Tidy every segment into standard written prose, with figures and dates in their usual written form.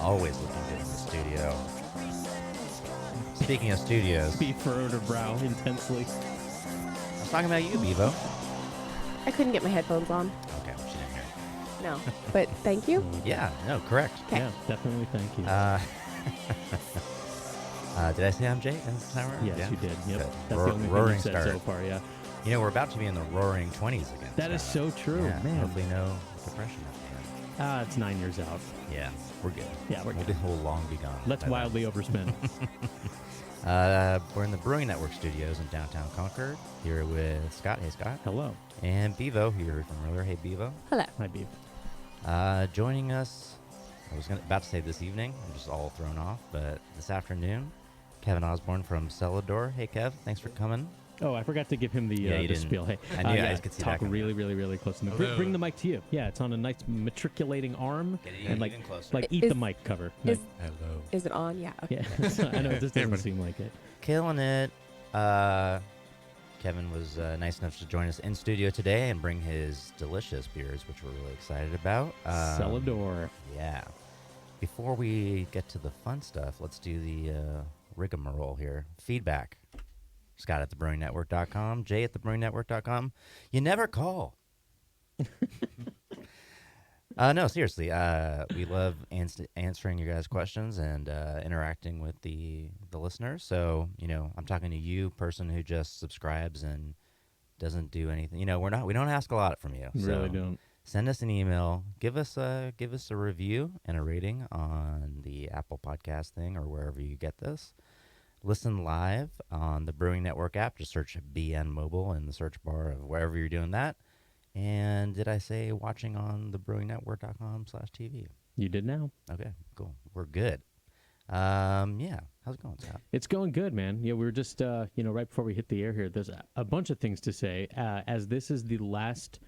Always looking good in the studio. Speaking of studios, Beef furrowed her brow intensely. I was talking about you, Bevo. I couldn't get my headphones on. Okay, she didn't hear. No. But thank you. Yeah, no, correct. Okay. Yeah, definitely. Thank you. Did I say I'm Jake this time around? yes, Yeah. you did. Yep. Good. That's the only thing roaring you said start. so far. Yeah. You know, we're about to be in the roaring 20s again. That is so true, Yeah, man. hopefully no depression at the end. It's 9 years out. Yeah, we're good. Yeah, we're good. We'll long be gone. Let's by then. wildly overspin. We're in the Brewing Network studios in downtown Concord, here with Scott. Hey, Scott. Hello. And Bevo, who you heard from earlier. Hey, Bevo. Hello. Hi, Beef. Joining us, I was about to say this evening, I'm just all thrown off, but this afternoon, Kevin Osborne from Celador. Hey, Kev, thanks for coming. Oh, I forgot to give him the, Yeah, you the didn't. spiel. Hey, I knew you guys could see talk that coming. really close. And Hello. bring the mic to you. Yeah, it's on a nice matriculating arm. Get it and even like, closer. like eat Is- the mic cover. Is, Hello. is it on? Yeah. Okay. Yeah, I know this doesn't Everybody. seem like it. Killing it. Kevin was nice enough to join us in studio today and bring his delicious beers, which we're really excited about. Celador. Yeah. Before we get to the fun stuff, let's do the rigmarole here. Feedback. Scott at thebrewingnetwork.com, Jay at thebrewingnetwork.com. You never call. No, seriously. We love answering your guys' questions and interacting with the listeners. So, I'm talking to you, person who just subscribes and doesn't do anything. We don't ask a lot from you. Really So don't. send us an email. Give us a review and a rating on the Apple Podcast thing or wherever you get this. Listen live on the Brewing Network app. Just search BN Mobile in the search bar of wherever you're doing that. And did I say watching on the brewingnetwork.com/TV? You did now. Okay, cool. We're good. Yeah. How's it going, Scott? It's going good, man. Yeah, we were just, right before we hit the air here, there's a bunch of things to say. As this is the last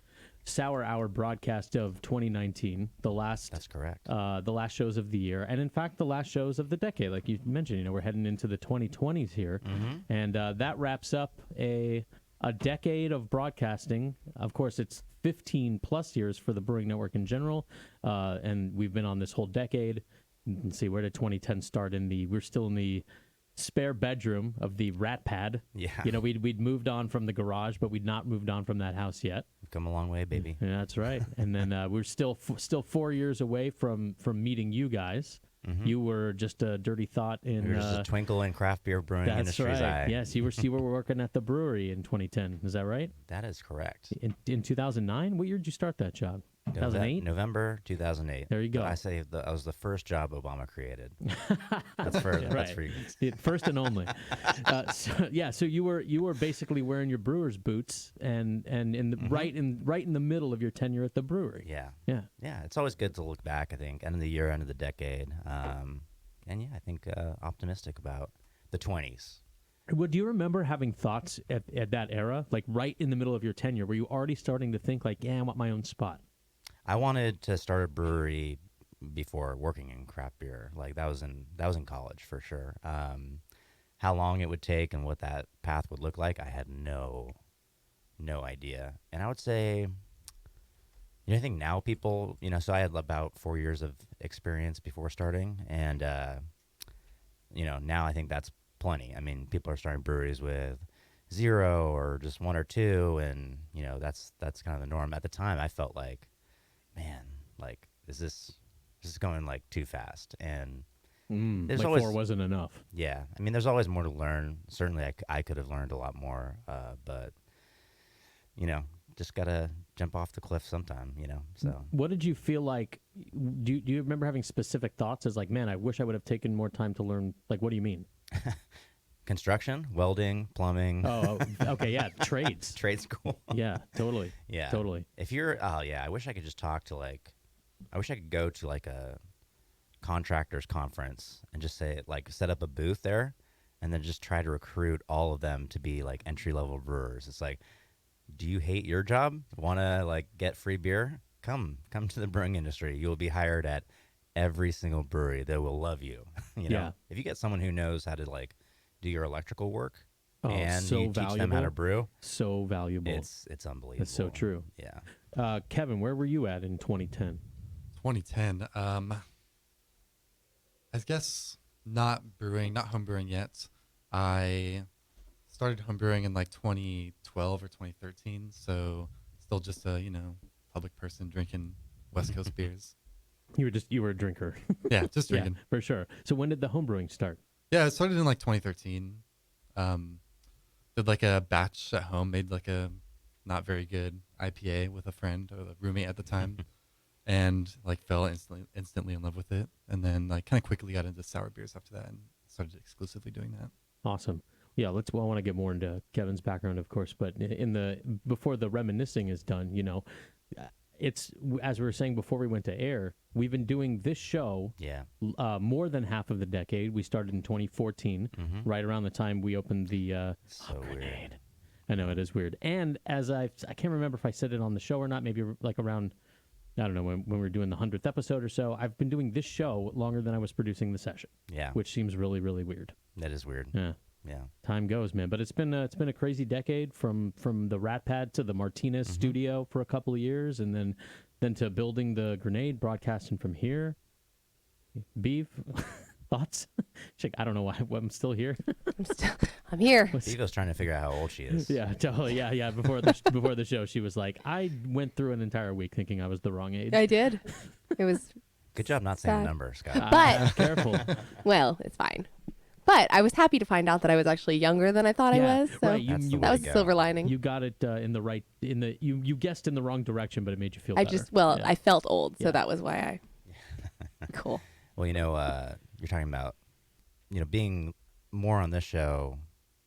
Sour Hour broadcast of 2019, the last That's correct. the last shows of the year, and in fact, the last shows of the decade. Like you mentioned, we're heading into the 2020s here, and that wraps up a decade of broadcasting. Of course, it's 15 plus years for the Brewing Network in general, and we've been on this whole decade. You can see, where did 2010 start? We're still in the spare bedroom of the rat pad. Yeah. We'd moved on from the garage, but we'd not moved on from that house yet. We've come a long way, baby. Yeah, that's right. And then we're still 4 years away from meeting you guys. You were just a dirty thought in. You're just a twinkle in craft beer brewing That's industry's right. eye. Yes, you were working at the brewery in 2010. Is that right? That is correct. In 2009. What year did you start that job? 2008. November 2008. There you go. I say I was the first job Obama created. That's for that's for you. Yeah, first and only. So you were basically wearing your brewer's boots and in the, right in the middle of your tenure at the brewery. Yeah. Yeah. It's always good to look back. I think end of the year, end of the decade, and I think optimistic about the 20s. Well, do you remember having thoughts at that era, like right in the middle of your tenure? Were you already starting to think like, I want my own spot? I wanted to start a brewery before working in craft beer. Like that was in college for sure. How long it would take and what that path would look like, I had no idea. And I would say, I think now people, so I had about 4 years of experience before starting, and now I think that's plenty. I mean, people are starting breweries with 0 or just 1 or 2, and that's kind of the norm. At the time, I felt like, man, like is this going like too fast? And there's like always 4 wasn't enough. Yeah, I mean, there's always more to learn. Certainly, I could have learned a lot more, but just gotta jump off the cliff sometime. So What did you feel like? Do you remember having specific thoughts as like, man, I wish I would have taken more time to learn? Like, what do you mean? construction, welding, plumbing. Oh, okay, yeah, trades. Trade school. Yeah, totally. Yeah, totally. If you're, I wish I could just talk to I wish I could go to like a contractors conference and just say set up a booth there, and then just try to recruit all of them to be like entry level brewers. It's like, do you hate your job? Want to get free beer? Come to the brewing industry. You will be hired at every single brewery. They will love you. Yeah. If you get someone who knows how to do your electrical work and so you teach them how valuable. to brew, So valuable. it's unbelievable. That's so true. Yeah. Kevin, where were you at in 2010? 2010. I guess not brewing, not home brewing yet. I started home brewing in like 2012 or 2013, so still just a public person drinking West Coast beers. You were a drinker. Yeah, just Yeah, drinking. for sure. So when did the homebrewing start? Yeah, it started in like 2013. Did like a batch at home, made like a not very good IPA with a friend or a roommate at the time, and like fell instantly in love with it, and then like kind of quickly got into sour beers after that, and started exclusively doing that. Awesome. Yeah, I want to get more into Kevin's background, of course, but before the reminiscing is done, it's as we were saying before we went to air, we've been doing this show Yeah. more than half of the decade. We started in 2014, right around the time we opened the So weird. grenade. I know it is weird. And as I can't remember if I said it on the show or not, maybe like around, I don't know, when we were doing the 100th episode or so, I've been doing this show longer than I was producing the session, Yeah. which seems really, really weird. That is weird. Yeah. Yeah. Time goes, man. But it's been a crazy decade from the Rat Pad to the Martinez studio for a couple of years, and then to building the grenade, broadcasting from here. Beef, thoughts? She's like, I don't know why I'm still here. I'm here. Ego's trying to figure out how old she is. Yeah, totally. Yeah. Before the show, she was like, I went through an entire week thinking I was the wrong age. I did. It was, Good job not saying the Sad. number, Scott. But- Careful. well, it's fine. But I was happy to find out that I was actually younger than I thought Yeah, I was. So right. That's the way that to was a go. silver lining. You got it you guessed in the wrong direction, but it made you feel I better. well, Yeah. I felt old, so Yeah. that was why I. Cool. Well, you're talking about, being more on this show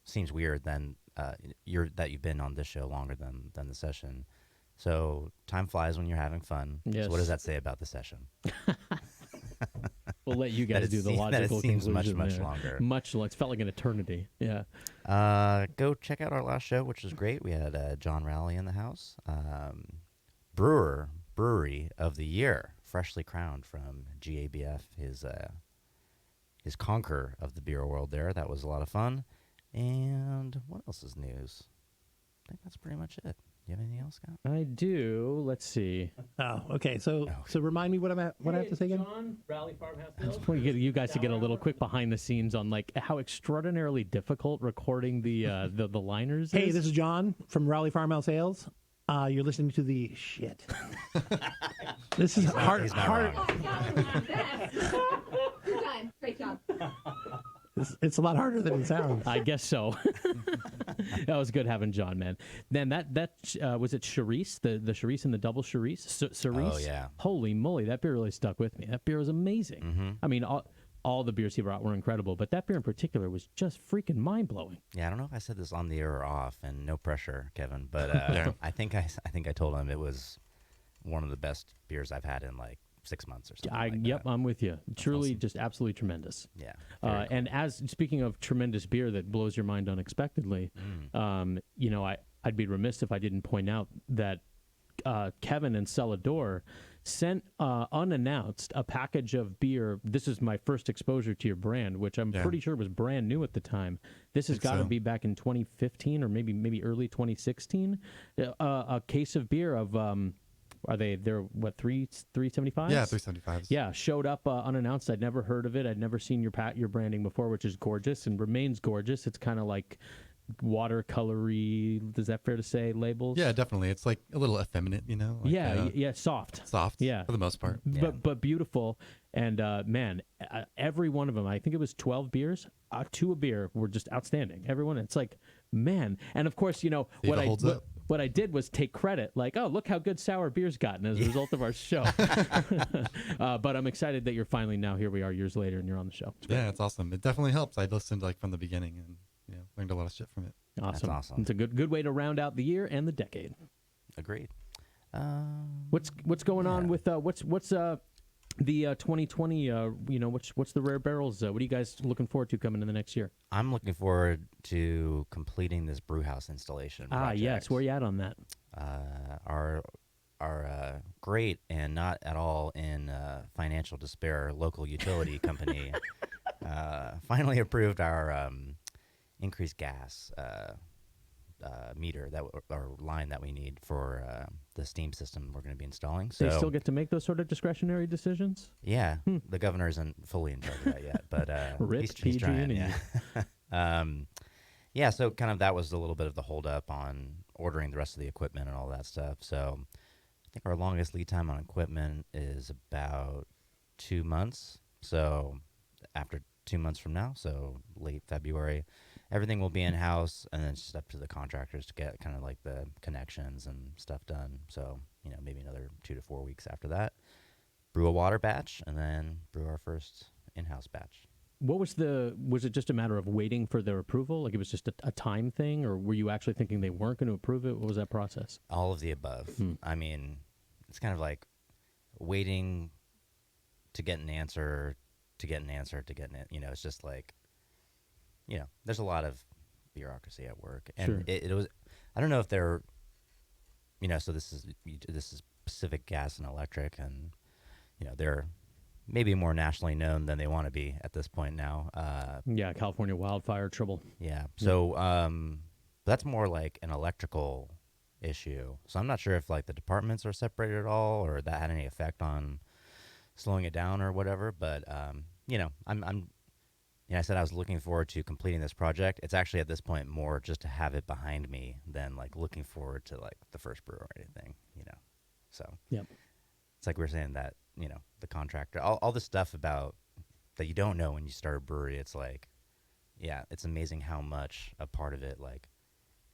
seems weird than that you've been on this show longer than the session. So time flies when you're having fun. Yes. So what does that say about the session? We'll let you guys it do the seems- that it logical seems much, conclusion much there. longer. Much like it felt like an eternity. Yeah. Go check out our last show, which was great. We had John Rowley in the house. Brewery of the Year, freshly crowned from GABF, his conquer of the beer world there. That was a lot of fun. And what else is news? I think that's pretty much it. You have anything else, Scott? I do. Let's see. Oh, okay. So remind me what I have to say again. John, Raleigh Farmhouse. I just want to get you guys to get a little quick behind the scenes on like how extraordinarily difficult recording the liners Hey, is. this is John from Raleigh Farmhouse Sales. You're listening to the shit. This is hard. He's not wrong. You're done. Great job. It's a lot harder than it sounds. I guess so. That was good having John, man. Then that was it. Charisse, the Charisse and the double Charisse. Charisse. Oh, yeah. Holy moly, that beer really stuck with me. That beer was amazing. Mm-hmm. I mean, all the beers he brought were incredible, but that beer in particular was just freaking mind blowing. Yeah, I don't know if I said this on the air or off, and no pressure, Kevin, but Yeah. I think I told him it was one of the best beers I've had in like 6 months or something. Like Yep, that. I'm with you. Truly, awesome. just absolutely tremendous. Yeah. very cool. And as speaking of tremendous beer that blows your mind unexpectedly, I'd be remiss if I didn't point out that Kevin and Celador sent unannounced a package of beer. This is my first exposure to your brand, which I'm Yeah. pretty sure was brand new at the time. This has Think got to so. be back in 2015 or maybe early 2016. A case of beer of they're what 375s? Yeah, 375s. Yeah, showed up unannounced. I'd never heard of it. I'd never seen your branding before, which is gorgeous and remains gorgeous. It's kind of like watercolory. Is that fair to say? Labels. Yeah, definitely. It's like a little effeminate, like, Yeah, soft. soft. Yeah. for the most part. Yeah. But beautiful. And man, every one of them, I think it was 12 beers, 2 a beer were just outstanding. Everyone, it's like, man. And of course, It holds up. what I did was take credit, like, oh, look how good Sour Beer's gotten as a result of our show. But I'm excited that you're finally now, here we are years later, and you're on the show. Yeah, it's awesome. It definitely helps. I listened like from the beginning and learned a lot of shit from it. Awesome. awesome. It's a good way to round out the year and the decade. Agreed. What's going on with what's the 2020? What's the rare barrels? What are you guys looking forward to coming in the next year? I'm looking forward to completing this brew house installation. Yes, project. where you at on that? Our great and not at all in financial despair local utility company finally approved our increased gas meter or line that we need for the steam system we're going to be installing. So They still get to make those sort of discretionary decisions? yeah, the governor isn't fully in charge of that yet, but Rip he's trying. PG&E. Yeah. Yeah, so kind of that was a little bit of the holdup on ordering the rest of the equipment and all that stuff. So I think our longest lead time on equipment is about 2 months. So after 2 months from now, so late February, everything will be in house, and then it's just up to the contractors to get kind of like the connections and stuff done. So maybe another 2 to 4 weeks after that, brew a water batch, and then brew our first in-house batch. What was it just a matter of waiting for their approval? Like it was just a time thing, or were you actually thinking they weren't going to approve it? What was that process? All of the above. I mean, it's kind of like waiting to get an answer, it's just like, there's a lot of bureaucracy at work. And Sure. it was, I don't know if they're, so this is Pacific Gas and Electric, and, they're maybe more nationally known than they want to be at this point now. Yeah, California wildfire trouble. Yeah. So that's more like an electrical issue. So I'm not sure if like the departments are separated at all, or that had any effect on slowing it down or whatever. But I said I was looking forward to completing this project. It's actually at this point more just to have it behind me than like looking forward to like the first brew or anything. So Yep. it's like we were saying that the contractor, all the stuff about that you don't know when you start a brewery. It's like, yeah, it's amazing how much a part of it, like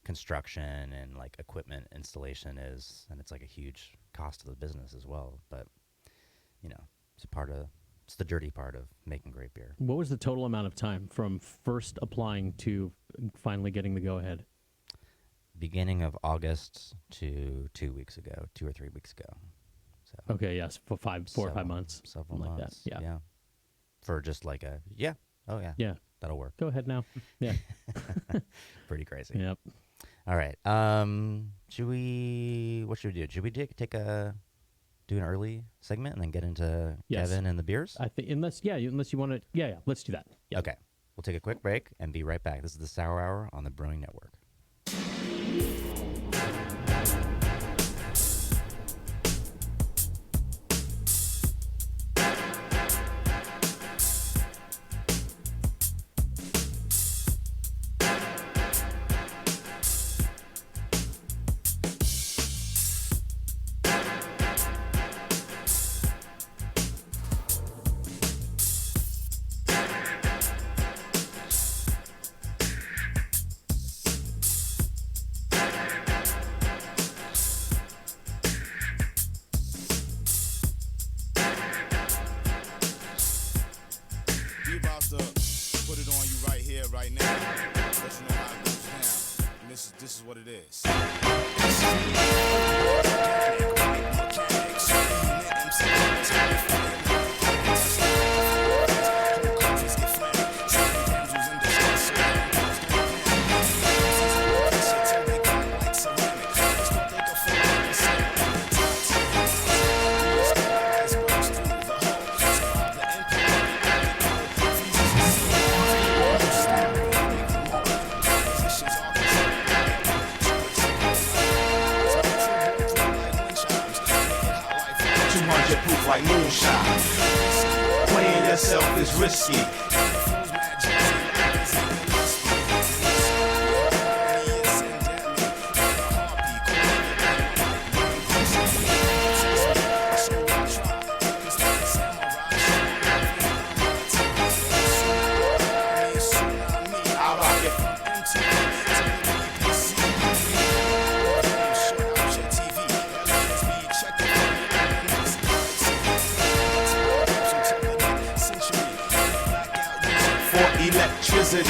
construction and like equipment installation is, and it's like a huge cost of the business as well. But it's the dirty part of making great beer. What was the total amount of time from first applying to finally getting the go-ahead? Beginning of August to 2 weeks ago, 2 or 3 weeks ago. So Okay, yes, for 4 or 5 months. several something months. like that. Yeah. For just like Yeah. that'll work. Go ahead now. Yeah. Pretty crazy. Yep. All right. What should we do? Should we do an early segment and then get into Yes. Kevin and the beers? I think unless you want to. Yeah. Let's do that. Yeah. Okay. We'll take a quick break and be right back. This is the Sour Hour on the Brewing Network. We about to put it on you right here, right now. Let you know how it goes down. And this is what it is. Proof like moonshine. Playing yourself is risky. I rock it. For electricity.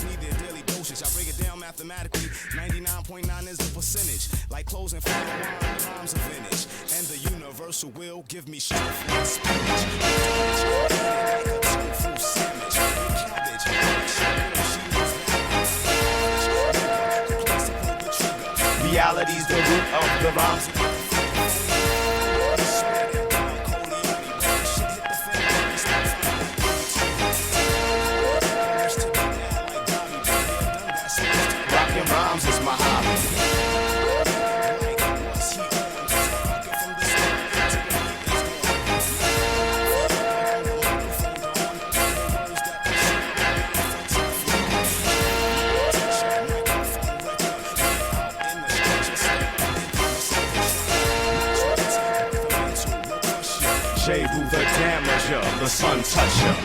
Need their daily dosage. I break it down mathematically. 99.9 is the percentage. Like closing for rhymes of vintage. And the universal will give me strength like spinach. Like a tofu sandwich. Cabbage. Reality's the root of the rhymes. Jehu the damager, the sun toucher.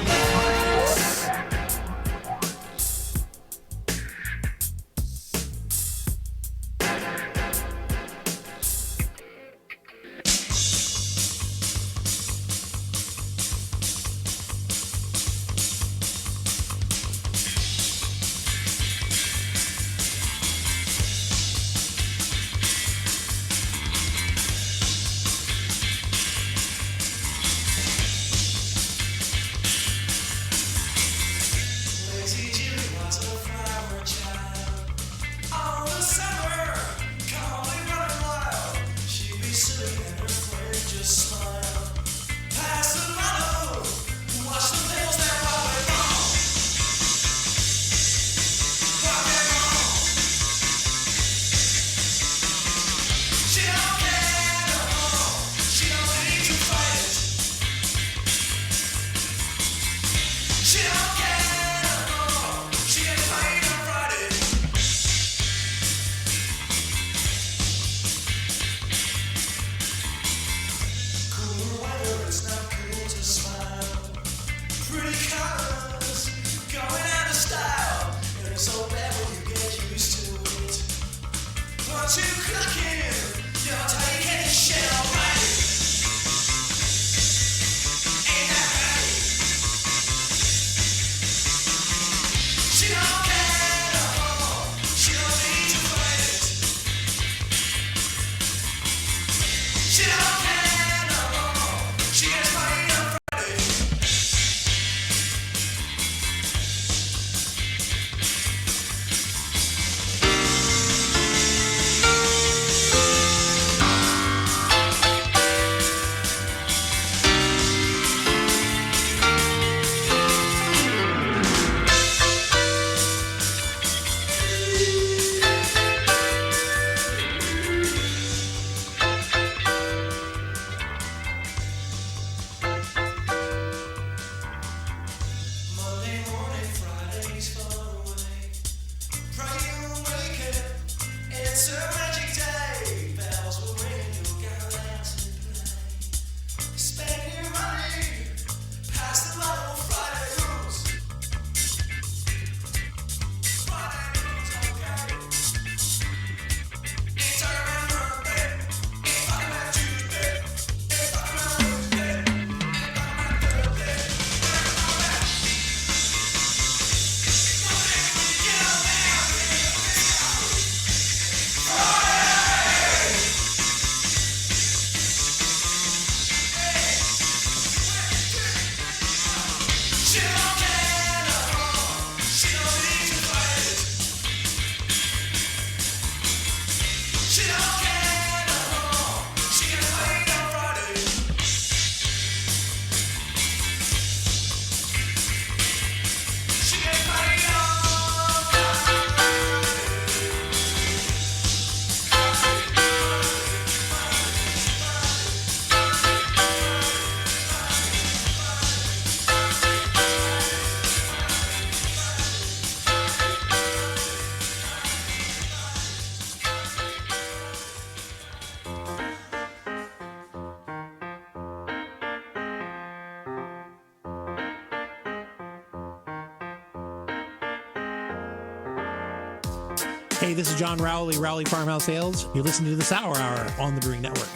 Hey, this is John Rowley, Rowley Farmhouse Sales. You're listening to the Sour Hour on the Brewing Network.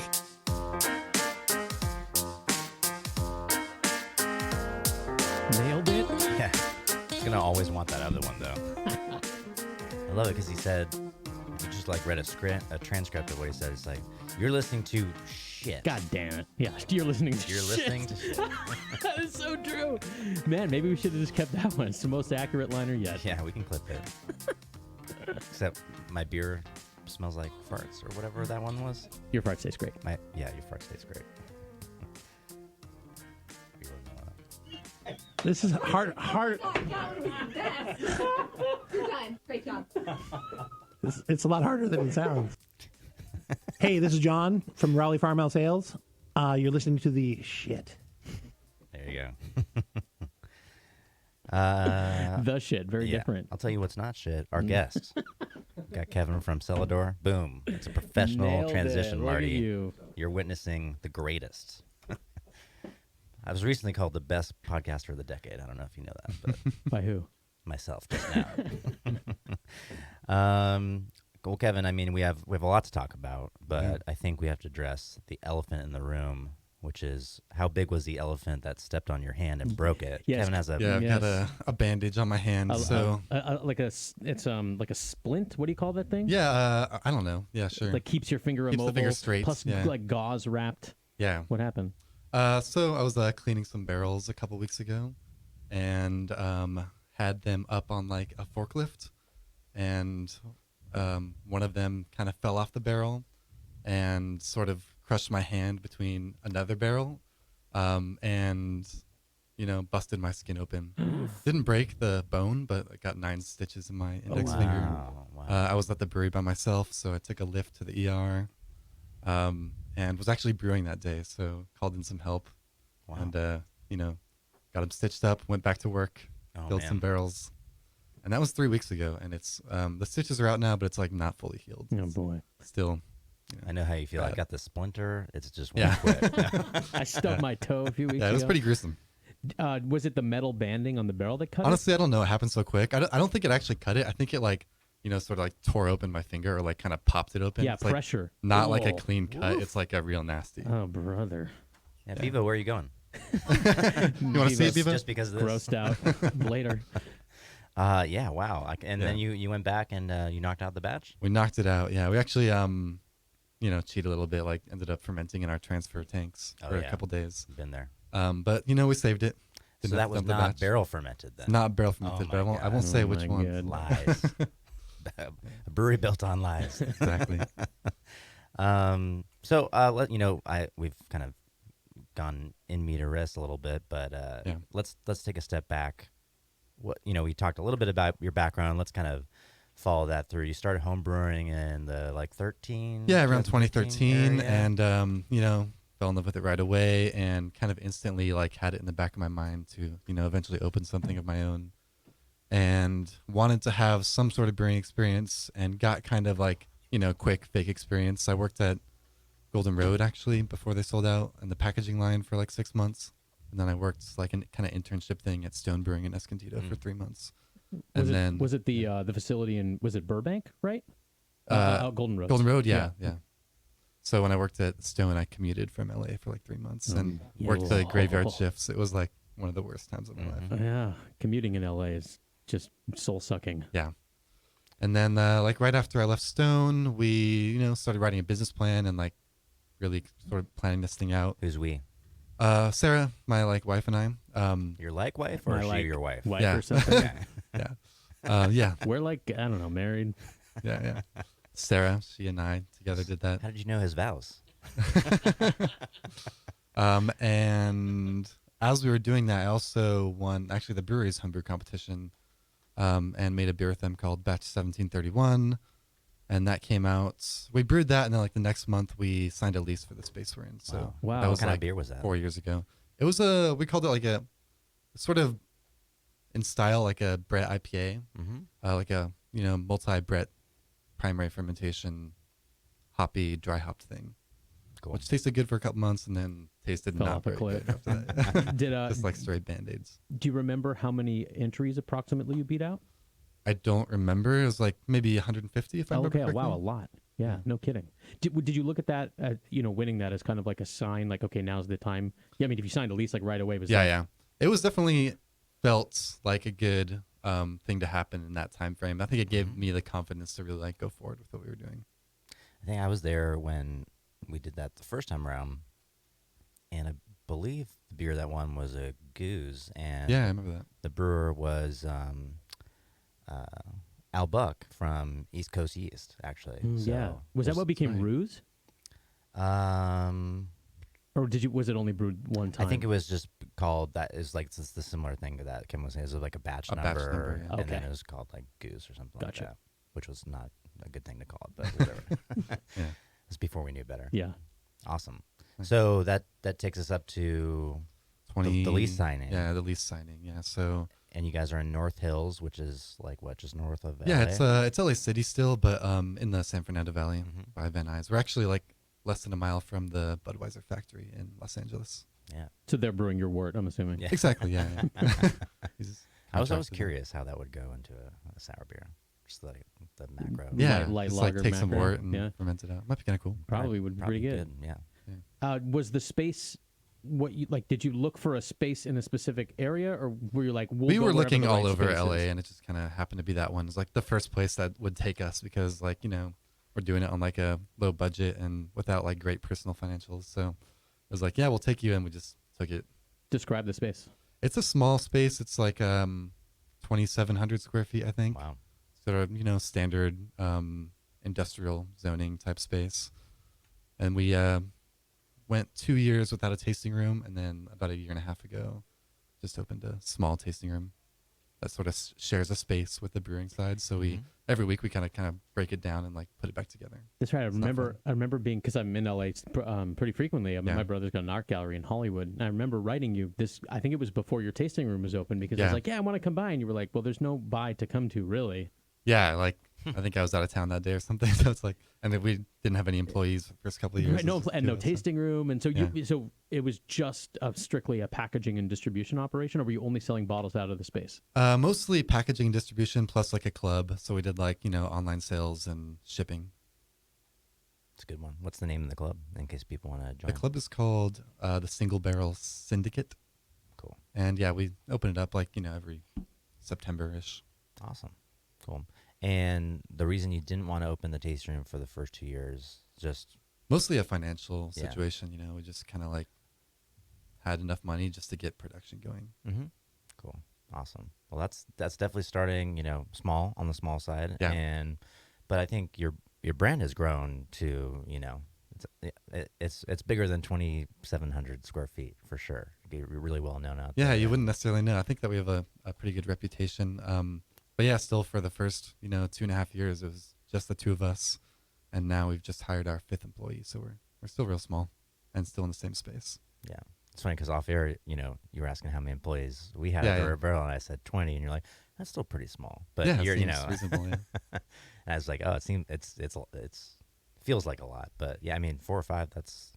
Nailed it. Yeah. He's going to always want that other one, though. I love it because he said, he just like read a transcript of what he said. It's like, you're listening to shit. God damn it. Yeah, you're listening to You're shit. listening to shit. That is so true. Man, maybe we should have just kept that one. It's the most accurate liner yet. Yeah, we can clip it. Except my beer smells like farts or whatever that one was. Your fart tastes great. Yeah, your farts taste great. This is hard. You're done. Great job. It's a lot harder than it sounds. Hey, this is John from Rowley Farmhouse Sales. You're listening to the shit. There you go. The shit. Very different. I'll tell you what's not shit. Our guest. Got Kevin from Celador. Boom. It's a professional Nailed transition, it. Look at Marty. you. You're witnessing the greatest. I was recently called the best podcaster of the decade. I don't know if you know that, but By who? myself just now. Well, Kevin, I mean, we have a lot to talk about, but I think we have to address the elephant in the room, which is how big was the elephant that stepped on your hand and broke it? Yes. Kevin has a Yeah, I've Yes. got a bandage on my hand. So like it's like a splint. What do you call that thing? yeah, I don't know. Yeah, sure. Like keeps your finger Keeps the immobile. finger straight, Plus, yeah. like gauze wrapped. yeah. What happened? So I was cleaning some barrels a couple weeks ago, and had them up on like a forklift, and one of them kind of fell off the barrel, and sort of crushed my hand between another barrel, and busted my skin open. Didn't break the bone, but I got 9 stitches in my index finger. Wow. I was at the brewery by myself, so I took a lift to the ER, and was actually brewing that day, so called in some help, Wow. and got him stitched up, went back to work, Oh, filled man. some barrels, and that was 3 weeks ago. And it's the stitches are out now, but it's like not fully healed. Oh boy! Still, I know how you feel. I Bad. got the splinter. It's just Yeah. one quick. I stubbed my toe a few weeks yeah, it was ago. pretty gruesome. Was it the metal banding on the barrel that cut Honestly, I don't know. It happened so quick. I don't think it actually cut it. I think it sort of like tore open my finger, or like kind of popped it it? open. Yeah, It's like pressure. not like a Whoa. clean cut. It's like a real nasty. Oh brother! Yeah, Bevo, where are you going? You want to see it, Beavis Bevo? Just because of this? Grossed out later. Yeah, wow. And then you went back and you knocked out the batch? We knocked it out. Yeah, we actually cheated a little bit. Like ended up fermenting in our transfer tanks Oh, for yeah. a couple days. Been there. But we saved it. So Didn't that have to was dump the not batch. barrel fermented then? Not barrel fermented, Oh but I my won't. I won't God. say Oh which my one. God. Lies. A brewery built on lies. Exactly. We've kind of gone in medias a little bit, but Yeah. let's take a step back. We talked a little bit about your background. Let's kind of follow that through. You started home brewing in the 13. Yeah, around 2013 2013, and fell in love with it right away, and kind of instantly had it in the back of my mind to eventually open something of my own, and wanted to have some sort of brewing experience, and got kind of quick fake experience. I worked at Golden Road actually before they sold out in the packaging line for 6 months, and then I worked an kind of internship thing at Stone Brewing in Escondido for 3 months. Was it the facility in Burbank, right? Golden Road. Golden Road, yeah. So when I worked at Stone, I commuted from LA for 3 months and worked the graveyard shifts. It was one of the worst times of my life. Yeah, commuting in LA is just soul sucking. Yeah. And then right after I left Stone, we started writing a business plan and really sort of planning this thing out. Who's we? Sarah, my wife, and I. Your wife or My, is she your wife? Wife Yeah. or something. Okay. Yeah. Yeah. We're I don't know, married. Yeah. Sarah, she and I together did that. How did you know his vows? And as we were doing that, I also won actually the brewery's homebrew competition, and made a beer with them called Batch 1731, and that came out. We brewed that, and then the next month we signed a lease for the space we're in. So Wow. that What was kind of beer was that? 4 years ago. It was we called it a sort of in style a Brett IPA, Mm-hmm. multi-Brett primary fermentation, hoppy, dry hopped thing. Cool. Which tasted good for a couple months and then tasted Fell not off a very cliff. good after that. Did Just straight Band-Aids. do you remember how many entries approximately you beat out? I don't remember. It was maybe 150 if I remember Okay, correctly. wow, a lot. Yeah, no kidding. Did you look at that, winning that as kind of a sign, okay, now's the time? Yeah, I mean, if you signed a lease right away, was Yeah, that, yeah. It was definitely felt like a good thing to happen in that time frame. I think it gave me the confidence to really go forward with what we were doing. I think I was there when we did that the first time around, and I believe the beer that won was a Goose, and Yeah, I remember that. the brewer was Al Buck from East Coast Yeast, actually. yeah. So, Was that what became right. Ruse? Um, Or was it only brewed one time? I think it was just called that. Is it's the similar thing to that Kim was saying. It was a batch A number, batch number, yeah. and then Okay. it was called Goose or something Gotcha. like that, which was not a good thing to call it, but whatever. Yeah. It's before we knew better. Yeah. Awesome. So that takes us up to 20, the lease signing. Yeah, the lease signing. Yeah, so And you guys are in North Hills, which is just north of yeah, LA? it's LA City still, but in the San Fernando Valley Mhm. by Van Nuys. We're actually less than a mile from the Budweiser factory in Los Angeles. Yeah. So they're brewing your wort, I'm assuming. Yeah. Exactly. Yeah. He's I was always contracted. curious how that would go into a sour beer. Just like the macro. Yeah. Light just lager like take some macro, wort and yeah. ferment it out. Might be kind of cool. Probably would be pretty good. Yeah. Was the space what you like? Did you look for a space in a specific area, or were you like we'll We go were wherever looking the all right over space LA, is? and it just kind of happened to be that one. It's like the first place that would take us because, like, we're doing it on like a low budget and without like great personal financials. So it was like, yeah, we'll take you, and we just took it. Describe the space. It's a small space. It's like 2,700 square feet, I think. Wow. Sort of standard industrial zoning type space, and we went 2 years without a tasting room, and then about a year and a half ago, just opened a small tasting room that sort of shares a space with the brewing side. So we every week we kind of break it down and like put it back together. That's right. It's not fun. I remember being because I'm in LA pretty frequently. Yeah. My brother's got an art gallery in Hollywood, and I remember writing you this. I think it was before your tasting room was open because I was Yeah. like, "Yeah, I want to come by," and you were like, "Well, there's no buy to come to, really." Yeah, like I think I was out of town that day or something. So it's like, and then we didn't have any employees the first couple of years. Right, no, It was just and no two of us. tasting room, and so Yeah. so it was just strictly a packaging and distribution operation, or were you only selling bottles out of the space? Mostly packaging and distribution plus like a club. So we did like online sales and shipping. It's a good one. What's the name of the club in case people want to join? The club is called the Single Barrel Syndicate. Cool. And yeah, we open it up like, every September-ish. Awesome. Cool. And the reason you didn't want to open the tasting room for the first 2 years, just Mostly a financial Yeah. situation, we just kind of like had enough money just to get production going. cool. Awesome. Well, that's definitely starting, small on the small side. Yeah. But I think your brand has grown to, it's bigger than 2,700 square feet for sure. You're really well known out Yeah, there. you wouldn't necessarily know. I think that we have a pretty good reputation. But yeah, still for the first, 2.5 years, it was just the two of us. And now we've just hired our 5th employee. So we're still real small and still in the same space. Yeah. It's funny because off air, you were asking how many employees we had Yeah, at the yeah. Rare Barrel, and I said 20, and you're like, that's still pretty small. But yeah, you're, it seems reasonable. Yeah. and I was like, oh, it seems it's feels like a lot, but yeah, I mean 4 or 5, that's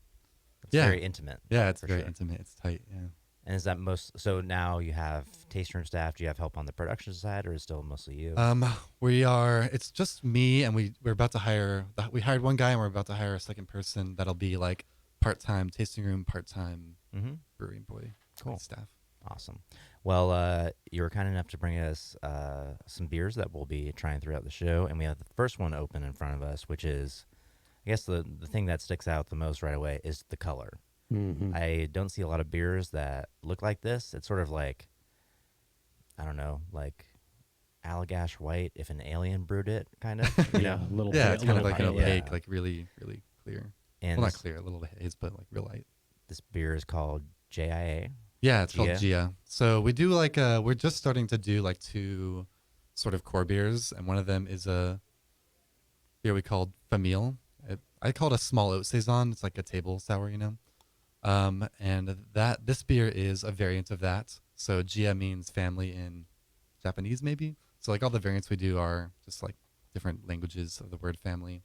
Yeah. very intimate. Yeah, it's for very sure. intimate. It's tight. Yeah. And is that so now you have tasting room staff? Do you have help on the production side, or is it still mostly you? It's just me, and we're about to hire. We hired one guy, and we're about to hire a second person that'll be like part-time tasting room, part-time brewery employee. Cool. Staff. Awesome. Well, you were kind enough to bring us some beers that we'll be trying throughout the show, and we have the first one open in front of us, which is, I guess the thing that sticks out the most right away is the color. I don't see a lot of beers that look like this. It's sort of like, I don't know, like Allagash white if an alien brewed it, kind of. Yeah, a little. Yeah, bit- it's kind of little like an pale. opaque, Yeah. like really, really clear. And Well, not this, clear, a little haze, but like real light. this beer is called JIA. Yeah, it's Gia. called Gia. So we do like we're just starting to do like 2 sort of core beers, and one of them is a beer we called Famille. I call it a small oat saison. It's like a table sour, and this beer is a variant of that. So Gia means family in Japanese, maybe. So like all the variants we do are just like different languages of the word family.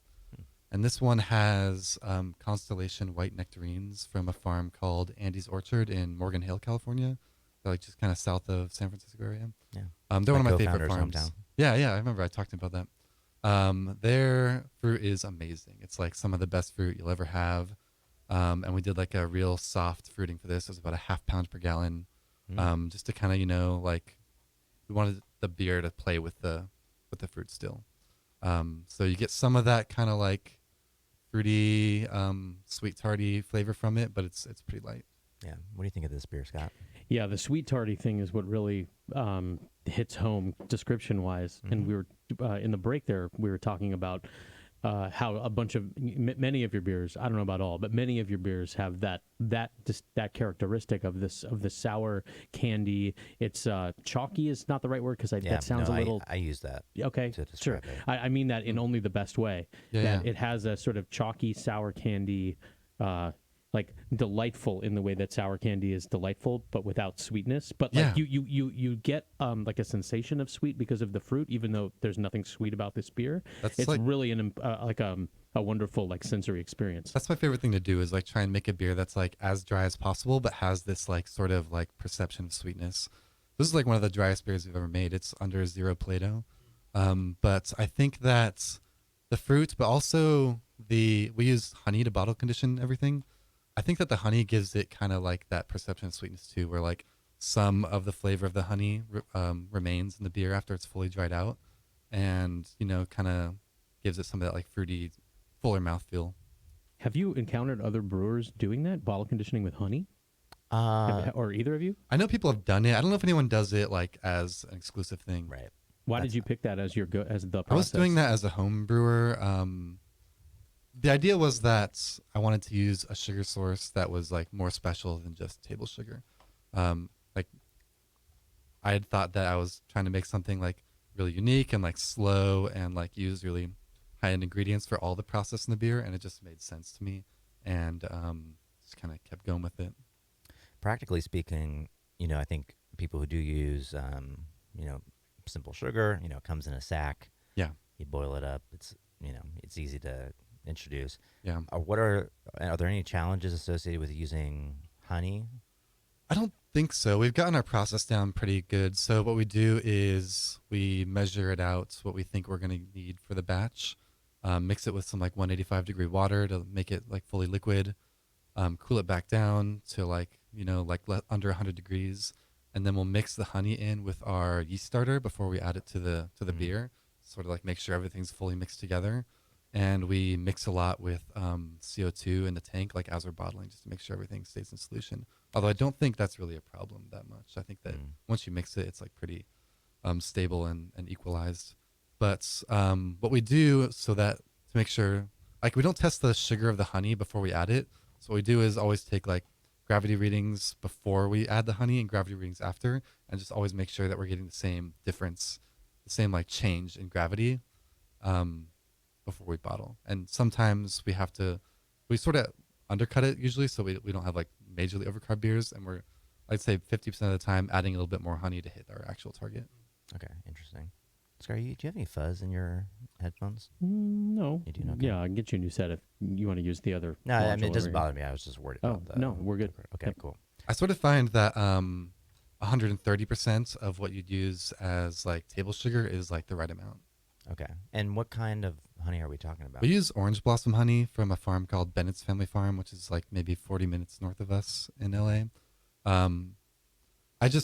And this one has Constellation white nectarines from a farm called Andy's Orchard in Morgan Hill, California. They're like just kind of south of San Francisco area. Yeah. They're one of My my favorite co-founder's farms. hometown. Yeah, I remember I talked about that. Their fruit is amazing. It's like some of the best fruit you'll ever have. And we did like a real soft fruiting for this. It was about a 1/2 pound per gallon. Just to kind of, like we wanted the beer to play with the fruit still. So you get some of that kind of like fruity, sweet tarty flavor from it, but it's pretty light. Yeah. What do you think of this beer, Scott? Yeah, the sweet tarty thing is what really hits home description wise. And we were in the break there. We were talking about how a bunch of many of your beers. I don't know about all, but many of your beers have that characteristic of this sour candy. It's chalky is not the right word because that sounds a little. I use that. Okay, to sure. describe it. I mean that in only the best way. Yeah, that yeah. it has a sort of chalky sour candy, like delightful in the way that sour candy is delightful, but without sweetness. But like Yeah. you get like a sensation of sweet because of the fruit, even though there's nothing sweet about this beer. That's It's like- really an a wonderful like sensory experience. That's my favorite thing to do is like try and make a beer that's like as dry as possible, but has this like sort of like perception of sweetness. This is like one of the driest beers we've ever made. It's under 0 Plato. But I think that the fruit, but also we use honey to bottle condition everything. I think that the honey gives it kind of like that perception of sweetness too, where like some of the flavor of the honey remains in the beer after it's fully dried out, and kind of gives it some of that like fruity, fuller mouthfeel. Have you encountered other brewers doing that, bottle conditioning with honey? Or either of you? I know people have done it. I don't know if anyone does it like as an exclusive thing. Right. Why did you pick that as as the process? I was doing that as a home brewer. The idea was that I wanted to use a sugar source that was like more special than just table sugar. Like I had thought that I was trying to make something like really unique and like slow and like use really high-end ingredients for all the process in the beer, and it just made sense to me, and just kind of kept going with it. Practically speaking, I think people who do use, simple sugar, it comes in a sack. Yeah. You boil it up. It's, it's easy to introduce. Yeah. Are there any challenges associated with using honey? I don't think so. We've gotten our process down pretty good. So what we do is we measure it out, what we think we're going to need for the batch, mix it with some like 185-degree water to make it like fully liquid, cool it back down to like, under 100 degrees. And then we'll mix the honey in with our yeast starter before we add it to the beer, sort of like make sure everything's fully mixed together. And we mix a lot with CO2 in the tank, like as we're bottling, just to make sure everything stays in solution. Although I don't think that's really a problem that much. I think that once you mix it, it's like pretty stable and equalized. But what we do so that to make sure, like we don't test the sugar of the honey before we add it. So what we do is always take like gravity readings before we add the honey and gravity readings after, and just always make sure that we're getting the same difference, the same like change in gravity before we bottle. And sometimes we sort of undercut it usually, so we don't have like majorly overcarb beers, and we're, I'd say 50% of the time adding a little bit more honey to hit our actual target. Okay, interesting. Scar, do you have any fuzz in your headphones? No. You do? Okay. Yeah, I can get you a new set if you want to use the other. No, I module mean, it over doesn't here. bother me. I was just worried about that. No, we're good. Okay, Yep. cool. I sort of find that 130% of what you'd use as like table sugar is like the right amount. Okay. And what kind of honey are we talking about? We use orange blossom honey from a farm called Bennett's Family Farm, which is like maybe 40 minutes north of us in LA.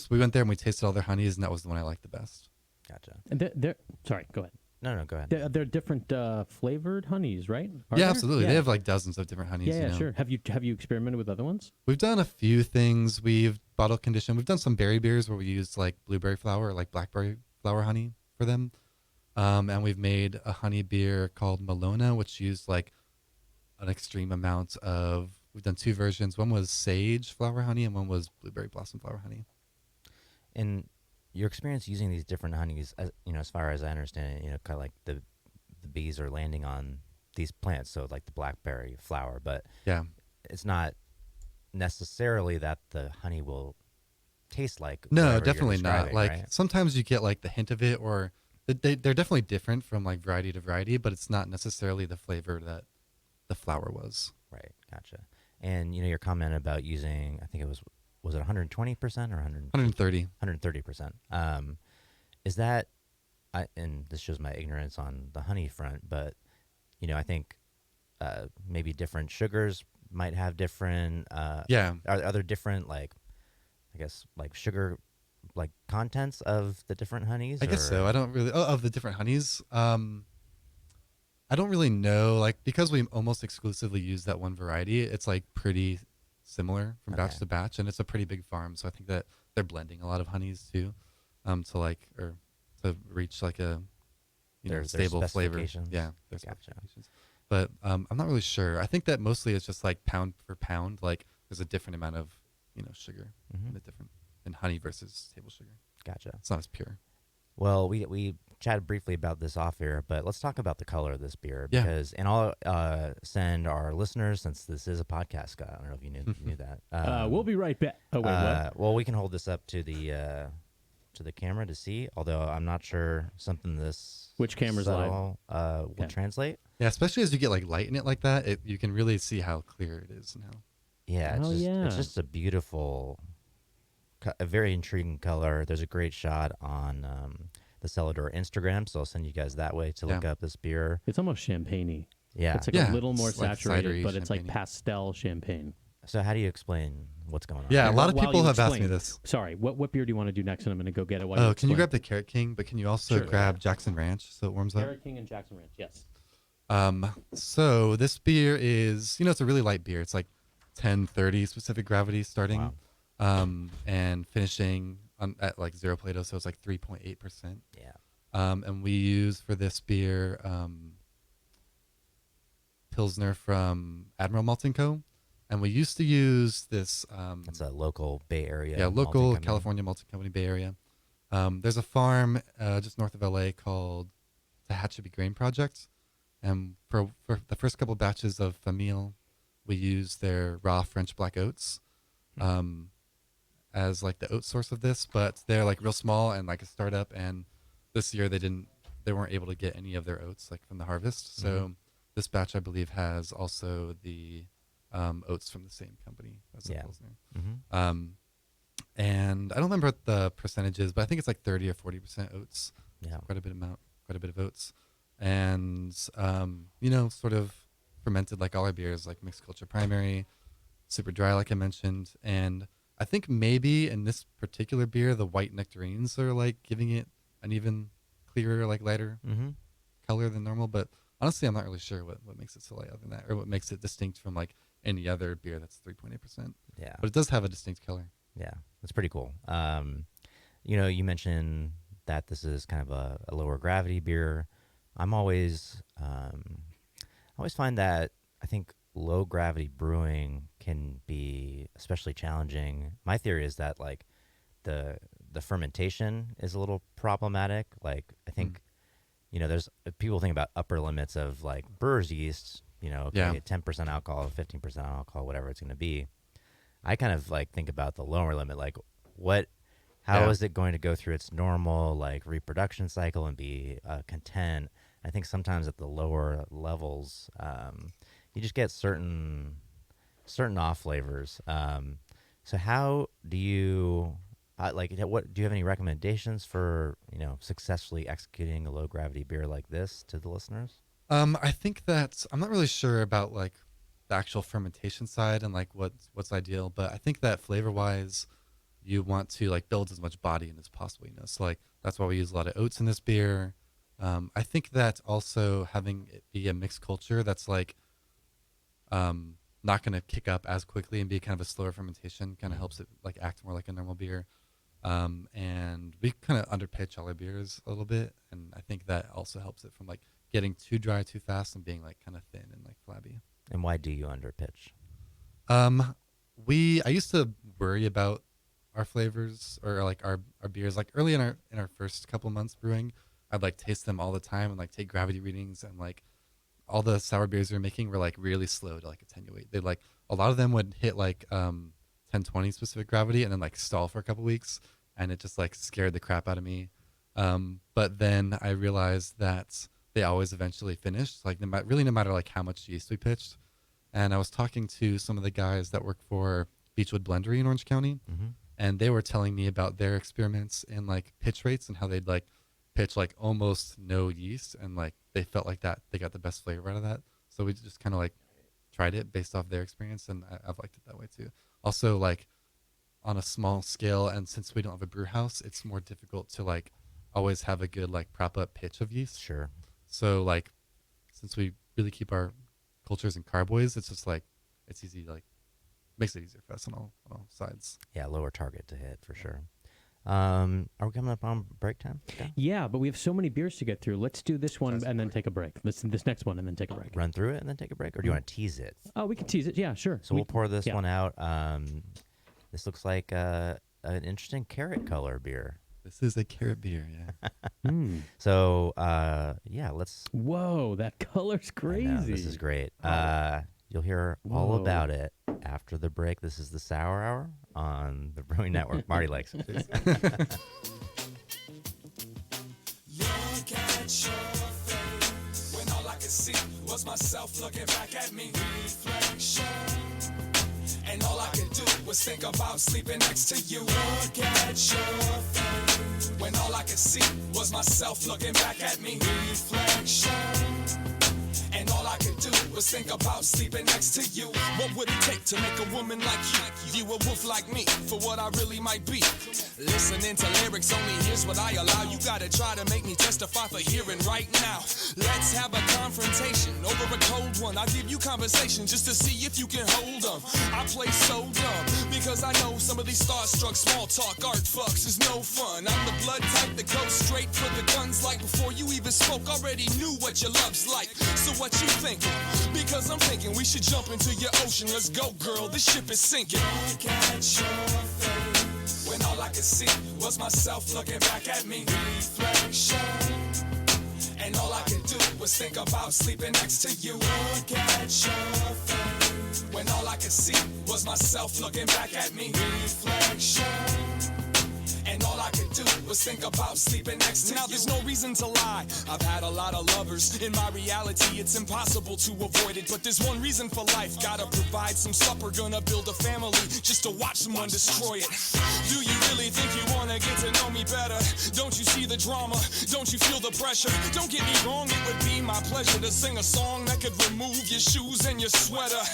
We went there and we tasted all their honeys, and that was the one I liked the best. Gotcha. And sorry, go ahead. No, go ahead. They're different flavored honeys, right? Are Yeah, there? absolutely. Yeah. They have like dozens of different honeys. Yeah, sure. Have you experimented with other ones? We've done a few things. We've bottle conditioned. We've done some berry beers where we used like blueberry flower or like blackberry flower honey for them. And we've made a honey beer called Malona, which used like an extreme amount of, we've done 2 versions. One was sage flower honey and one was blueberry blossom flower honey. And your experience using these different honeys, as far as I understand it, kind of like the bees are landing on these plants, so like the blackberry flower, but Yeah. it's not necessarily that the honey will taste like. No, whatever you're definitely not. describing, Like right? sometimes you get like the hint of it, or they're definitely different from like variety to variety, but it's not necessarily the flavor that the flower was. Right, gotcha. And your comment about using, I think it was it 120% or 130. 130%. Is that, and this shows my ignorance on the honey front, but I think maybe different sugars might have different. Yeah. Are there different like, I guess like sugar like contents of the different honeys? I guess so. I don't really of the different honeys. I don't really know, like, because we almost exclusively use that one variety. It's like pretty similar from batch Okay. to batch, and it's a pretty big farm. So I think that they're blending a lot of honeys too, to reach like a Their stable flavor. specifications? Yeah, their Gotcha. specifications. But I'm not really sure. I think that mostly it's just like pound for pound, like there's a different amount of sugar Mhm. in the different in honey versus table sugar. Gotcha. It's not as pure. Well, we chatted briefly about this off air, but let's talk about the color of this beer Yeah. because, and I'll send our listeners, since this is a podcast, Scott. I don't know if you knew that. We'll be right back. Oh wait, what? Well, we can hold this up to the to the camera to see. Although I'm not sure something this Which camera's live? subtle, will Okay. translate. Yeah, especially as you get like light in it like that, you can really see how clear it is now. Yeah, it's Oh, yeah. just a beautiful, a very intriguing color. There's a great shot on the Celador Instagram, so I'll send you guys that way to look Yeah. up this beer. It's almost champagne-y. Yeah. It's like Yeah, a little more it's like saturated, cidery, but it's like champagne-y. pastel champagne. So how do you explain what's going on? Yeah, a Here, lot of while people you have asked me explain- this. Sorry, what beer do you want to do next? And I'm going to go get it. While Oh, can you explain. grab the Carrot King? But can you also Sure. grab Jackson Ranch so it warms up? Carrot King and Jackson Ranch? Yes. So this beer is, it's a really light beer. It's like 1030 specific gravity starting, and finishing at like 0 Plato, so it's like 3.8%. Yeah. And we use for this beer Pilsner from Admiral Malting Co. And we used to use this. It's a local Bay Area. Yeah, malting local company. California malting company, Bay Area. There's a farm just north of LA called Tehachapi Grain Project. And for the first couple batches of Famille, we used their raw French black oats as like the oat source of this. But they're like real small and like a startup. And this year they weren't able to get any of their oats like from the harvest. So this batch, I believe, has also the oats from the same company as the Yeah. Pilsner. Mm-hmm. And I don't remember what the percentage is, but I think it's like 30 or 40% oats. Yeah. Quite a bit of oats. And, sort of fermented like all our beers, like mixed culture primary, super dry, like I mentioned. And I think maybe in this particular beer, the white nectarines are like giving it an even clearer, like lighter Mm-hmm. color than normal. But honestly, I'm not really sure what makes it so light other than that, or what makes it distinct from like any other beer that's 3.8%. Yeah. But it does have a distinct color. Yeah, that's pretty cool. You mentioned that this is kind of a lower gravity beer. I always find that I think low gravity brewing can be especially challenging. My theory is that like the fermentation is a little problematic. Like I think there's people think about upper limits of like brewer's yeast. Yeah. 10% alcohol, 15% alcohol, whatever it's going to be. I kind of like think about the lower limit, like how is it going to go through its normal like reproduction cycle and be content? I think sometimes at the lower levels, you just get certain off flavors. So how do you what do you have any recommendations for successfully executing a low gravity beer like this to the listeners? I think that I'm not really sure about like the actual fermentation side and like what's ideal, but I think that flavor wise, you want to like build as much body in as possible. So like that's why we use a lot of oats in this beer. I think that also having it be a mixed culture that's like not going to kick up as quickly and be kind of a slower fermentation kind of helps it like act more like a normal beer. And we kind of underpitch all our beers a little bit, and I think that also helps it from like getting too dry too fast and being like kind of thin and like flabby. And why do you underpitch? I used to worry about our flavors or like our beers. Like early in our first couple months brewing, I'd like taste them all the time and like take gravity readings, and like all the sour beers we were making were like really slow to like attenuate. They like a lot of them would hit like 1020 specific gravity and then like stall for a couple weeks, and it just like scared the crap out of me. But then I realized that they always eventually finished, like no matter like how much yeast we pitched. And I was talking to some of the guys that work for Beechwood Blendery in Orange County, and they were telling me about their experiments in like pitch rates and how they'd like pitch like almost no yeast, and like they felt like that they got the best flavor out of that. So we just kind of like tried it based off their experience, and I've liked it that way too. Also, like on a small scale, and since we don't have a brew house, it's more difficult to like always have a good like prop up pitch of yeast. Sure. So like since we really keep our cultures in carboys, it's just like it's easy, like makes it easier for us on all sides. Yeah, lower target to hit for sure. Are we coming up on break time? Okay. Yeah, but we have so many beers to get through. Let's do this one and then take a break. This next one and then take a break. Run through it and then take a break, or do you want to tease it? Oh, we can tease it. Yeah, sure. So we'll pour this yeah. one out. This looks like an interesting carrot color beer. This is a carrot beer, yeah. So yeah, let's. Whoa, that color's I crazy. know, this is great. You'll hear all Whoa. about it after the break. This is the Sour Hour on the Brewing Network. Marty likes it. at your face when all I could see was myself looking back at me. Reflection. And all I could do was think about sleeping next to you. Look at your face when all I could see was myself looking back at me. Reflection. And all I could do was think about sleeping next to you. What would it take to make a woman like you view a wolf like me for what I really might be? Listening to lyrics only, here's what I allow. You gotta try to make me testify for hearing right now. Let's have a confrontation over a cold one. I'll give you conversation just to see if you can hold them. I play so dumb because I know some of these starstruck small talk art fucks is no fun. I'm the blood type that goes straight for the guns, like before you even spoke, already knew what your love's like. So what you thinking? Because I'm thinking we should jump into your ocean. Let's go, girl, this ship is sinking. Look at your face when all I could see was myself looking back at me. Reflection. And all I could do was think about sleeping next to you. Look at your face when all I could see was myself looking back at me. Reflection. And all I could do was think about sleeping next to you. Now there's no reason to lie, I've had a lot of lovers. In my reality it's impossible to avoid it. But there's one reason for life, gotta provide some supper. Gonna build a family just to watch someone destroy it. Do you really think you wanna get to know me better? Don't you see the drama? Don't you feel the pressure? Don't get me wrong, it would be my pleasure to sing a song that could remove your shoes and your sweater.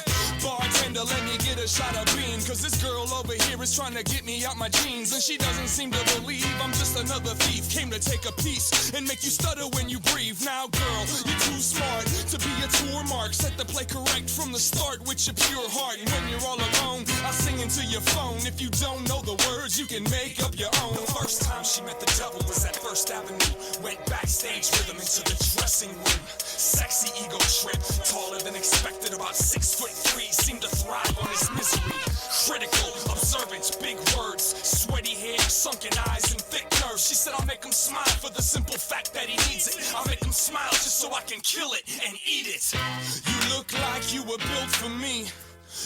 Bartender, let me get a shot of bean, cause this girl over here is trying to get me out my jeans. And she doesn't seem to believe I'm just another thief. Came to take a piece and make you stutter when you breathe. Now girl, you're too smart to be a tour mark. Set the play correct from the start with your pure heart. And when you're all alone, I sing into your phone. If you don't know the words, you can make up your own. The first time she met the devil was at First Avenue. Went backstage with him into the dressing room. Sexy ego trip, taller than expected, about 6'3", seemed to thrive on his misery. Critical, observant, big words, sweaty hair, sunken eyes, and thick nerves. She said I'll make him smile for the simple fact that he needs it. I'll make him smile just so I can kill it and eat it. You look like you were built for me.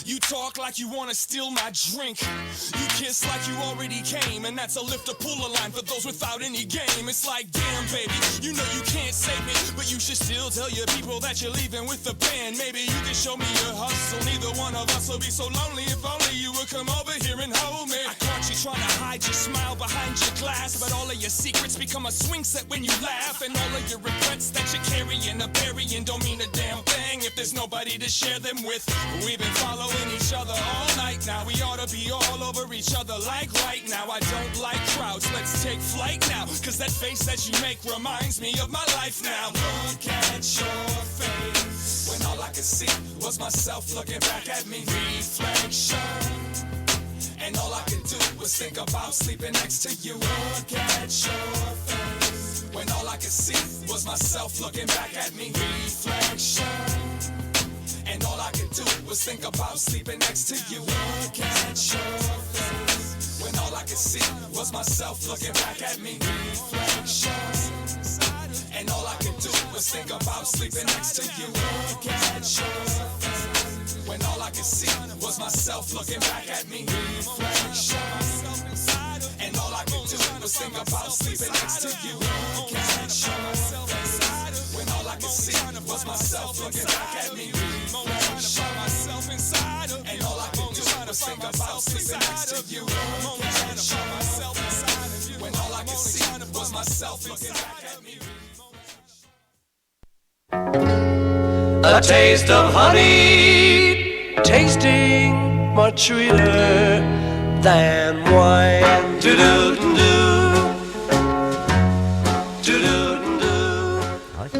You talk like you wanna steal my drink. You kiss like you already came, and that's a lift or pull a line for those without any game. It's like, damn baby, you know you can't save me, but you should still tell your people that you're leaving with the band. Maybe you can show me your hustle. Neither one of us will be so lonely if only you would come over here and hold me. I caught you trying to hide your smile behind your glass, but all of your secrets become a swing set when you laugh. And all of your regrets that you're carrying or burying don't mean a damn thing if there's nobody to share them with. We've been following each other all night now. We ought to be all over each other like right now. I don't like crowds, let's take flight now, cause that face that you make reminds me of my life now. Look at your face when all I could see was myself looking back at me. Reflection. And all I could do was think about sleeping next to you. Look at your face when all I could see was myself looking back at me. Reflection. And all I could do was think about sleeping next to you. Look at your face when all I could see was myself looking back at me. Reflection. And all I could do was think about sleeping next to you. Look at your face when all I could see was myself looking back at me. Reflection. And all I could do was think about sleeping next to you. Look at your face when all I could see was myself looking back at me. And all I can do was think about sleeping next to you. When all I can see was myself looking back at me. A taste of honey, tasting much sweeter than wine. Do-do-do-do, do-do-do-do.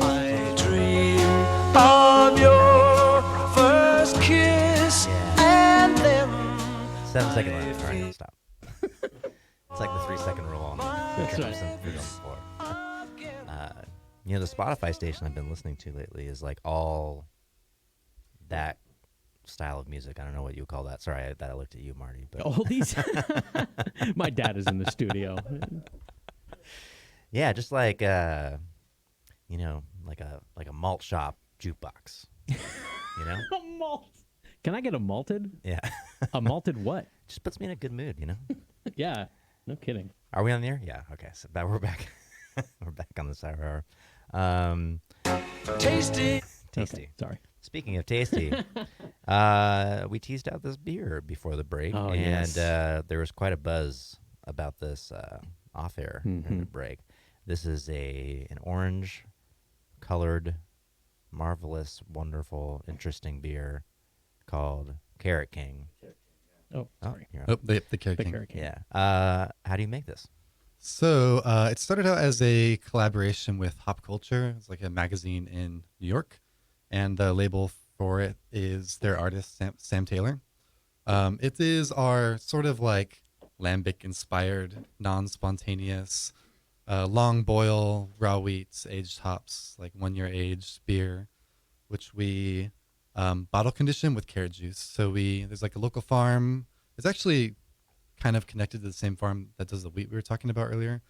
I dream of your first kiss, and then 7-second left. All right, stop. It's like the 3-second rule on That's right. some food on the floor. The Spotify station I've been listening to lately is like all that style of music. I don't know what you would call that. Sorry that I looked at you, Marty. But Oldies. My dad is in the studio. yeah, just like like a malt shop jukebox. A malt. Can I get a malted? Yeah. A malted what? Just puts me in a good mood, Yeah, no kidding. Are we on the air? Yeah. Okay. So we're back. We're back on the Cyber Hour. Tasty. Tasty. Okay, sorry. Speaking of tasty, we teased out this beer before the break, Oh, and yes. there was quite a buzz about this off air during the break. This is an orange colored, marvelous, wonderful, interesting beer called Carrot King. Oh, sorry. you're Oh, up. the The Carrot King. Carrot King. Yeah. How do you make this? So it started out as a collaboration with Hop Culture. It's like a magazine in New York, and the label for it is their artist Sam Taylor. It is our sort of like lambic-inspired, non-spontaneous, long boil, raw wheats, aged hops, like 1 year aged beer, which we bottle condition with carrot juice. So there's like a local farm. It's actually kind of connected to the same farm that does the wheat we were talking about earlier,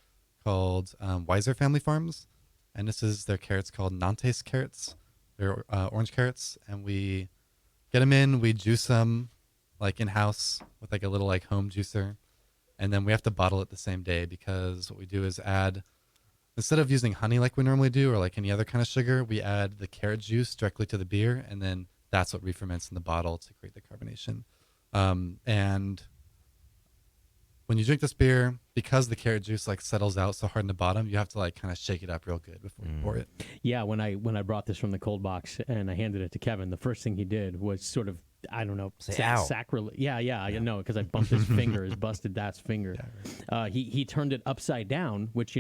called Weiser Family Farms, and this is their carrots called Nantes carrots. They're orange carrots, and we get them in. We juice them like in house with like a little like home juicer, and then we have to bottle it the same day because what we do is add, instead of using honey like we normally do or like any other kind of sugar, we add the carrot juice directly to the beer, and then that's what re-ferments in the bottle to create the carbonation. And when you drink this beer, because the carrot juice like settles out so hard in the bottom, you have to like kind of shake it up real good before you pour it. Yeah, when I brought this from the cold box and I handed it to Kevin, the first thing he did was sort of, I don't know, Say, "Ow." sacrilege. Yeah, I know, because I bumped his finger, his busted dad's finger. He turned it upside down, which,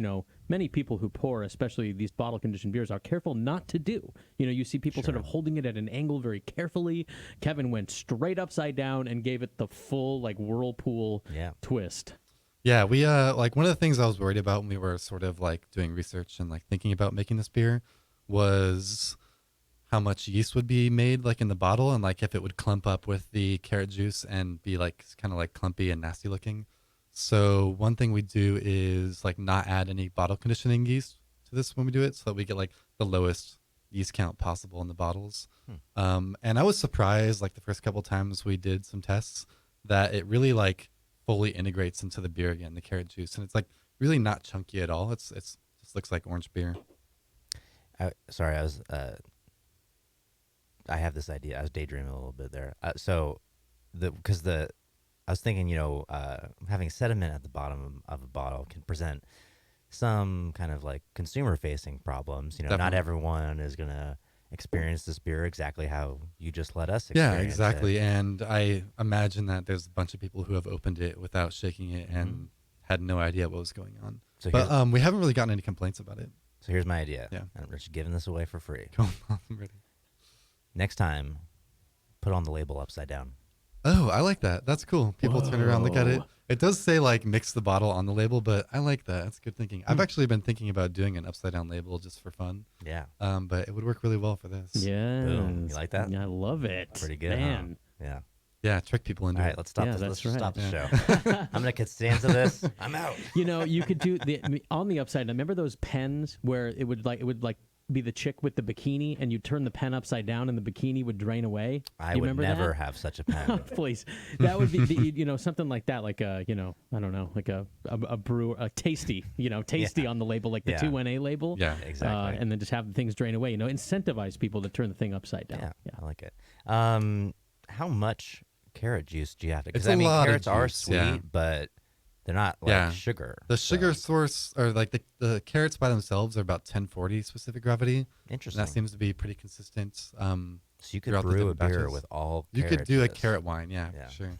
many people who pour, especially these bottle conditioned beers, are careful not to do. You see people sort of holding it at an angle very carefully. Kevin went straight upside down and gave it the full like whirlpool twist. Yeah, we like one of the things I was worried about when we were sort of like doing research and like thinking about making this beer was how much yeast would be made like in the bottle, and like if it would clump up with the carrot juice and be like kind of like clumpy and nasty looking. So one thing we do is like not add any bottle conditioning yeast to this when we do it, so that we get like the lowest yeast count possible in the bottles. And I was surprised like the first couple times we did some tests that it really like fully integrates into the beer again, the carrot juice, and it's like really not chunky at all. It's just looks like orange beer. I have this idea. I was daydreaming a little bit there. I was thinking, having sediment at the bottom of a bottle can present some kind of like consumer-facing problems. Not Definitely. everyone is gonna experience this beer exactly how you just let us Yeah, experience exactly. it. And I imagine that there's a bunch of people who have opened it without shaking it and had no idea what was going on. So But we haven't really gotten any complaints about it. So here's my idea. Yeah. And we're just giving this away for free. Go on, I'm ready. Next time, put on the label upside down. Oh, I like that. That's cool. People turn around, look at it. Whoa. It does say like mix the bottle on the label, but I like that. That's good thinking. I've actually been thinking about doing an upside down label just for fun. Yeah. But it would work really well for this. Yeah. Boom. You like that? I love it. Pretty good, Man. huh? Yeah. Yeah, trick people into All it. right, let's stop Yeah, this. that's Let's right. stop the show. I'm gonna Costanza this. I'm out. You could do on the upside down. Remember those pens where it would be the chick with the bikini, and you turn the pen upside down, and the bikini would drain away. I You would remember never that? have such a pen. Please, that would be something like that, like I don't know, like a tasty, tasty on the label, like the Yeah. 2NA label. Yeah, exactly. And then just have the things drain away. Incentivize people to turn the thing upside down. Yeah, I like it. How much carrot juice do you have to? Because It's a lot of carrots are juice, sweet, yeah. but they're not like Yeah. sugar. The sugar so- source, or like the carrots by themselves, are about 1040 specific gravity. And Interesting. that seems to be pretty consistent. So you could throughout the brew a different beer batches. with all. You could carrot do a juice. carrot wine, yeah, Yeah. for sure.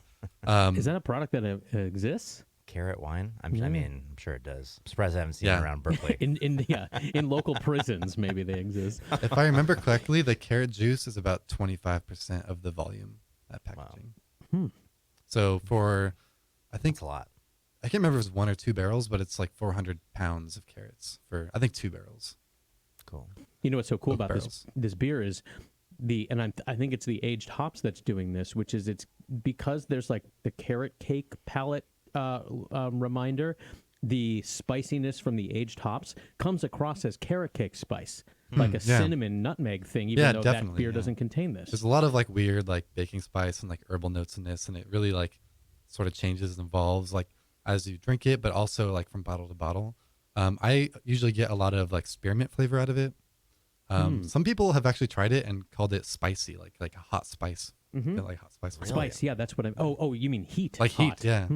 Is that a product that exists? Carrot wine? I Yeah. mean, I'm sure it does. I'm surprised I haven't seen Yeah. it around Berkeley. In local prisons, maybe they exist. If I remember correctly, the carrot juice is about 25% of the volume at packaging. So I think That's a lot. I can't remember if it was 1 or 2 barrels, but it's like 400 pounds of carrots for I think 2 barrels. Cool. You know what's so cool Oak about barrels. this beer is I think it's the aged hops that's doing this, which is it's because there's like the carrot cake palate reminder. The spiciness from the aged hops comes across as carrot cake spice, like a yeah. cinnamon nutmeg thing, even Yeah, though that definitely, beer yeah. doesn't contain this. There's a lot of like weird like baking spice and like herbal notes in this, and it really like sort of changes and evolves like as you drink it, but also like from bottle to bottle. I usually get a lot of like spearmint flavor out of it. Some people have actually tried it and called it spicy, like a hot spice. Mm-hmm. Like hot spice. Really? Spice, yeah, that's what I'm. Oh, you mean heat? Like hot. heat, yeah.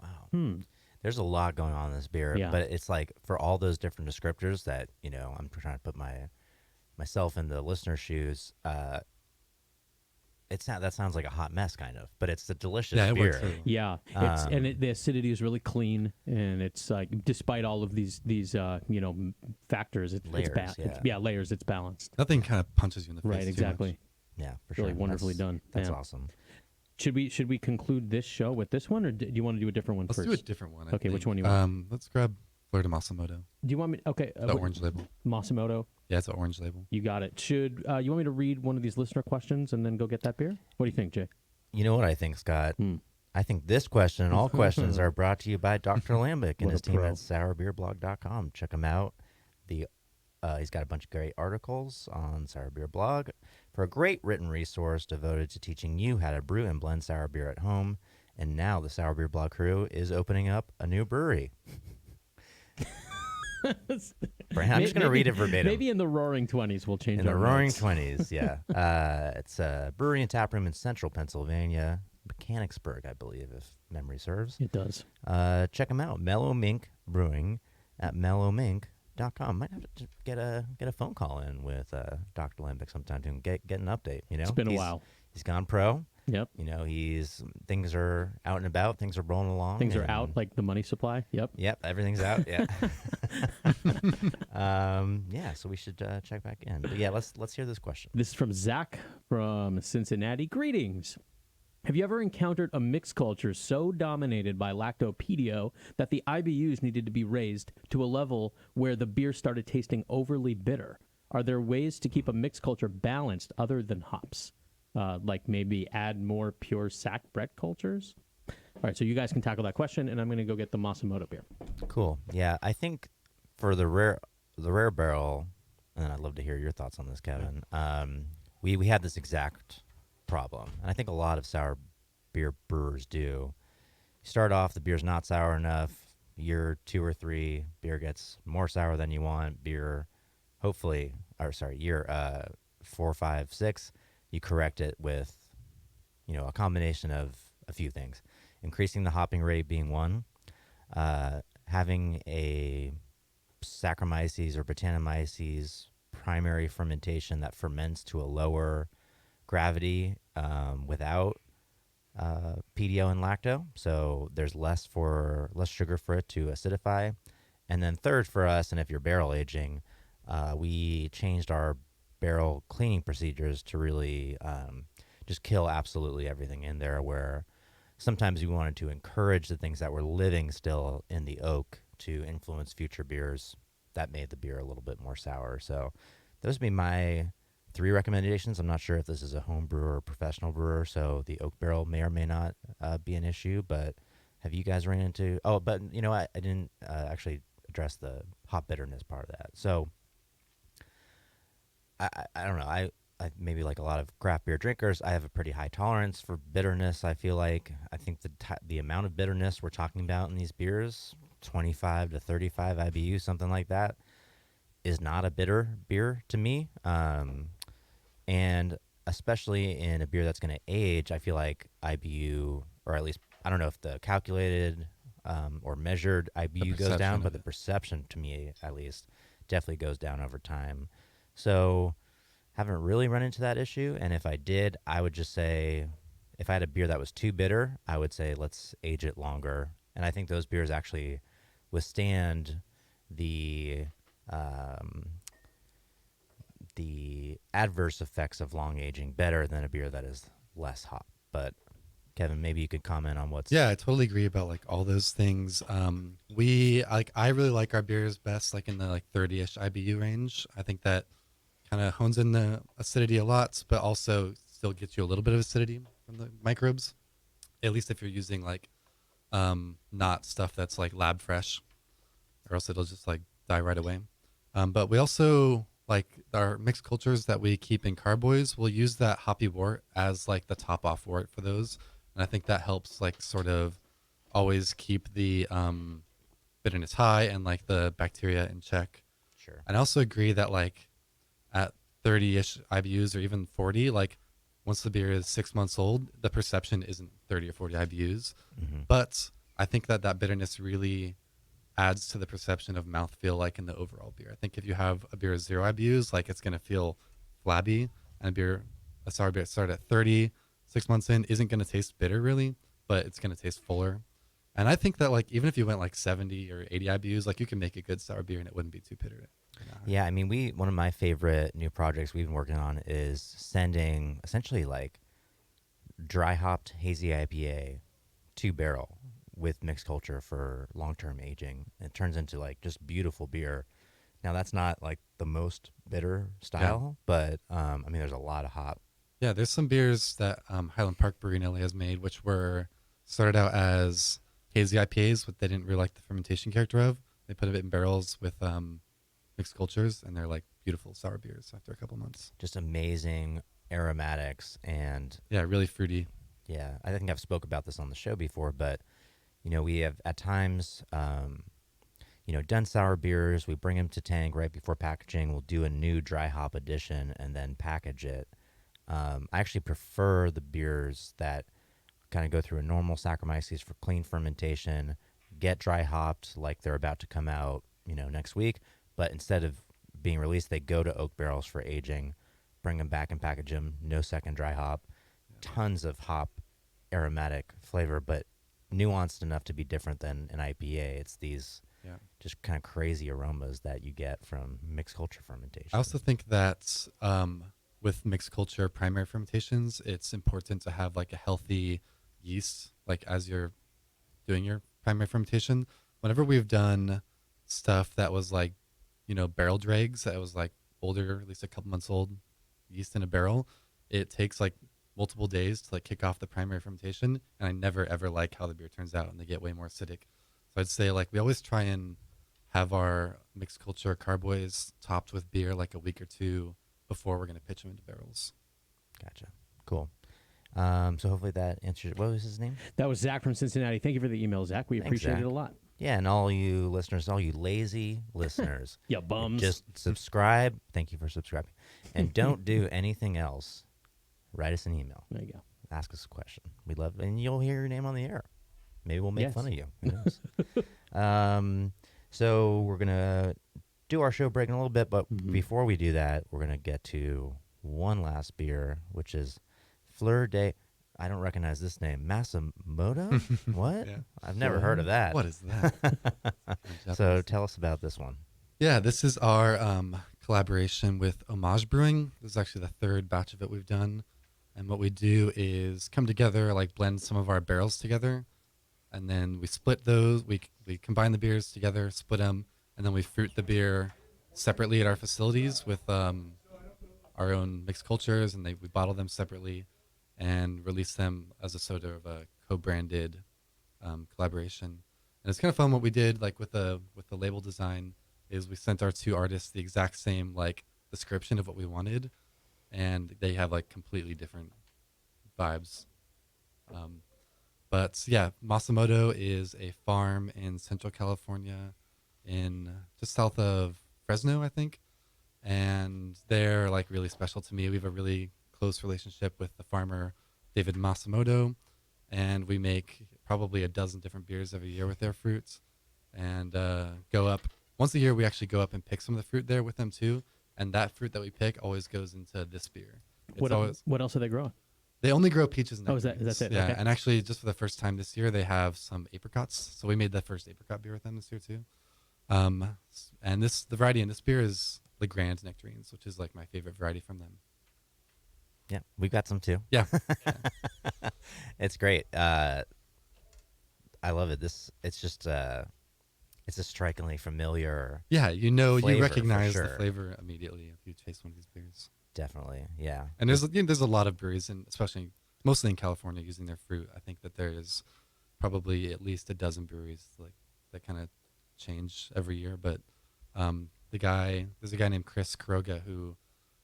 Wow. There's a lot going on in this beer, Yeah. but it's like for all those different descriptors that I'm trying to put myself in the listener's shoes. It's not that sounds like a hot mess kind of, but it's a delicious Yeah, it beer. works really well. Yeah, the acidity is really clean, and it's like despite all of these factors, Layers, yeah. layers. It's balanced. Nothing kind of punches you in the face. Right, too exactly. much. Yeah, for sure. Really wonderfully That's- done. That's Yeah. awesome. Should we conclude this show with this one, or do you want to do a different one Let's first? do a different one. I Okay, which think. one do you want? Let's grab Fleur de Masamoto. Do you want me? Okay, The orange label. Masamoto. Yeah, it's an orange label. You got it. Should you want me to read one of these listener questions and then go get that beer? What do you think, Jay? You know what I think, Scott? I think this question and all questions are brought to you by Dr. Lambic and What a his team pro. at sourbeerblog.com. Check him out. He's got a bunch of great articles on Sour Beer Blog for a great written resource devoted to teaching you how to brew and blend sour beer at home. And now the Sour Beer Blog crew is opening up a new brewery. Brandon, I'm just going to read it verbatim. Maybe in the Roaring 20s we'll change In the our Roaring notes. 20s, yeah. It's a brewery and tap room in central Pennsylvania, Mechanicsburg, I believe, if memory serves. It does. Check them out, Mellow Mink Brewing at mellowmink.com. Might have to get a phone call in with Dr. Lambic sometime to get an update. It's been a while. He's gone pro. Yep. Things are out and about. Things are rolling along. Things are and- out like the money supply. Yep. Yep, everything's out. Yeah. Yeah. So we should check back in. But yeah, let's hear this question. This is from Zach from Cincinnati. Greetings. Have you ever encountered a mixed culture so dominated by lactopedio that the IBUs needed to be raised to a level where the beer started tasting overly bitter? Are there ways to keep a mixed culture balanced other than hops? Like maybe add more pure sack bread cultures? All right, so you guys can tackle that question, and I'm going to go get the Masamoto beer. Cool. Yeah, I think for the rare barrel, and I'd love to hear your thoughts on this, Kevin. We had this exact problem, and I think a lot of sour beer brewers do. You start off, the beer's not sour enough. Year 2 or 3, beer gets more sour than you want. Year 4, 5, 6, you correct it with, a combination of a few things. Increasing the hopping rate being one, having a Saccharomyces or Brettanomyces primary fermentation that ferments to a lower gravity without PDO and lacto, so there's less sugar for it to acidify. And then third for us, and if you're barrel aging, we changed our barrel cleaning procedures to really just kill absolutely everything in there, where sometimes we wanted to encourage the things that were living still in the oak to influence future beers that made the beer a little bit more sour. So those would be my 3 recommendations. I'm not sure if this is a home brewer or professional brewer, so the oak barrel may or may not be an issue, but have you guys ran into... Oh, but I didn't actually address the hop bitterness part of that. So I don't know. I maybe like a lot of craft beer drinkers, I have a pretty high tolerance for bitterness. I feel like I think the amount of bitterness we're talking about in these beers, 25 to 35 IBU, something like that, is not a bitter beer to me. And especially in a beer that's going to age, I feel like IBU, or at least I don't know if the calculated or measured IBU goes down, but the perception to me at least definitely goes down over time. So haven't really run into that issue. And if I did, I would just say if I had a beer that was too bitter, I would say let's age it longer. And I think those beers actually withstand the adverse effects of long aging better than a beer that is less hop. But Kevin, maybe you could comment on what's... Yeah, I totally agree about like all those things. I really like our beers best like in the 30ish IBU range. I think that kind of hones in the acidity a lot, but also still gets you a little bit of acidity from the microbes. At least if you're using like not stuff that's like lab fresh, or else it'll just like die right away. But we also like our mixed cultures that we keep in carboys. We'll use that hoppy wort as like the top off wort for those. And I think that helps like sort of always keep the bitterness high and like the bacteria in check. Sure. And I also agree that like at 30-ish IBUs or even 40, like once the beer is 6 months old, the perception isn't 30 or 40 IBUs. But I think that that bitterness really adds to the perception of mouthfeel, like in the overall beer. I think if you have a beer with 0 IBUs, like it's going to feel flabby, and a sour beer started at 30, 6 months in, isn't going to taste bitter really, but it's going to taste fuller. And I think that like even if you went like 70 or 80 IBUs, like you can make a good sour beer and it wouldn't be too bitter. Yeah, I mean, one of my favorite new projects we've been working on is sending essentially like dry hopped hazy IPA to barrel with mixed culture for long-term aging. It turns into like just beautiful beer. Now that's not like the most bitter style, but I mean, there's a lot of hop. Yeah, there's some beers that Highland Park Brewery in LA has made, which were started out as hazy IPAs, but they didn't really like the fermentation character of. They put it in barrels with mixed cultures, and they're like beautiful sour beers after a couple months. Just amazing aromatics and Yeah, really fruity. yeah, I think I've spoke about this on the show before, but you know, we have at times, you know, done sour beers. We bring them to tank right before packaging. We'll do a new dry hop edition and then package it. I actually prefer the beers that kind of go through a normal Saccharomyces for clean fermentation, get dry hopped like they're about to come out, you know, next week. But instead of being released, they go to oak barrels for aging, bring them back and package them. No second dry hop, tons of hop aromatic flavor, but nuanced enough to be different than an IPA. It's these just kind of crazy aromas that you get from mixed culture fermentation. I also think that with mixed culture primary fermentations, it's important to have like a healthy yeast, like as you're doing your primary fermentation. Whenever we've done stuff that was like, you know, barrel dregs, that was like older, at least a couple months old yeast in a barrel, it takes like multiple days to like kick off the primary fermentation, and I never ever like how the beer turns out, and they get way more acidic. So I'd say like we always try and have our mixed culture carboys topped with beer like a week or two before we're going to pitch them into barrels. Gotcha. Cool. So hopefully that answers. What was his name? That was Zach from Cincinnati. Thank you for the email, Zach. We Thanks, appreciate Zach. it a lot. Yeah, and all you listeners, all you lazy listeners, Yeah, bums. just subscribe. Thank you for subscribing, and don't do anything else. Write us an email. There you go. Ask us a question. We love, and you'll hear your name on the air. Maybe we'll make Yes. fun of you. Who knows? So we're gonna do our show break in a little bit, but before we do that, we're gonna get to one last beer, which is Fleur de. I don't recognize this name. Masamoto? What? Yeah. I've never heard of that. What is that? So tell us about this one. Yeah, this is our collaboration with Homage Brewing. This is actually the third batch of it we've done. And what we do is come together, like blend some of our barrels together, and then we split those. We combine the beers together, split them, and then we fruit the beer separately at our facilities with our own mixed cultures, and we bottle them separately and release them as a sort of a co-branded collaboration. And it's kind of fun. What we did, like with the label design, is we sent our two artists the exact same like description of what we wanted, and they have like completely different vibes. But yeah, Masamoto is a farm in Central California, in just south of Fresno, I think. And they're like really special to me. We have a really close relationship with the farmer, David Masamoto, and we make probably a dozen different beers every year with their fruits, and go up once a year. We actually go up and pick some of the fruit there with them too, and that fruit that we pick always goes into this beer. What else are they growing? They only grow peaches and Oh, that's it? Yeah, Okay. and actually just for the first time this year, they have some apricots. So we made the first apricot beer with them this year too. And the variety in this beer is the Grand Nectarines, which is like my favorite variety from them. Yeah, we've got some too. Yeah. It's great. I love it. It's just it's a strikingly familiar. Yeah, you flavor, for recognize sure. the flavor immediately if you taste one of these beers. Definitely, yeah. And there's a lot of breweries, and especially mostly in California, using their fruit. I think that there is probably at least a dozen breweries like that kind of change every year. But there's a guy named Chris Kuroga who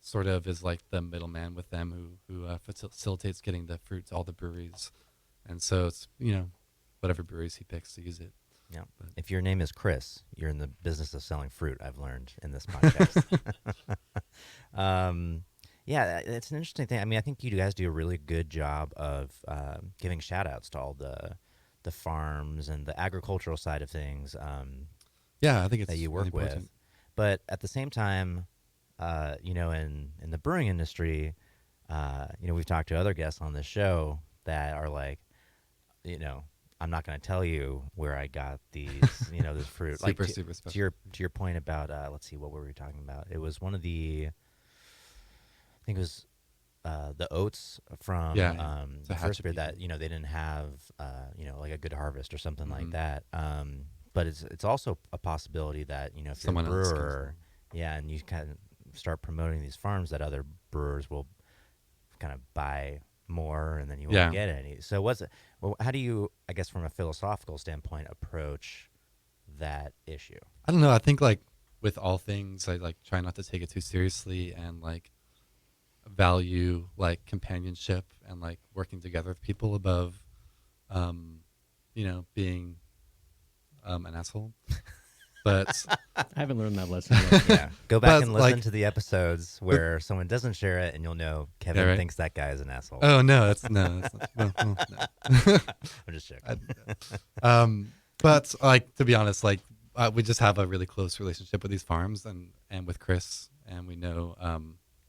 sort of is like the middleman with them, who facilitates getting the fruit to all the breweries, and so it's whatever breweries he picks to use it. Yeah. If your name is Chris, you're in the business of selling fruit. I've learned in this podcast. Yeah, it's an interesting thing. I mean, I think you guys do a really good job of giving shout outs to all the farms and the agricultural side of things Yeah, I think it's that you really work with. important. But at the same time, in the brewing industry, we've talked to other guests on this show that are like, I'm not going to tell you where I got these, this fruit. Super, like super to special. your point about, let's see, what were we talking about? It was one of I think it was the oats from It's the a first hatchet beer bean. that they didn't have, like a good harvest or something like Mhm. that. But it's also a possibility that if Someone you're a else comes brewer, yeah, and you kind of start promoting these farms that other brewers will kind of buy more, and then you won't Yeah. get any. So how do you, I guess, from a philosophical standpoint, approach that issue? I don't know. I think like with all things, I like try not to take it too seriously and like value like companionship and like working together with people above, being an asshole. But I haven't learned that lesson yet. Yeah, go back But, and listen like, to the episodes where someone doesn't share it, and you'll know Kevin right. thinks that guy is an asshole. oh no, that's not, no. I'm just joking. But like to be honest, like we just have a really close relationship with these farms and with Chris, and we know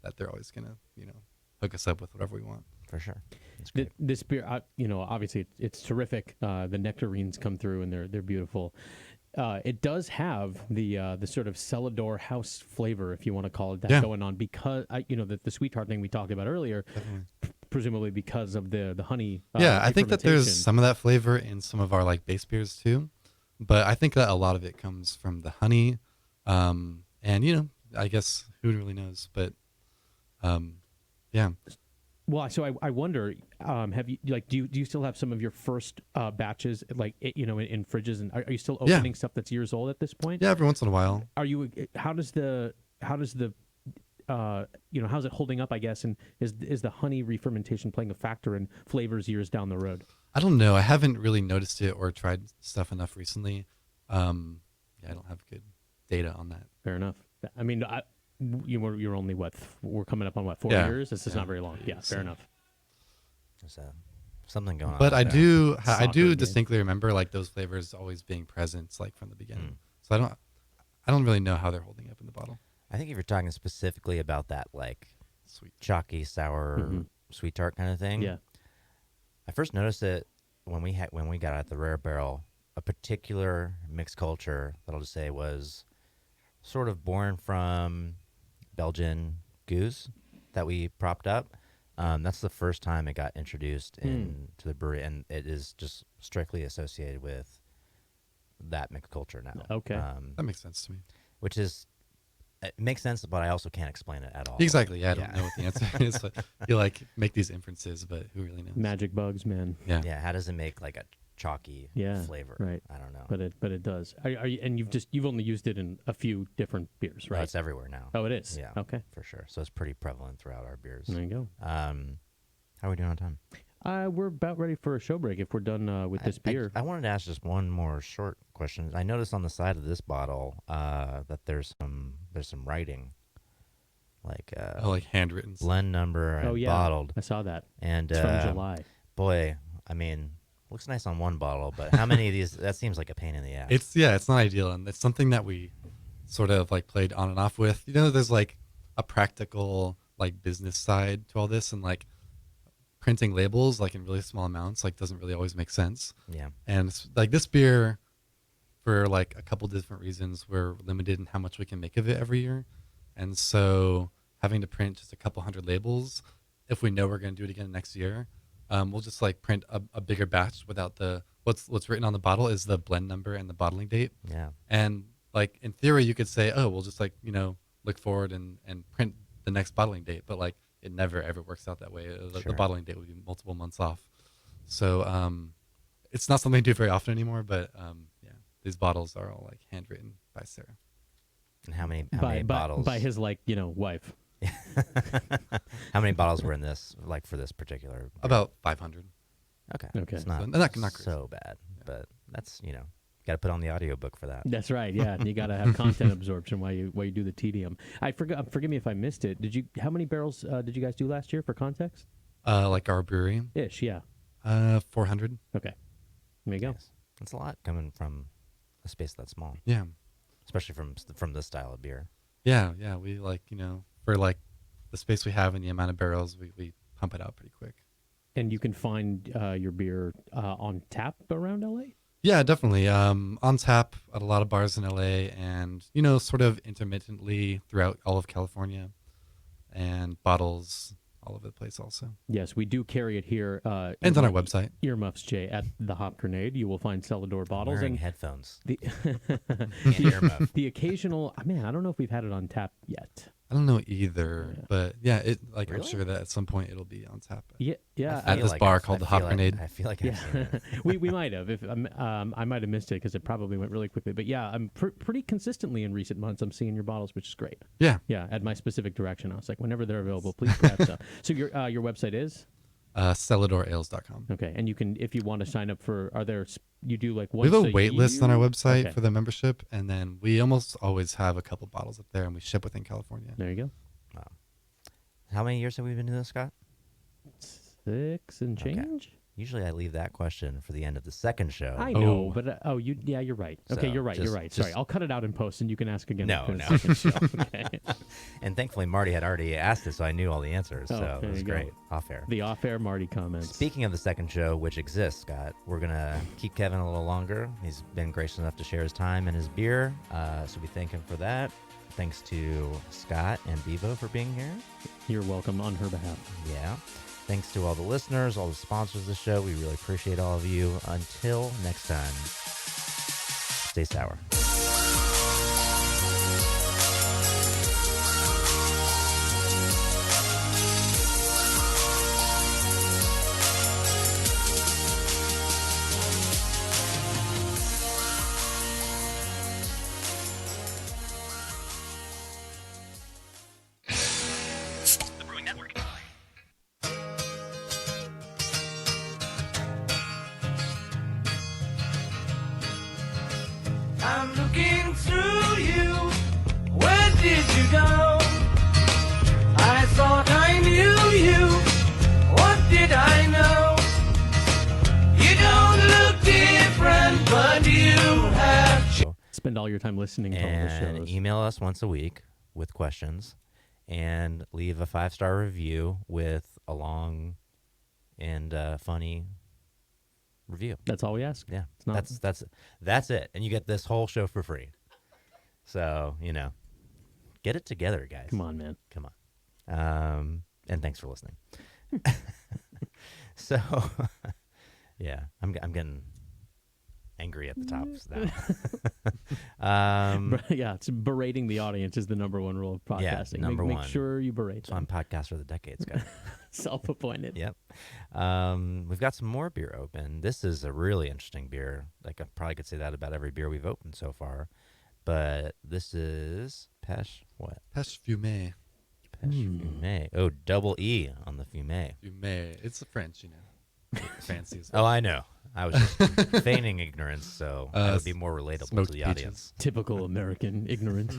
that they're always gonna hook us up with whatever we want. For sure. That's great. This beer, obviously it's terrific. The nectarines come through and they're beautiful. It does have the sort of cellador house flavor, if you want to call it that, Yeah. going on because the sweetheart thing we talked about earlier, presumably because of the honey. Yeah, I think that there's fermentation. some of that flavor in some of our like base beers too, but I think that a lot of it comes from the honey, and I guess who really knows, but yeah. Well, so I wonder, have you do you still have some of your first batches in fridges, and are you still Yeah. opening stuff that's years old at this point? Yeah, every once in a while. Are you? How's it holding up? I guess, and is the honey re-fermentation playing a factor in flavors years down the road? I don't know. I haven't really noticed it or tried stuff enough recently. I don't have good data on that. Fair enough. I mean, you're only we're coming up on 4 Yeah. years. This is not very long. Yeah, fair enough. There's something going on. But I there. do Soccer game. distinctly remember like those flavors always being present like from the beginning. Mm. So I don't really know how they're holding up in the bottle. I think if you're talking specifically about that, like Sweet. chalky, sour, Mhm. sweet tart kind of thing. Yeah. I first noticed it when we got at the Rare Barrel. A particular mixed culture that I'll just say was sort of born from Belgian goose that we propped up. That's the first time it got introduced into the brewery, and it is just strictly associated with that mixed culture now. Okay. That makes sense to me. Which is, it makes sense, but I also can't explain it at all. Exactly. Yeah, I don't know what the answer is, but you like make these inferences, but who really knows? Magic bugs, man. Yeah. Yeah, how does it make like a chalky Yeah, flavor? right. I don't know. But it does. Are you, and you've only used it in a few different beers, No, right? it's everywhere now. Oh, it is. Yeah. Okay. For sure. So it's pretty prevalent throughout our beers. There you go. How are we doing on time? We're about ready for a show break if we're done with this beer. I wanted to ask just one more short question. I noticed on the side of this bottle that there's some writing, like like handwritten. blend number and Oh yeah, bottled. I saw that. And It's from July. boy, I mean, looks nice on one bottle, but how many of these? That seems like a pain in the ass. It's not ideal, and it's something that we sort of like played on and off with. There's like a practical like business side to all this, and like printing labels like in really small amounts like doesn't really always make sense. Yeah. And it's, like this beer, for like a couple different reasons, we're limited in how much we can make of it every year, and so having to print just a couple hundred labels, if we know we're going to do it again next year, we'll just like print a bigger batch without the what's written on the bottle is the blend number and the bottling date. Yeah. And like in theory, you could say, oh, we'll just like look forward and print the next bottling date, but like it never ever works out that way. The Sure. bottling date would be multiple months off. So it's not something I do very often anymore. But yeah, these bottles are all like handwritten by Sarah. And how many by bottles? by his wife. How many bottles were in this? Like for this particular? Beer? About 500. Okay. Okay. It's not So not crazy. so bad, but that's Got to put on the audiobook for that. That's right. Yeah, and you got to have content absorption while you do the tedium. Forgive me if I missed it. How many barrels did you guys do last year for context? Like our brewery, Ish, yeah. 400. Okay. There you go. Yes. That's a lot coming from a space that small, Yeah, especially from this style of beer. yeah. We for like the space we have and the amount of barrels, we pump it out pretty quick. And you can find your beer on tap around LA? Yeah, definitely. On tap at a lot of bars in LA, and sort of intermittently throughout all of California, and bottles all over the place also. Yes, we do carry it here. And on our website. Earmuffs, Jay, at the Hop Grenade. You will find Celador bottles. Wearing And headphones. the, And earmuff. the occasional, man, I don't know if we've had it on tap yet. I don't know either, but yeah, I'm Really? sure that at some point it'll be on tap. Yeah. I At feel this like bar I've- called I the Hop feel Grenade. I feel like I've Yeah, seen it. we might have. If I might have missed it because it probably went really quickly. But yeah, I'm pretty consistently in recent months. I'm seeing your bottles, which is great. Yeah. Yeah, at my specific direction. I was like, whenever they're available, please grab stuff. So your website is CeladorAles.com. okay, and you can if you want to sign up for. You do like We once have a wait list on our year? website Okay. for the membership, and then we almost always have a couple bottles up there, and we ship within California. There you go. How many years have we been doing this, Scott? 6 and Okay. change. Usually I leave that question for the end of the second show. I know, Oh. but yeah, you're right. Okay, So, you're right. You're just- right. Sorry, just- I'll cut it out in post, and you can ask again. No, after the no. second show. Okay. And thankfully, Marty had already asked it, so I knew all the answers. Oh, So there it was you go. great. Off air. The off-air Marty comments. Speaking of the second show, which exists, Scott, we're going to keep Kevin a little longer. He's been gracious enough to share his time and his beer, so we thank him for that. Thanks to Scott and Bevo for being here. You're welcome on her behalf. Yeah. Thanks to all the listeners, all the sponsors of the show. We really appreciate all of you. Until next time, stay sour. The Brewing Network. I'm looking through you. Where did you go? I thought I knew you. What did I know? You don't look different, but you have. Spend all your time listening to all the And shows. email us once a week with questions and leave a 5-star review with a long and funny review. That's all we ask. Yeah, It's not- that's it, and you get this whole show for free. So get it together, guys. Come on, man. Come on. And thanks for listening. So, yeah, I'm getting angry at the tops now. Yeah, it's berating the audience is the number one rule of podcasting. number make one. sure you berate So I'm them. podcaster of the decade, Scott. Self-appointed. Yep. We've got some more beer open. This is a really interesting beer. Like I probably could say that about every beer we've opened so far. But this is Peche what? Peche Fumé. Peche Fumé. Oh, double E on the Fumé. Fumé. It's French, Fancy as Oh, I know. I was just feigning ignorance, so I would be more relatable to smoked the peaches. audience. Typical American ignorance.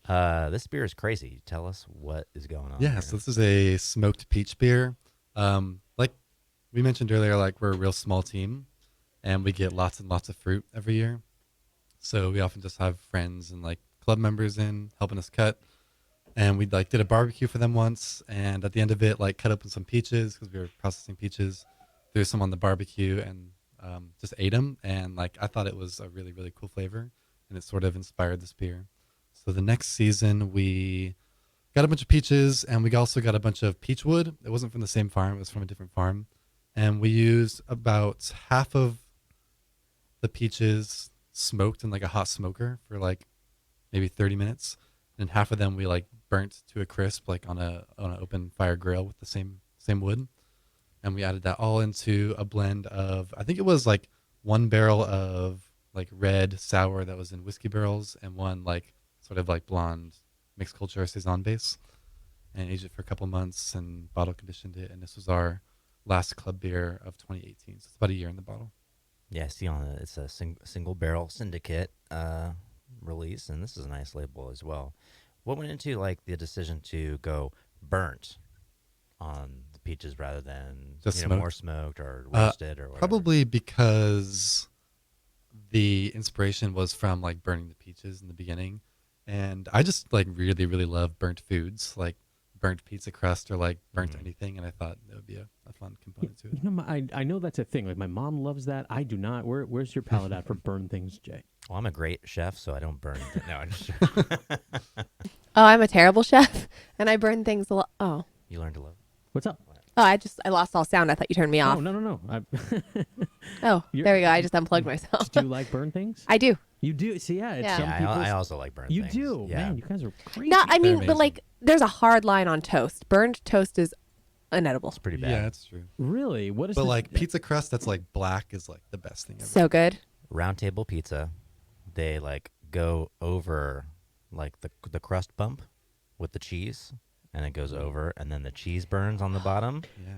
This beer is crazy. Tell us what is going on. Yeah, here. so this is a smoked peach beer. Like we mentioned earlier, like we're a real small team, and we get lots and lots of fruit every year. So we often just have friends and like club members in helping us cut. And we like did a barbecue for them once, and at the end of it, like cut open some peaches because we were processing peaches, threw some on the barbecue, and just ate them. And like I thought it was a really really cool flavor, and it sort of inspired this beer. So the next season we got a bunch of peaches, and we also got a bunch of peach wood. It wasn't from the same farm; it was from a different farm. And we used about half of the peaches smoked in like a hot smoker for like maybe 30 minutes, and half of them we like burnt to a crisp like on an open fire grill with the same wood. And we added that all into a blend of, I think it was like 1 barrel of like red sour that was in whiskey barrels, and 1 like sort of like blonde mixed culture saison base, and aged it for a couple months and bottle conditioned it. And this was our last club beer of 2018. So it's about a year in the bottle. Yeah, see on it, it's a single barrel syndicate release, and this is a nice label as well. What went into like the decision to go burnt on the peaches rather than Just more smoked? smoked or roasted or whatever? Probably because the inspiration was from like burning the peaches in the beginning, and I just like really really love burnt foods, like burnt pizza crust or like burnt anything, and I thought that would be a fun component to it. You know, I know that's a thing. Like my mom loves that. I do not. Where's your palate at for burn things, Jay? Well, I'm a great chef, so I don't burn. No, I just Oh, I'm a terrible chef, and I burn things a lot. Oh, you learn to love. What's up? I lost all sound. I thought you turned me off. Oh no. Oh, You're- there we go. I just unplugged myself. Do you like burn things? I do. You do. See, yeah. It's Yeah. some Yeah, people's- I also like burnt You things. do, Yeah. man. You guys are crazy. No, I mean, amazing. but like, there's a hard line on toast. Burned toast is inedible. It's pretty bad. Yeah, that's true. Really? What is? But the- like pizza crust that's like black is like the best thing ever. So good. Round table pizza, they like go over like the crust bump with the cheese, and it goes over, and then the cheese burns on the bottom. Yeah.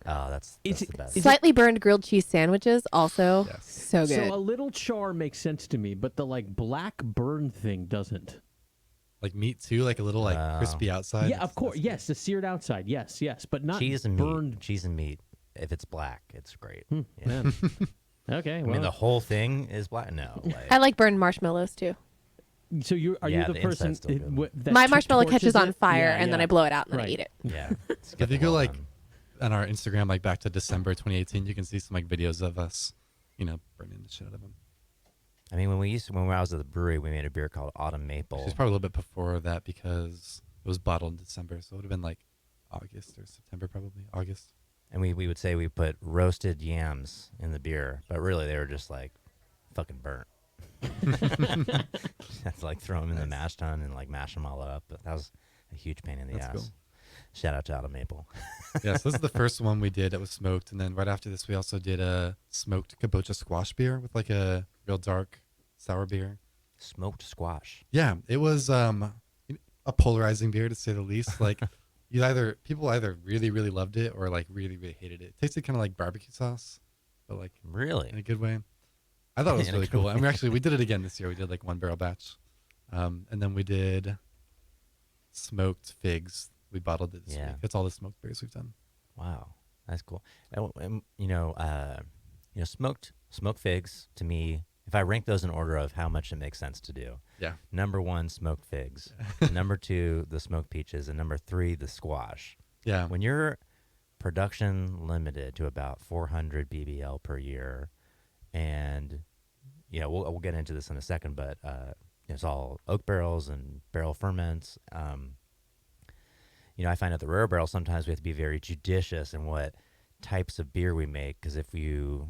Oh, that's Is the it- best. is Slightly burned grilled cheese sandwiches also Yes. so good. So a little char makes sense to me, but the like black burn thing doesn't. Like meat too, like a little like crispy outside. Yeah, of course. Yes, the seared outside. Yes, but not cheese and burned. meat. Cheese and meat. If it's black, it's great. Hmm, Yeah. man. Okay. I Well, mean, the whole thing is black. No, I like burned marshmallows too. so are Yeah, you the the person inside's still good. that My t- marshmallow torches catches on it? fire, Yeah, and then yeah. I blow it out, and then I Right. eat it. yeah. It's If you getting go well like done. on our Instagram, like back to December 2018, you can see some like videos of us, burning the shit out of them. I mean, when I was at the brewery, we made a beer called Autumn Maple. She's probably a little bit before that because it was bottled in December, so it would have been like August or September, probably August. And we would say we put roasted yams in the beer, but really they were just like fucking burnt. That's like throw them in the mash tun and like mash them all up. But that was a huge pain in the That's ass. cool. Shout out to Autumn Maple. Yeah, so this is the first one we did that was smoked, and then right after this we also did a smoked kabocha squash beer with like a real dark sour beer. Smoked squash. Yeah, it was a polarizing beer to say the least. Like people either really really loved it or like really really hated it. It tasted kind of like barbecue sauce, but like Really? in a good way. I thought it was In a really good cool. And we did it again this year. We did like one barrel batch, and then we did smoked figs. We bottled it this Yeah. week. That's all the smoked beers we've done. Wow, that's cool. And, smoked figs to me. If I rank those in order of how much it makes sense to do, Yeah. number 1, smoked figs. Number 2, the smoked peaches, and number 3, the squash. Yeah. When you're production limited to about 400 BBL per year, and we'll get into this in a second, but it's all oak barrels and barrel ferments. I find at the rare barrel sometimes we have to be very judicious in what types of beer we make, because if you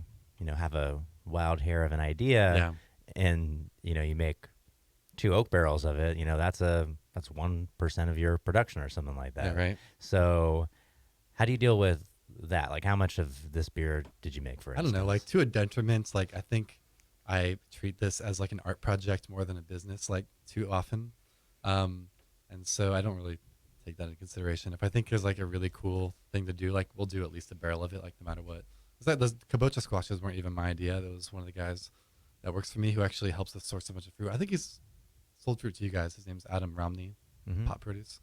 have a wild hair of an idea, Yeah. and you make 2 oak barrels of it, that's 1% of your production or something like that. Yeah, right. So how do you deal with that? Like, how much of this beer did you make, for I instance? don't know, like to a detriment. Like I think I treat this as like an art project more than a business, like too often, and so I don't really take that into consideration. If I think there's like a really cool thing to do, like we'll do at least a barrel of it, like no matter what. It's like those kabocha squashes weren't even my idea. That was one of the guys that works for me who actually helps us source a bunch of fruit. I think he's sold fruit to you guys. His name's Adam Romney, Mhm. Pot Produce.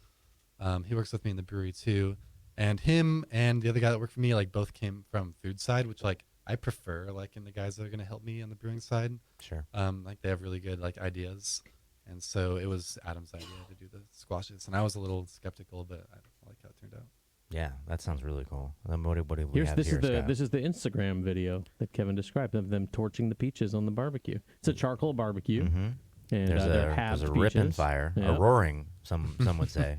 He works with me in the brewery too, and him and the other guy that worked for me like both came from food side, which like I prefer like in the guys that are going to help me on the brewing side. Sure. Like they have really good like ideas, and so it was Adam's idea to do the squashes, and I was a little skeptical, but I like how it turned out. Yeah, that sounds really cool. Then what do we Here's have this here, is the Scott? this is the Instagram video that Kevin described of them torching the peaches on the barbecue. It's a charcoal barbecue, Mhm. and There's they're a halved ripping peaches. fire, Yep. a roaring. Some would say.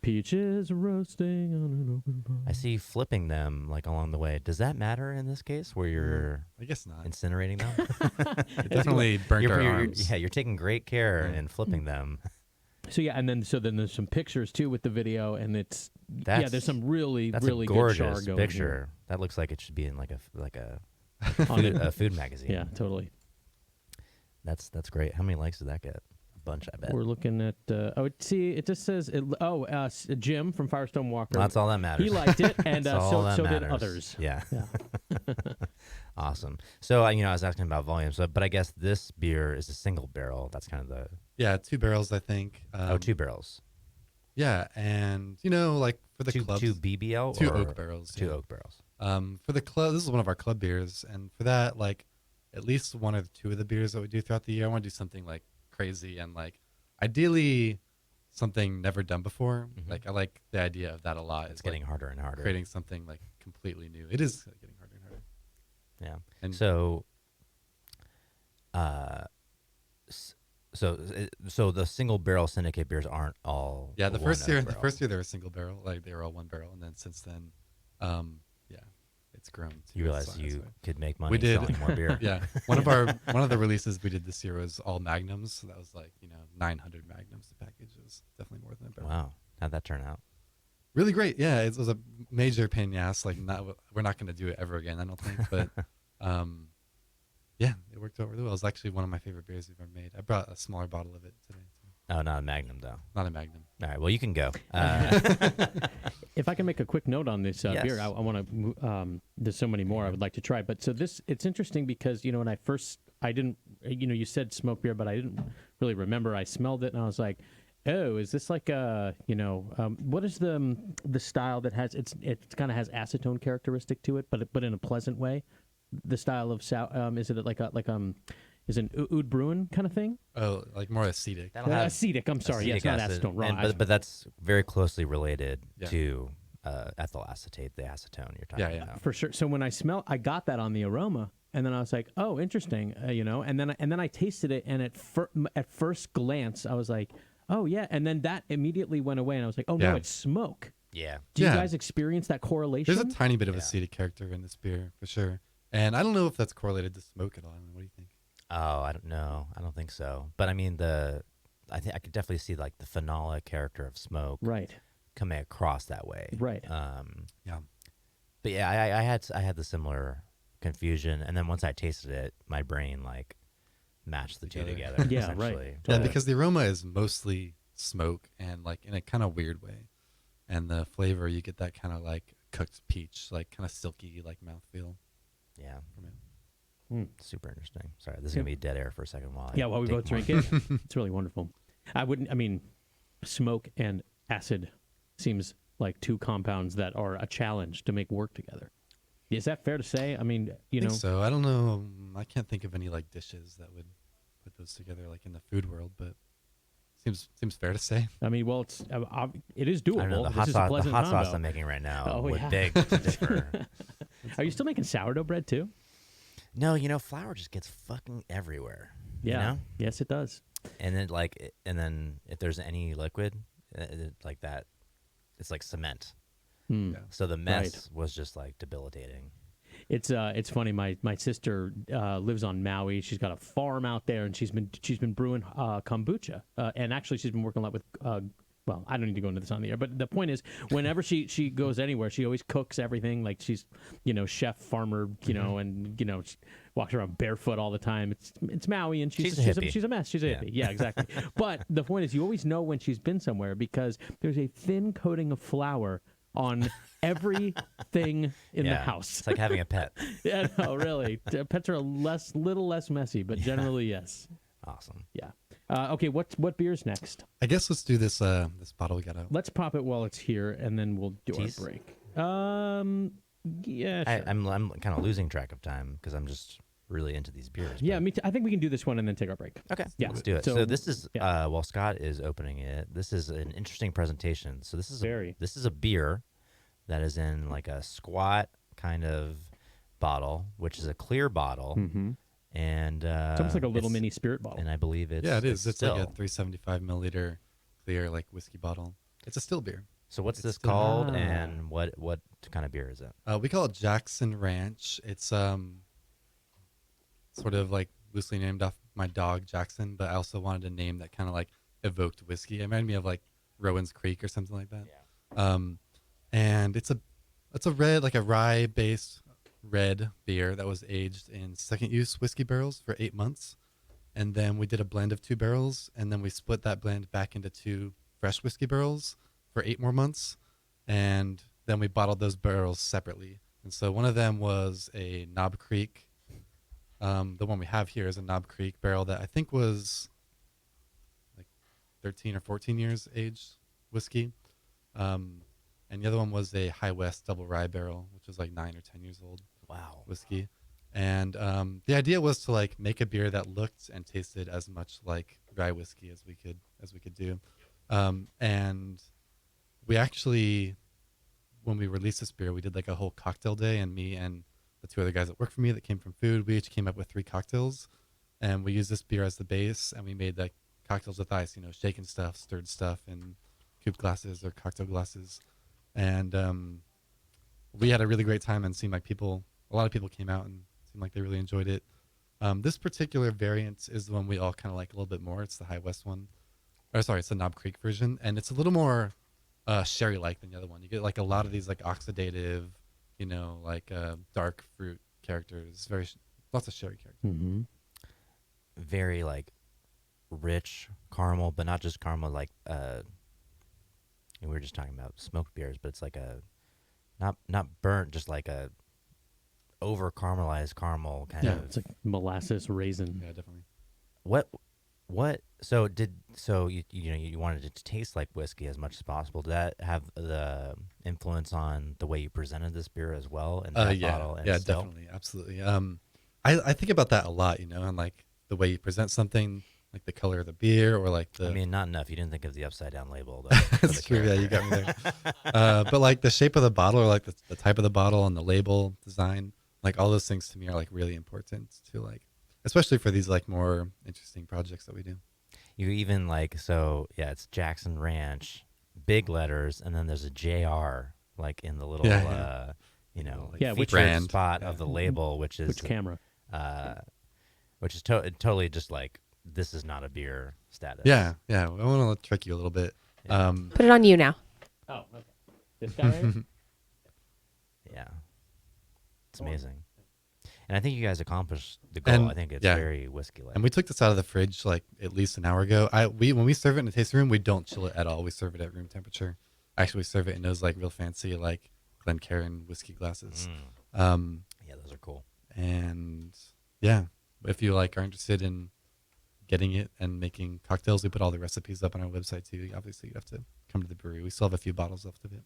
Peaches roasting on an open fire. I see flipping them like along the way. Does that matter in this case, where you're I guess not. incinerating them? It definitely burnt our arms. Yeah, you're taking great care Yeah. in flipping them. So yeah, and then there's some pictures too with the video, and it's That's- there's some really That's really a good char gorgeous going picture. here. That looks like it should be in like a On food, it. a food magazine. Yeah, totally. That's great. How many likes did that get? A bunch, I bet. We're looking at it just says Jim from Firestone Walker. Well, that's all that matters. He liked it, and That's all so that did matters. others. Yeah. Yeah. Awesome. So I was asking about volume. So, but I guess this beer is a single barrel. That's kind of the Yeah, 2 barrels, I think. 2 barrels. Yeah, and like for the clubs, two BBL two or oak barrels. two yeah. oak barrels. For the club, this is one of our club beers, and for that, like at least one or two of the beers that we do throughout the year, I want to do something like crazy and like ideally something never done before. Like I like the idea of that a lot. It's getting harder and harder. Creating something like completely new. It is getting harder and harder. Yeah. And So, so the single barrel syndicate beers aren't all. yeah, the one first year, oak the barrel. first year they were single barrel, like they were all 1 barrel, and then since then, yeah, it's grown. To You its realized size, you right? could make money We did. selling more beer. Yeah, one of the releases we did this year was all magnums. So that was like 900 magnums. The package it was definitely more than a barrel. Wow. How'd that turn out? Really great. Yeah, it was a major pain in the ass. Like we're not going to do it ever again. I don't think. But yeah, it worked out really well. It was actually one of my favorite beers we've ever made. I brought a smaller bottle of it today. Too. Oh, not a Magnum though. Not a magnum. All right. Well, you can go. If I can make a quick note on this Yes. beer, I want to. There's so many more I would like to try, but so it's interesting because when I didn't, you said smoke beer, but I didn't really remember. I smelled it and I was like, oh, is this like a what is the style that has it kind of has acetone characteristic to it, but in a pleasant way. The style of is it like is it an oud Brewing kind of thing? Oh, like more acetic. That'll have Acetic. I'm sorry. Yes, not acetic acetone. Wrong. but that's very closely related Yeah. to ethyl acetate, the acetone you're talking Yeah. about. For sure. So when I got that on the aroma, and then I was like, oh, interesting, and then I tasted it, and at first glance, I was like, oh yeah, and then that immediately went away, and I was like, oh no, Yeah. it's smoke. Yeah. Do you Yeah. guys experience that correlation? There's a tiny bit of Yeah. acetic character in this beer for sure, and I don't know if that's correlated to smoke at all. I mean, what do you think? Oh, I don't know. I don't think so. But I mean, I think I could definitely see like the phenolic character of smoke Right. coming across that way. Right. Yeah. But yeah, I had the similar confusion, and then once I tasted it, my brain like matched the two Together. together. Yeah, right. essentially. Yeah, But- because the aroma is mostly smoke and like in a kind of weird way, and the flavor you get that kind of like cooked peach, like kind of silky like mouthfeel yeah, from it. super interesting. Sorry, this is gonna be dead air for a second while. Yeah, while we take both more. drink it, it's really wonderful. I mean, smoke and acid seems like two compounds that are a challenge to make work together. Is that fair to say? I mean, I think so. I don't know. I can't think of any like dishes that would put those together like in the food world, but seems fair to say. I mean, well, it is doable. I don't know, the This hot is a sauce. The pleasant hot sauce combo. I'm making right now Oh, would yeah. beg to differ. Are you still making sourdough bread too? No, flour just gets fucking everywhere. Yeah. You know? Yes, it does. And then if there's any liquid like that, it's like cement. Hmm. Yeah. So the mess was just like debilitating. It's funny. My sister lives on Maui. She's got a farm out there, and she's been brewing kombucha. And actually, she's been working a lot with. Well, I don't need to go into this on the air, but the point is, whenever she goes anywhere, she always cooks everything. Like she's, chef, farmer, and she walks around barefoot all the time. It's Maui, and she's a hippie. she's a mess. She's a Yeah. hippie. Yeah, exactly. But the point is, you always know when she's been somewhere because there's a thin coating of flour on everything in the house. It's like having a pet. Yeah, no, really. Pets are a little less messy, but generally, yes. Awesome. Yeah. Okay, what beer's next? I guess let's do this this bottle we got out. Let's pop it while it's here, and then we'll do Tease? our break. Yeah, sure. I'm kind of losing track of time because I'm just really into these beers. Yeah, but- me too. I think we can do this one and then take our break. Okay. Yeah. Let's do it. So- So this is yeah. while Scott is opening it, this is an interesting presentation. So this is Very. this is a beer that is in like a squat kind of bottle, which is a clear bottle, Mm-hmm. and It's almost like a little mini spirit bottle. And I believe it's Yeah, it is. It's still. like a 375 milliliter clear like whiskey bottle. It's a still beer. So what's it's this still- called, Ah. and what kind of beer is it? We call it Jackson Ranch. It's sort of like loosely named off my dog Jackson, but I also wanted a name that kind of like evoked whiskey. It reminded me of like Rowan's Creek or something like that. Yeah. And it's a red, like a rye based red beer that was aged in second use whiskey barrels for 8 months. And then we did a blend of 2 barrels, and then we split that blend back into 2 fresh whiskey barrels for 8 more months. And then we bottled those barrels separately. And so one of them was a Knob Creek The one we have here is a Knob Creek barrel that I think was like 13 or 14 years aged whiskey. And the other one was a High West double rye barrel, which is like 9 or 10 years old. Wow. Whiskey. And the idea was to like make a beer that looked and tasted as much like rye whiskey as we could do. And we actually, when we released this beer, we did like a whole cocktail day, and me and the two other guys that work for me that came from food, we each came up with 3 cocktails, and we used this beer as the base, and we made like cocktails with ice, shaken stuff, stirred stuff in coupe glasses or cocktail glasses. And we had a really great time, and seemed like a lot of people came out and seemed like they really enjoyed it. This particular variant is the one we all kind of like a little bit more. It's the High West one. Or sorry, it's the Knob Creek version, and it's a little more sherry-like than the other one. You get like a lot of these like oxidative, like dark fruit characters. Lots of sherry characters. Mm-hmm. Very like rich caramel, but not just caramel. Like we were just talking about smoked beers, but it's like a not burnt, just like a over caramelized caramel kind of. It's like molasses raisin. Yeah, definitely. What? So you wanted it to taste like whiskey as much as possible. Did that have the influence on the way you presented this beer as well? In that bottle and still? Definitely, absolutely. I think about that a lot, and like the way you present something, like the color of the beer, or like the. I mean, not enough. You didn't think of the upside down label. Though, That's true. Yeah, you got me there. But like the shape of the bottle, or like the type of the bottle and the label design, like all those things to me are like really important to like, especially for these like more interesting projects that we do. You even like, it's Jackson Ranch, big letters, and then there's a JR like in the little featured brand spot of the label, which is Which camera? Which is totally just like, this is not a beer status. Yeah. I want to trick you a little bit. Yeah. Put it on you now. Oh, okay. This guy right? Yeah. It's amazing. And I think you guys accomplished the goal. And, I think it's yeah. very whiskey-like. And we took this out of the fridge like at least an hour ago. When we serve it in the tasting room, we don't chill it at all. We serve it at room temperature. Actually, we serve it in those like real fancy like Glencairn whiskey glasses. Yeah, those are cool. And yeah, if you like are interested in getting it and making cocktails, we put all the recipes up on our website too. Obviously, you have to come to the brewery. We still have a few bottles left of it.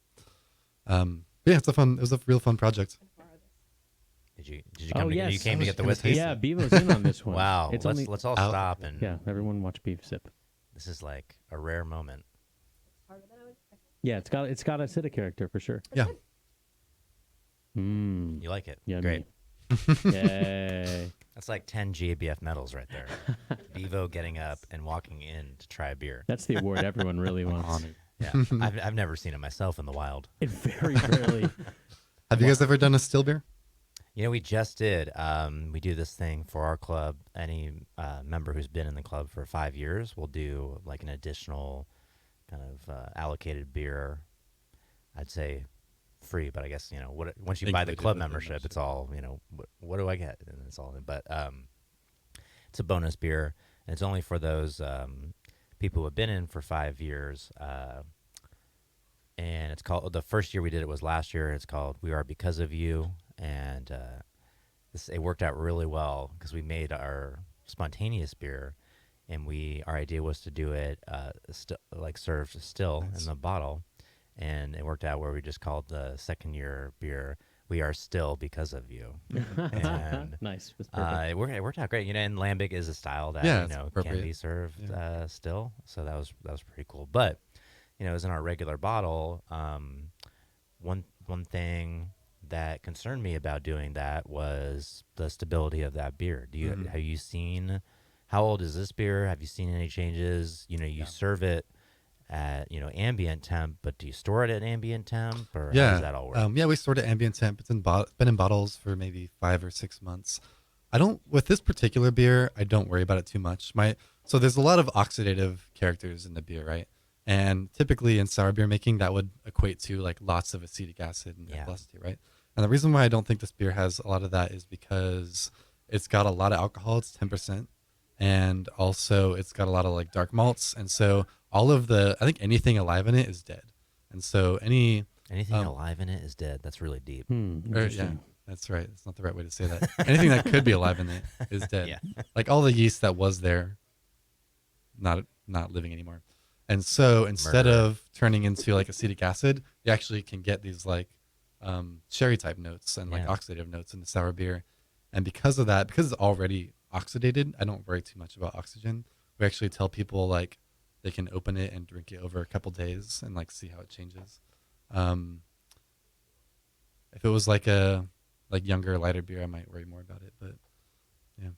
But yeah, it was a real fun project. Did you come? Yes. You came to get the whiskey? Yeah, Bevo's in on this one. Wow. It's Let's all stop and. Yeah, everyone watch Beef sip. This is like a rare moment. Yeah, it's got acidic character for sure. Yeah. You like it? Yummy. Great. Yay. That's like 10 GABF medals right there. Bevo getting up and walking in to try a beer. That's the award everyone really wants. Honored. Yeah, I've never seen it myself in the wild. It very rarely. Have you guys ever done a still beer? We just did. We do this thing for our club. Any member who's been in the club for 5 years will do like an additional kind of allocated beer. I'd say free, but I guess once you buy the club membership, it's all what do I get? And it's all. But it's a bonus beer, and it's only for those people who have been in for 5 years. And it's called, the first year we did it was last year. It's called We Are Because of You. And it worked out really well because we made our spontaneous beer, and our idea was to do it served still in the bottle, and it worked out where we just called the second year beer We Are Still Because of You. And Nice. it worked out great. And lambic is a style that can be served still, so that was pretty cool. But it was in our regular bottle. One thing that concerned me about doing that was the stability of that beer. Have you seen, how old is this beer? Have you seen any changes? You serve it at ambient temp, but do you store it at ambient temp, or how does that all work? We stored it at ambient temp. It's been in bottles for maybe 5 or 6 months. With this particular beer, I don't worry about it too much. So there's a lot of oxidative characters in the beer, right? And typically in sour beer making, that would equate to like lots of acetic acid and velocity, right? And the reason why I don't think this beer has a lot of that is because it's got a lot of alcohol. It's 10%. And also it's got a lot of like dark malts. And so I think anything alive in it is dead. And so anything alive in it is dead. That's really deep. Interesting. That's right. That's not the right way to say that. Anything that could be alive in it is dead. Yeah. Like all the yeast that was there, not living anymore. And so instead Murder. of turning into like acetic acid, you actually can get these like sherry type notes and like Yeah. oxidative notes in the sour beer. And because of that, because it's already oxidated, I don't worry too much about oxygen. We actually tell people like they can open it and drink it over a couple days and like see how it changes. If it was like a younger, lighter beer, I might worry more about it. But yeah,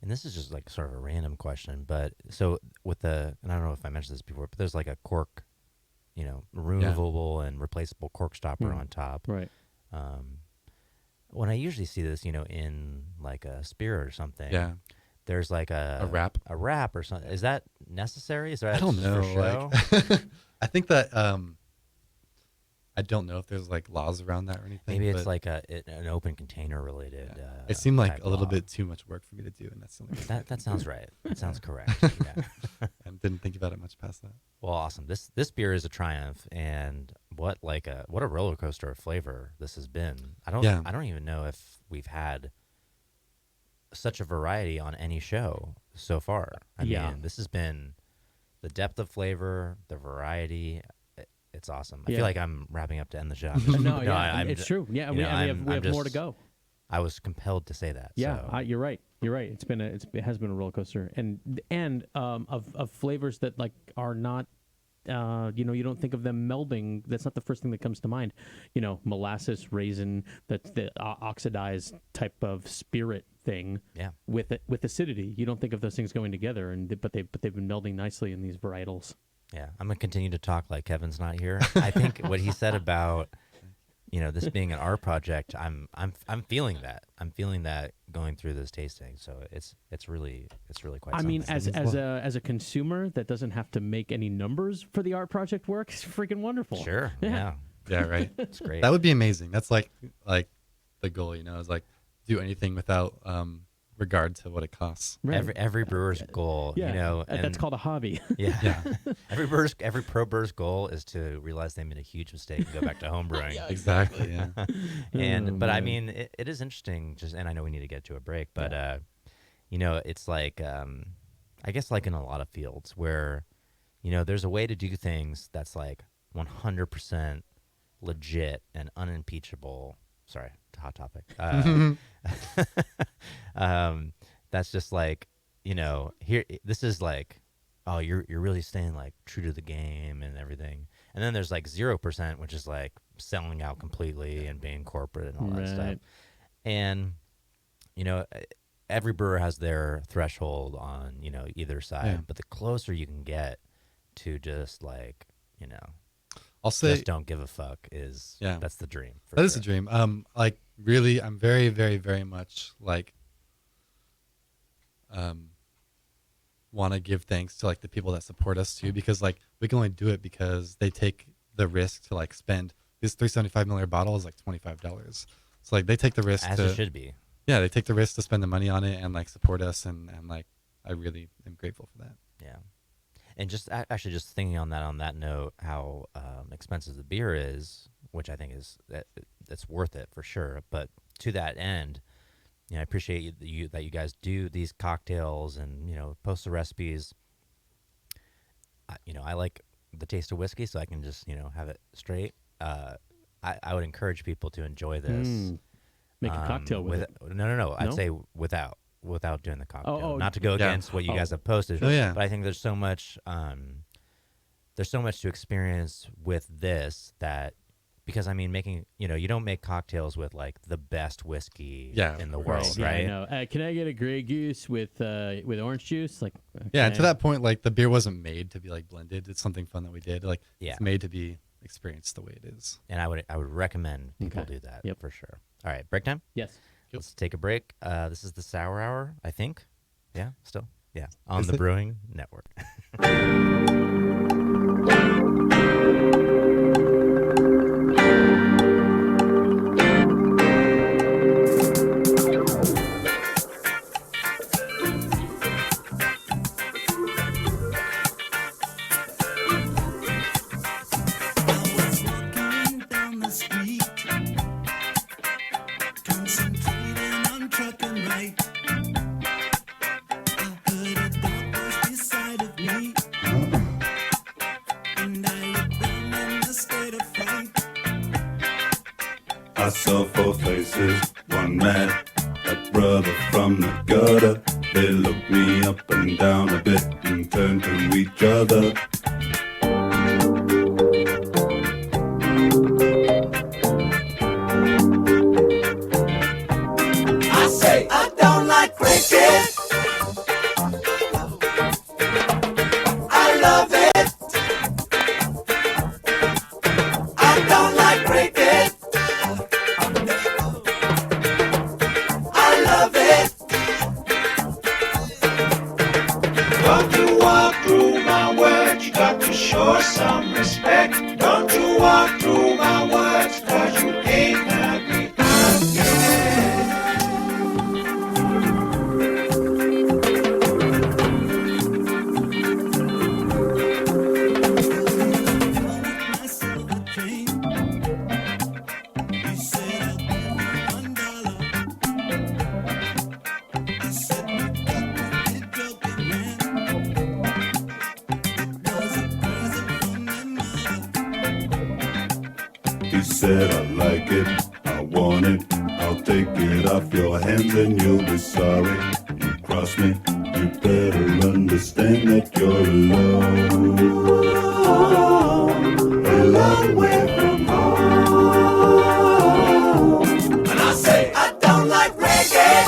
And this is just like sort of a random question, but so with the, and I don't know if I mentioned this before, but there's like a cork, removable and replaceable cork stopper on top. Right. When I usually see this, in like a spirit or something, yeah, there's like a wrap. a wrap or something. Is that necessary? Is that I don't just know. for show? Like, I think that I don't know if there's like laws around that or anything. Maybe it's but like an open container related. it seemed like type a little law. bit too much work for me to do, and that's the only reason. That sounds right. That sounds correct. Yeah. And didn't think about it much past that. Well, awesome. This beer is a triumph, and what a roller coaster of flavor this has been. I don't even know if we've had such a variety on any show so far. I mean, this has been the depth of flavor, the variety. It's awesome. I Yeah. feel like I'm wrapping up to end the show. It's true. Yeah, we have more to go. I was compelled to say that. Yeah, so. you're right. You're right. It has been a roller coaster, and of flavors that like are not, you don't think of them melding. That's not the first thing that comes to mind. Molasses, raisin, that's the oxidized type of spirit thing. Yeah. With acidity, you don't think of those things going together, but they've been melding nicely in these varietals. Yeah, I'm gonna continue to talk like Kevin's not here. I think what he said about this being an art project, I'm feeling that. I'm feeling that going through this tasting. So it's really quite. I mean, something. as a consumer that doesn't have to make any numbers for the art project work, it's freaking wonderful. Sure. Yeah. Yeah, right. It's great. That would be amazing. That's like the goal, is like do anything without regard to what it costs. Right. Every brewer's goal, that's and called a hobby. yeah. every pro brewer's goal is to realize they made a huge mistake and go back to home brewing. Exactly. Yeah. But I mean, it is interesting. And I know we need to get to a break, but it's like I guess like in a lot of fields where there's a way to do things that's like 100% legit and unimpeachable. Sorry, hot topic. That's just like here. This is like, oh, you're really staying like true to the game and everything. And then there's like 0%, which is like selling out completely and being corporate and all that stuff. Right. And every brewer has their threshold on either side. Yeah. But the closer you can get to just like I'll say just don't give a fuck that's the dream. that is a dream. Like really, I'm very, very, very much like want to give thanks to like the people that support us too, because like we can only do it because they take the risk to like spend this 375 milliliter bottle is like $25. So like they take the risk as to it should be. Yeah, they take the risk to spend the money on it and like support us and like I really am grateful for that. Yeah. And just actually just thinking on that note, how expensive the beer is, which I think is that's worth it for sure. But to that end, I appreciate that you guys do these cocktails and post the recipes. I like the taste of whiskey, so I can just have it straight. I would encourage people to enjoy this. Make a cocktail with it. No. I'd No? say without doing the cocktail. Oh, Not to go against what you guys have posted. Oh, yeah. But I think there's so much to experience with this that, because I mean, making you don't make cocktails with like the best whiskey in the world, Yeah, right? I know. Can I get a Grey Goose with orange juice? Like, Yeah, and to okay. that point, like the beer wasn't made to be like blended. It's something fun that we did. Like Yeah. it's made to be experienced the way it is. And I would recommend people Okay. do that Yep. for sure. All right, break time. Yes. Let's take a break. This is the Sour Hour, I think. Yeah, still. Yeah, on Is the it? Brewing Network. Walking down the street, saw four faces, one mad, a brother from the gutter. They looked me up and down a bit and turned to each other. I say I don't like cricket. I love it. I don't like cricket. I love it. Don't you walk through my words, you got to show some respect. Don't you walk through my words, cause you ain't heard me He said, I like it, I want it, I'll take it off your hands and you'll be sorry. You cross me, you better understand that you're alone. A long way from home. And I say I don't like reggae.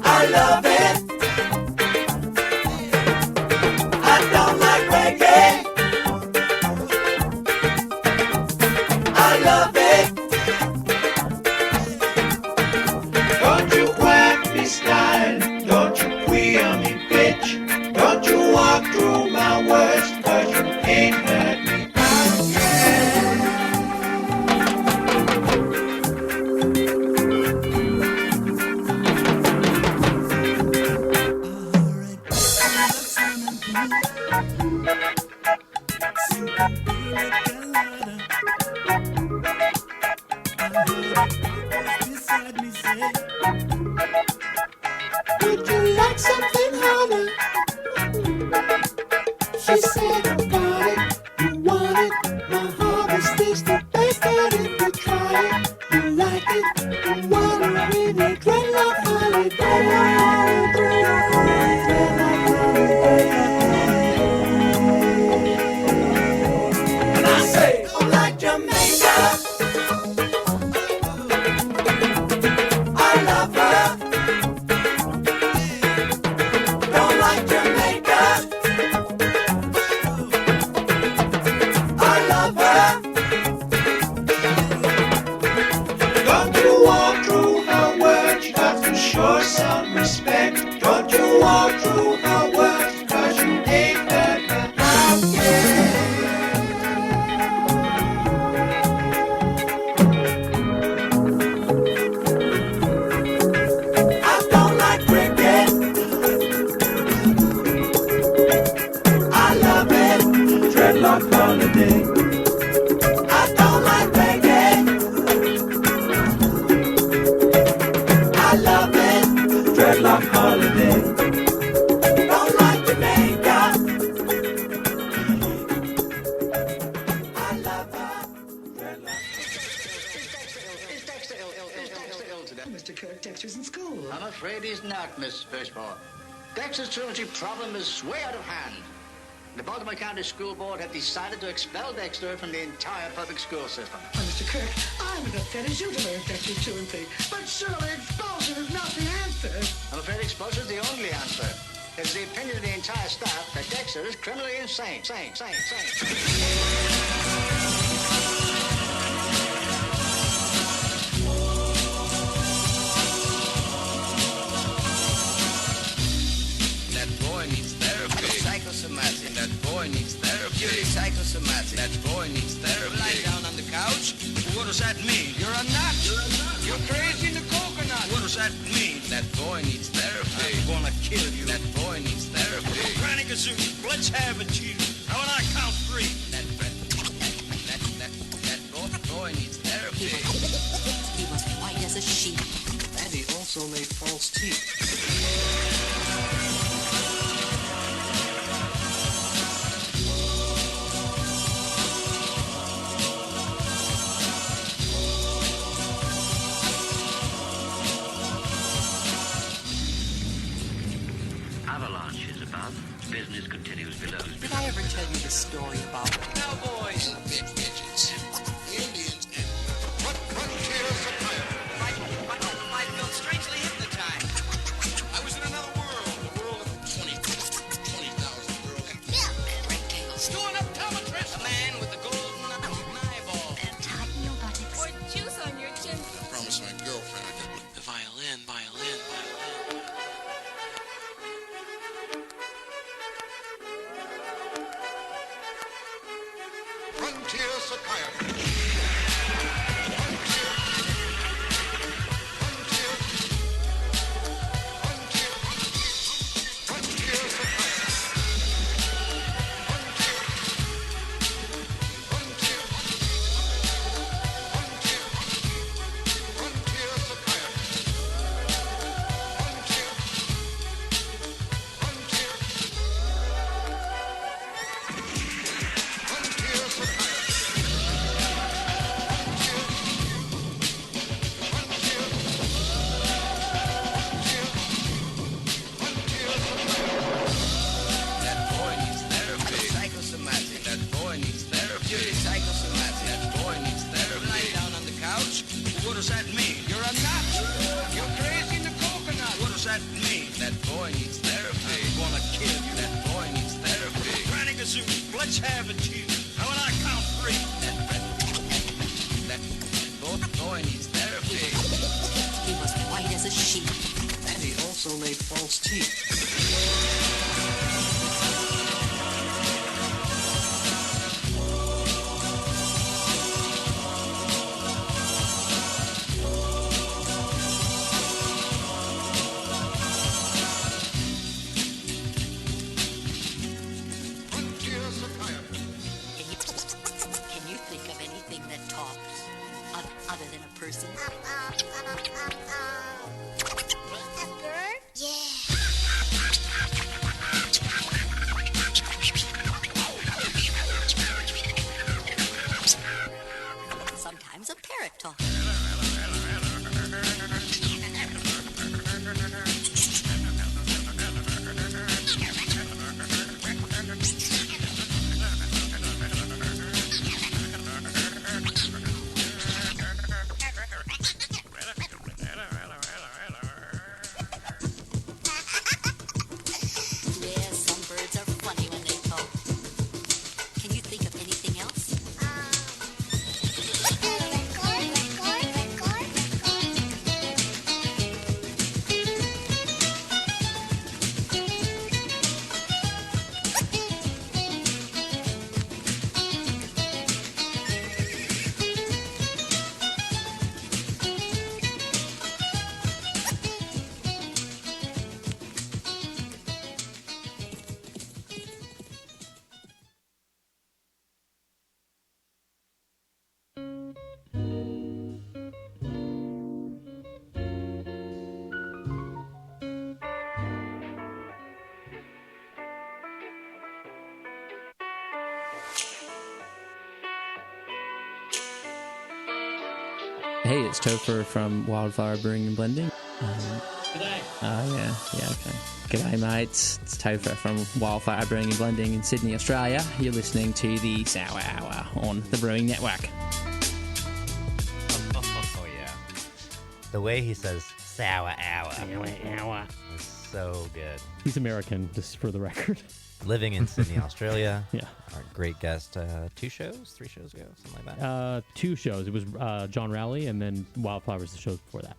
I love it. I don't like reggae. I love it. Don't you quack me style. Don't you queer me bitch. Don't you walk through my words, cause you ain't heard me. Would you like something harder? She said, I got it, you want it. My harvest is the best, and if you try it, you like it. You want to really dreadlock holiday. And I say, don't like Jamaica. I love her. Don't like Jamaica. I love her. Don't you walk through her words, you got to show some respect. Don't you walk through her words, cause you ain't heard her out yet. I don't like cricket. I love it. Dreadlock holiday. I don't like reggae. I love it. Dreadlock holiday. Don't like Jamaica. I love her. Mr. Kirk, Dexter's in school. I'm afraid he's not, Miss Fishmore. Dexter's truancy problem is way out of hand. The Baltimore County School Board have decided to expel Dexter from the entire public school system. Mr. Kirk, I'm as upset as you to learn Dexter's truancy, but surely expulsion is not the answer. I'm afraid expulsion is the only answer. It's the opinion of the entire staff that Dexter is criminally insane. Insane. That boy needs therapy. Psychosomatic. That boy needs therapy. Psychosomatic. That boy needs therapy. Lie down on the couch. What does that mean? You're a nut. You're crazy in the coconut. What does that mean? That boy needs therapy. I'm gonna kill you. That boy needs therapy. Granny Kazoo, let's have it, Chief. Now when I count three. That boy needs therapy. He was white as a sheet. And he also made false teeth. Avalanches above, business continues below. Did I ever tell you the story about Cowboys and big midgets. Indians and frontiers of I felt strangely hypnotized. I was in another world, the world of 20,000 girls. And rectangles. Doing optometrist. A man with a golden eyeball. and tighten your buttocks? Or juice on your chin. I promised my girlfriend I could. The violin. Frontier psychiatry. That boy needs therapy. Psychosomatic. That boy needs therapy. Psychosomatic. That boy needs therapy. Lying down on the couch. What does that mean? You're a nut. You're crazy in the coconut. What does that mean? That boy needs therapy. I wanna kill you. That boy needs therapy. Granny Gazoo, let's have it, you. Now when I count three. That boy needs therapy. He was white as a sheet. And he also made false teeth. Can you think of anything that talks other than a person? Sometimes a parrot talks. Yeah, some birds are funny when they talk. Can you think of anything else? Hey, it's Topher from Wildfire Brewing and Blending. Yeah, okay. G'day, mates. It's Topher from Wildfire Brewing and Blending in Sydney, Australia. You're listening to the Sour Hour on the Brewing Network. Oh yeah. The way he says sour hour. Sour hour. Is so good. He's American, just for the record. Living in Sydney, Australia. Yeah. Our great guest 3 shows ago, something like that. 2 shows. It was John Rowley, and then Wildflowers, the shows before that.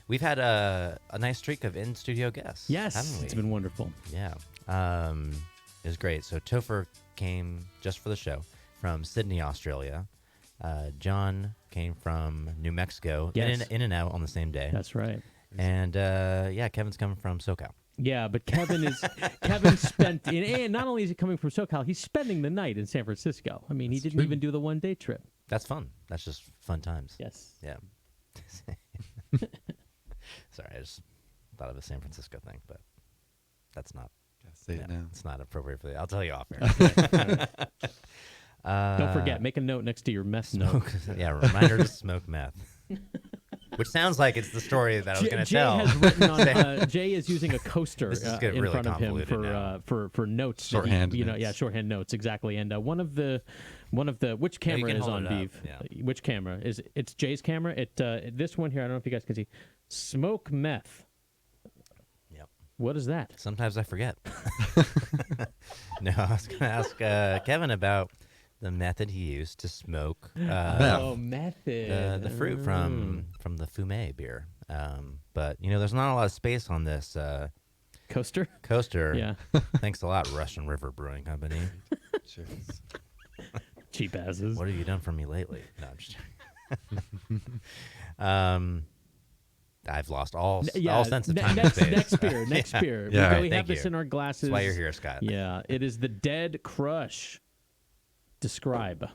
We've had a nice streak of in-studio guests. Yes, haven't we? it's been wonderful. Yeah. It was great. So Topher came just for the show from Sydney, Australia. John came from New Mexico. Yes. In and out on the same day. That's right. And Kevin's coming from SoCal. Yeah, but Kevin spent and not only is he coming from SoCal, he's spending the night in San Francisco. I mean, he didn't even do the 1-day trip. That's fun. That's just fun times. Yes. Yeah. Sorry, I just thought of a San Francisco thing, but that's not. Gotta say it now. It's not appropriate for the. I'll tell you off air. Don't forget, make a note next to your meth note. Yeah, reminder to smoke meth. which sounds like it's the story that I was going to Jay tell. has written on. Jay is using a coaster This is getting in really front of him convoluted now. for notes. that Shorthand yeah, notes. shorthand notes exactly. And one of the which Yeah, you camera can is hold on it up, Beef? yeah. Which camera is? It's Jay's camera. This one here. I don't know if you guys can see. Smoke meth. Yep. What is that? Sometimes I forget. No, I was going to ask Kevin about the method he used to smoke method. the fruit from the Fumé beer. But there's not a lot of space on this Coaster. coaster. Yeah. Thanks a lot, Russian River Brewing Company. Cheers. Cheap asses. What have you done for me lately? No, I'm just joking. I've lost all sense of time and space. Next beer. Yeah. We have Thank this you. in our glasses. That's why you're here, Scott. Yeah, it is the Dead Crush. Describe.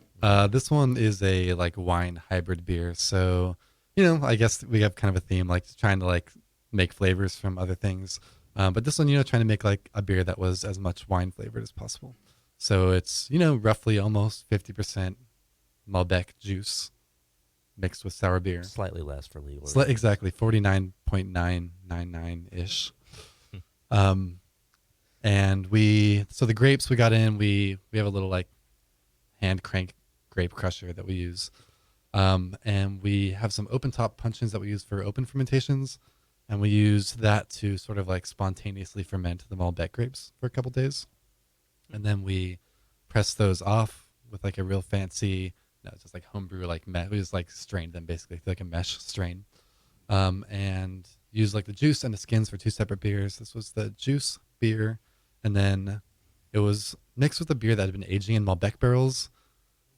This one is a like wine hybrid beer. So, I guess we have kind of a theme, like trying to like make flavors from other things. But this one, trying to make like a beer that was as much wine flavored as possible. So it's, roughly almost 50% Malbec juice mixed with sour beer. Slightly less for legal. Exactly, 49.999-ish. And so the grapes we got in, we have a little like hand crank grape crusher that we use. And we have some open top puncheons that we use for open fermentations. And we use that to sort of like spontaneously ferment the Malbec grapes for a couple days. And then we press those off with like a real fancy, just like homebrew, like we just like strained them basically like a mesh strain. And use like the juice and the skins for two separate beers. This was the juice beer. And then it was mixed with a beer that had been aging in Malbec barrels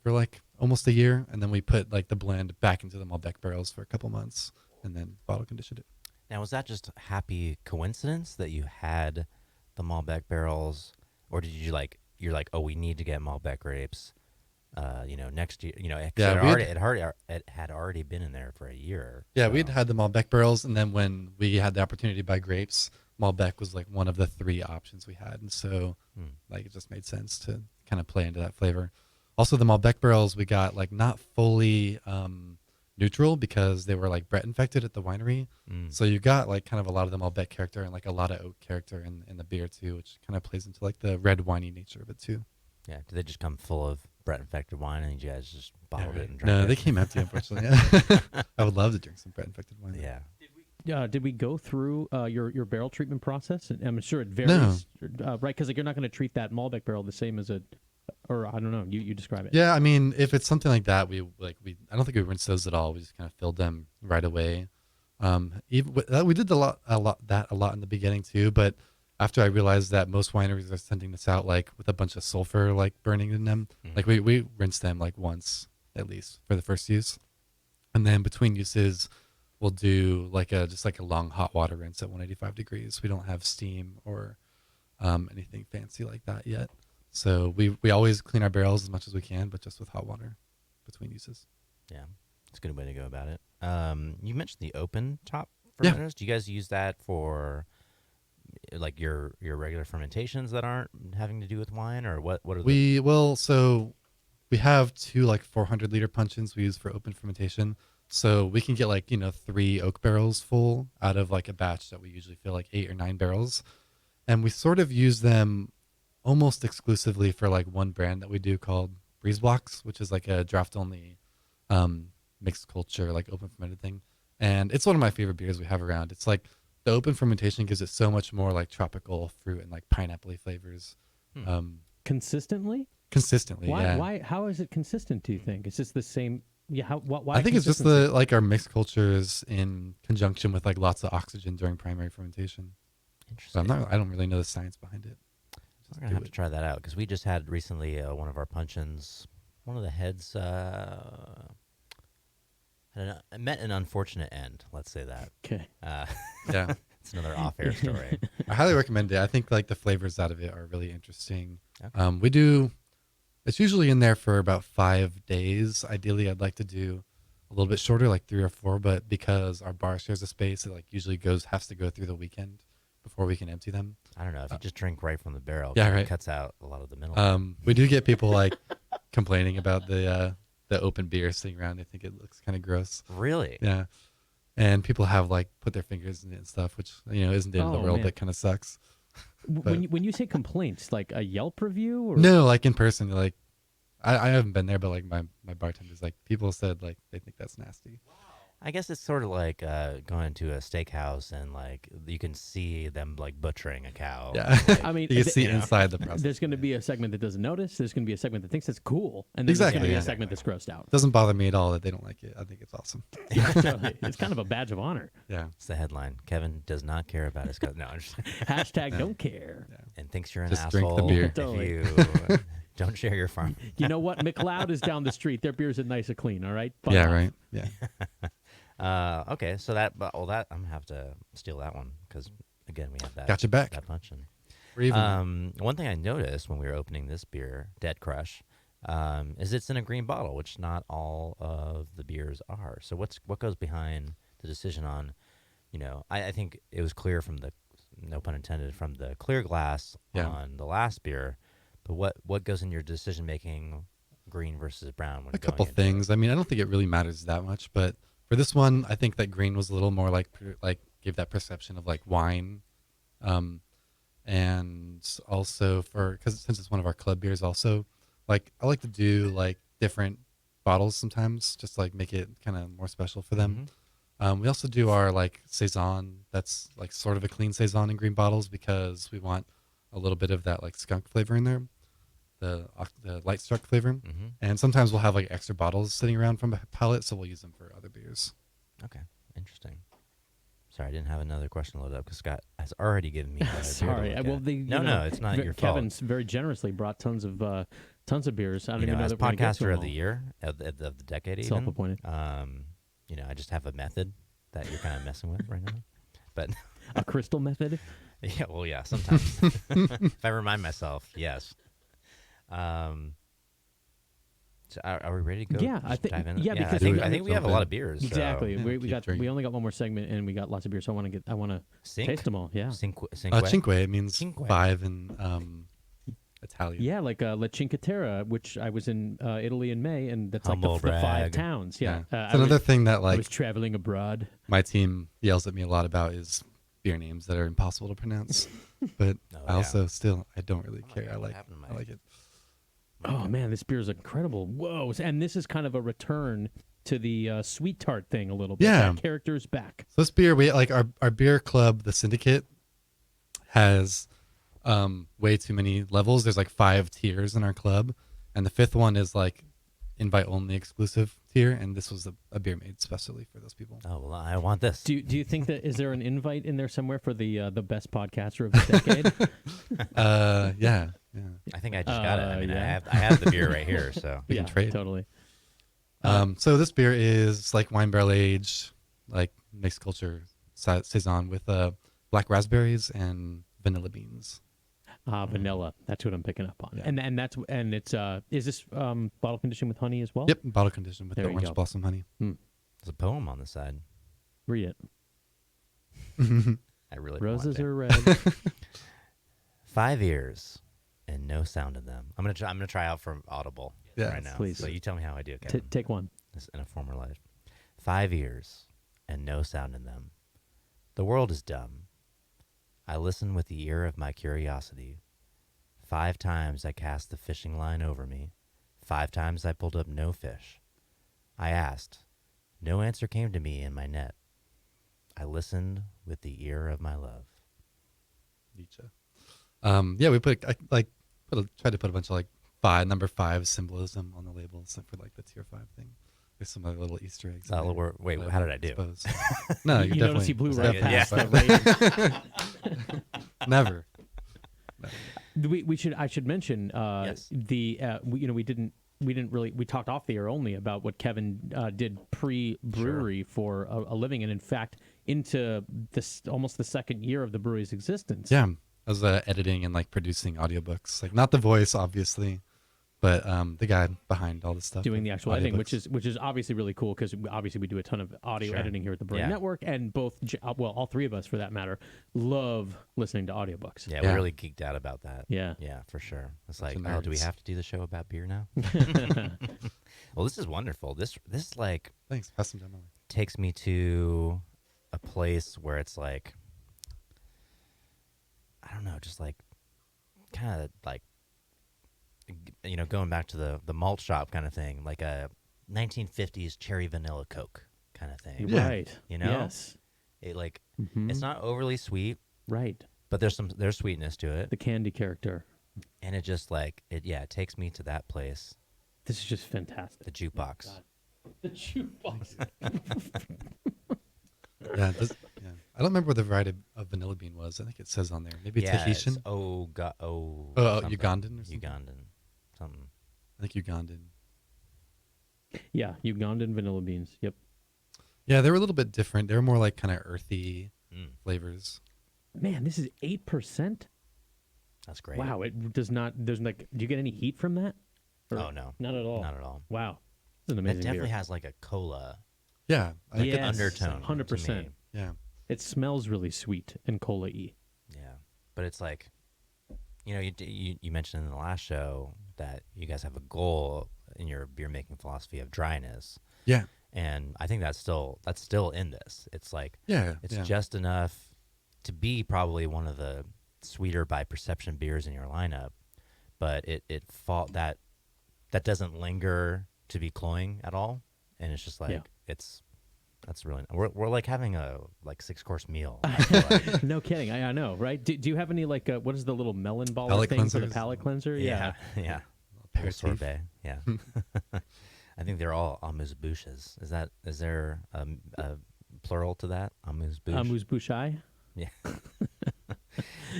for like almost a year. And then we put like the blend back into the Malbec barrels for a couple months and then bottle conditioned it. Now, was that just a happy coincidence that you had the Malbec barrels, or did you you're like, oh, we need to get Malbec grapes, next year, it had already been in there for a year. Yeah, so. we'd had the Malbec barrels, and then when we had the opportunity to buy grapes, Malbec was like one of the three options we had, and so it just made sense to kind of play into that flavor. Also, the Malbec barrels we got like not fully neutral because they were like Brett infected at the winery. So you got like kind of a lot of the Malbec character and like a lot of oak character in the beer too, which kind of plays into like the red winey nature of it too. Yeah, did they just come full of Brett infected wine and you guys just bottled it and drank No, it? they came empty, unfortunately. I would love to drink some Brett infected wine. Yeah. Did we go through your barrel treatment process? And I'm sure it varies, right? Because you're not going to treat that Malbec barrel the same as or I don't know. You describe it. Yeah, I mean, if it's something like that, I don't think we rinsed those at all. We just kind of filled them right away. We did a lot in the beginning too, but after I realized that most wineries are sending this out like with a bunch of sulfur like burning in them, like we rinsed them like once at least for the first use, and then between uses we'll do like a long hot water rinse at 185 degrees. We don't have steam or anything fancy like that yet. So we always clean our barrels as much as we can, but just with hot water between uses. Yeah, it's a good way to go about it. You mentioned the open top fermenters. Do you guys use that for like your regular fermentations that aren't having to do with wine, or what are so we have two like 400 liter puncheons we use for open fermentation. So we can get like 3 oak barrels full out of like a batch that we usually fill like 8 or 9 barrels, and we sort of use them almost exclusively for like one brand that we do called Breeze Blocks, which is like a draft only mixed culture like open fermented thing, and it's one of my favorite beers we have around. It's like the open fermentation gives it so much more like tropical fruit and like pineapple flavors. Consistently, why? Yeah. Why? How is it consistent? Do you think it's just the same? Yeah. Why? I think it's just our mixed cultures in conjunction with like lots of oxygen during primary fermentation. Interesting. But I don't really know the science behind it. We're gonna have to try that out because we just had recently one of our puncheons. One of the heads met an unfortunate end. Let's say that. Okay. Yeah, it's another off-air story. I highly recommend it. I think like the flavors out of it are really interesting. Okay. It's usually in there for about 5 days. Ideally, I'd like to do a little bit shorter, like 3 or 4. But because our bar shares a space, it like usually has to go through the weekend before we can empty them. I don't know if you just drink right from the barrel. Yeah, it right. Cuts out a lot of the middle. We do get people like complaining about the open beer sitting around. I think it looks kind of gross. Really? Yeah. and people have like put their fingers in it and stuff, which isn't the end of the Oh, world. man. That kind of sucks. When you say complaints, like a Yelp review, or No, like in person, like I haven't been there, but like my bartenders, like people said like they think that's nasty. I guess it's sort of like going to a steakhouse and like you can see them like butchering a cow. Yeah. Like, I mean, You can see inside the process. There's going to be a segment that doesn't notice. There's going to be a segment that thinks it's cool, and then there's Exactly, going to be yeah. a segment that's grossed out. Doesn't bother me at all that they don't like it. I think it's awesome. Yeah, totally. It's kind of a badge of honor. Yeah. It's the headline. Kevin does not care about his cousin. No, I'm just Hashtag don't care. and thinks you're an Just drink the asshole beer. if Totally. you don't share your farm. You know what? McLeod is down the street. Their beers are nice and clean. All right. Fuck Yeah. off. Right. Yeah. Okay, so that I'm gonna have to steal that one because again we have that. Got you back. That punching. We're even. One thing I noticed when we were opening this beer, Dead Crush, is it's in a green bottle, which not all of the beers are. So what goes behind the decision on, I think it was clear from the, no pun intended, from the clear glass on the last beer, but what goes in your decision making, green versus brown? When A going couple into things. it? I mean, I don't think it really matters that much, but for this one, I think that green was a little more like gave that perception of like wine, and also because since it's one of our club beers, also like I like to do like different bottles sometimes, just like make it kind of more special for them. We also do our like saison, that's like sort of a clean saison in green bottles because we want a little bit of that like skunk flavor in there. The light struck flavor, and sometimes we'll have like extra bottles sitting around from a pallet, so we'll use them for other beers. Okay, interesting. Sorry, I didn't have another question loaded up because Scott has already given me. Sorry. Well, no, it's not your fault. Kevin's very generously brought tons of beers. I don't even know as that we're gonna get to podcaster them of all. the year of the decade, even, Self-appointed. I just have a method that you're kind of messing with right now, but A crystal method. yeah, well, yeah, sometimes if I remind myself, yes. So are we ready to go? Yeah, I just think. dive in? Yeah, because I think we have a lot of beers. so- Exactly. Yeah, we keep got drinking. we only got one more segment and we got lots of beer, so I want to taste them all. Yeah. Cinque. Cinque, it means Cinque. 5 in Italian. Yeah, like La Cinque Terre, which I was in Italy in May, and that's Humble like the 5 brag. towns. Yeah. It's another thing that I like was traveling abroad. my team yells at me a lot about is beer names that are impossible to pronounce. But I also I don't really care. I like it. Oh man, this beer is incredible. Whoa. And this is kind of a return to the sweet tart thing a little bit. Yeah. That character's back. So this beer, we like our beer club, the Syndicate, has way too many levels. There's like 5 tiers in our club, and the 5th one is like invite only exclusive tier, and this was a beer made specially for those people. Oh well, I want this. Do you think that is there an invite in there somewhere for the best podcaster of the decade? Yeah. I think I just got it. I mean, yeah. I have the beer right here, so We can trade. Totally. So this beer is like wine barrel aged, like mixed culture saison with black raspberries and vanilla beans. Vanilla. That's what I'm picking up on. Yeah. And it's is this bottle conditioned with honey as well? Yep, bottle conditioned with There the you orange go. blossom honey. there's a poem on the side. Read it. I really Roses want are it. red. 5 ears and no sound in them. I'm gonna try out for Audible Yes, right now. please. So you tell me how I do, Kevin. Take one. This in a former life. 5 ears and no sound in them. The world is dumb. I listen with the ear of my curiosity. 5 times I cast the fishing line over me. 5 times I pulled up no fish. I asked. No answer came to me in my net. I listened with the ear of my love. Nietzsche. Yeah, we put tried to put a bunch of like number 5 symbolism on the labels for like the tier 5 thing. There's some other little Easter eggs. in there Wait, that how I did I do? suppose. No, You you're notice definitely he blew it's right definitely past right. Never. I should mention Yes. we talked off the air only about what Kevin did pre-brewery for a living, and in fact into this almost the second year of the brewery's existence. Yeah, I was editing and like producing audiobooks, like not the voice, obviously, but the guy behind all this stuff, Doing the actual editing, audiobooks. which is obviously really cool because obviously we do a ton of audio Sure. editing here at the Brewing Yeah. Network, and all 3 of us for that matter love listening to audiobooks. Yeah, we Yeah. really geeked out about that. Yeah. Yeah, for sure. It's Bunch like, of oh, do we nerds. have to do the show about beer now? Well, this is wonderful. This is like Thanks, pass them down my way. takes me to a place where it's like, I don't know, just like kind of like, going back to the malt shop kind of thing, like a 1950s cherry vanilla Coke kind of thing. Right. Yes. It like it's not overly sweet. Right. But there's sweetness to it. The candy character. And it just like it takes me to that place. This is just fantastic. The jukebox. The jukebox. Yeah, I don't remember what the variety of vanilla bean was. I think it says on there. Maybe Tahitian. Ugandan or something. Ugandan. Something. I think Ugandan. Yeah, Ugandan vanilla beans. Yep. Yeah, they were a little bit different. They were more like kind of earthy flavors. Man, this is 8%. That's great. Wow, it does not. There's like, do you get any heat from that? Oh no, not at all. Not at all. Wow, this is an amazing It definitely beer. has like a cola. Yeah, like an undertone. 100%. Yeah, it smells really sweet and cola-y. Yeah, but it's like, you mentioned in the last show that you guys have a goal in your beer making philosophy of dryness. Yeah, and I think that's still in this. It's like it's just enough to be probably one of the sweeter by perception beers in your lineup, but that doesn't linger to be cloying at all, and it's just like that's really we're like having a 6-course meal. I feel like. No kidding, I know, right? Do you have any like what is the little melon ball palate thing for the cleansers? palate cleanser? Yeah. Aperitif. Sorbet. Yeah. I think they're all amuse-bouches. Is there a plural to that? Amuse-bouche? Amuse-bouche? Yeah.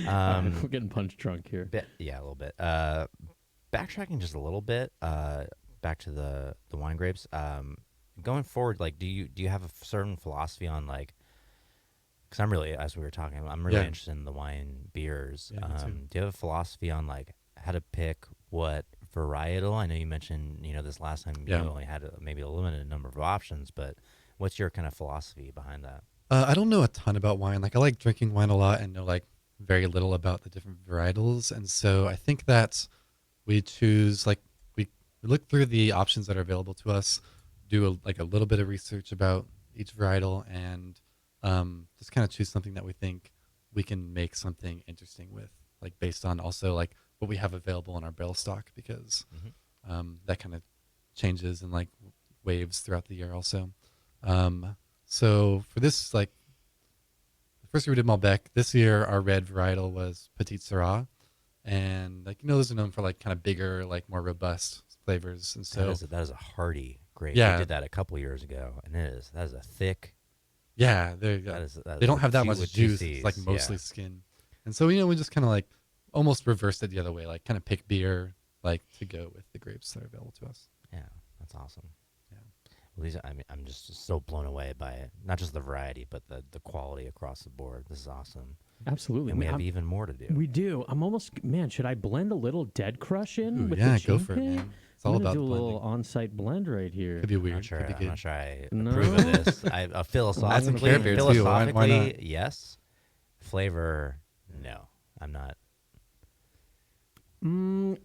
We're getting punch drunk here. Yeah, a little bit. Backtracking just a little bit, back to the wine grapes. Going forward, like, do you have a certain philosophy on like? Because I'm really, as we were talking, I'm really interested in the wine beers. Yeah, me too. Do you have a philosophy on like how to pick what varietal? I know you mentioned this last time you only had maybe a limited number of options, but what's your kind of philosophy behind that? I don't know a ton about wine. Like I like drinking wine a lot and know like very little about the different varietals, and so I think that we choose like we look through the options that are available to us, do a little bit of research about each varietal, and just kind of choose something that we think we can make something interesting with, like based on also like what we have available in our barrel stock, because that kind of changes and like waves throughout the year also. So for this, like the first year we did Malbec, this year our red varietal was Petite Syrah, and like those are known for like kind of bigger, like more robust flavors, and so that is a hearty grape. Yeah. We did that a couple years ago, and that is a thick. Yeah, they don't have that much juice. It's like mostly skin, and so we just kind of like almost reversed it the other way, like kind of pick beer like to go with the grapes that are available to us. Yeah, that's awesome. Yeah, well, I'm just so blown away by it. Not just the variety, but the quality across the board. This is awesome. Absolutely, and we have even more to do. We do. I'm almost should I blend a little Dead Crush in? With yeah, the go for it, Jinpei? man. It's all about do a blending. little on-site blend right here. Could be weird. I'm not sure I No? approve of this. I philosophically, Add some Care Bear, too. Why not? Yes. Flavor, no. I'm not.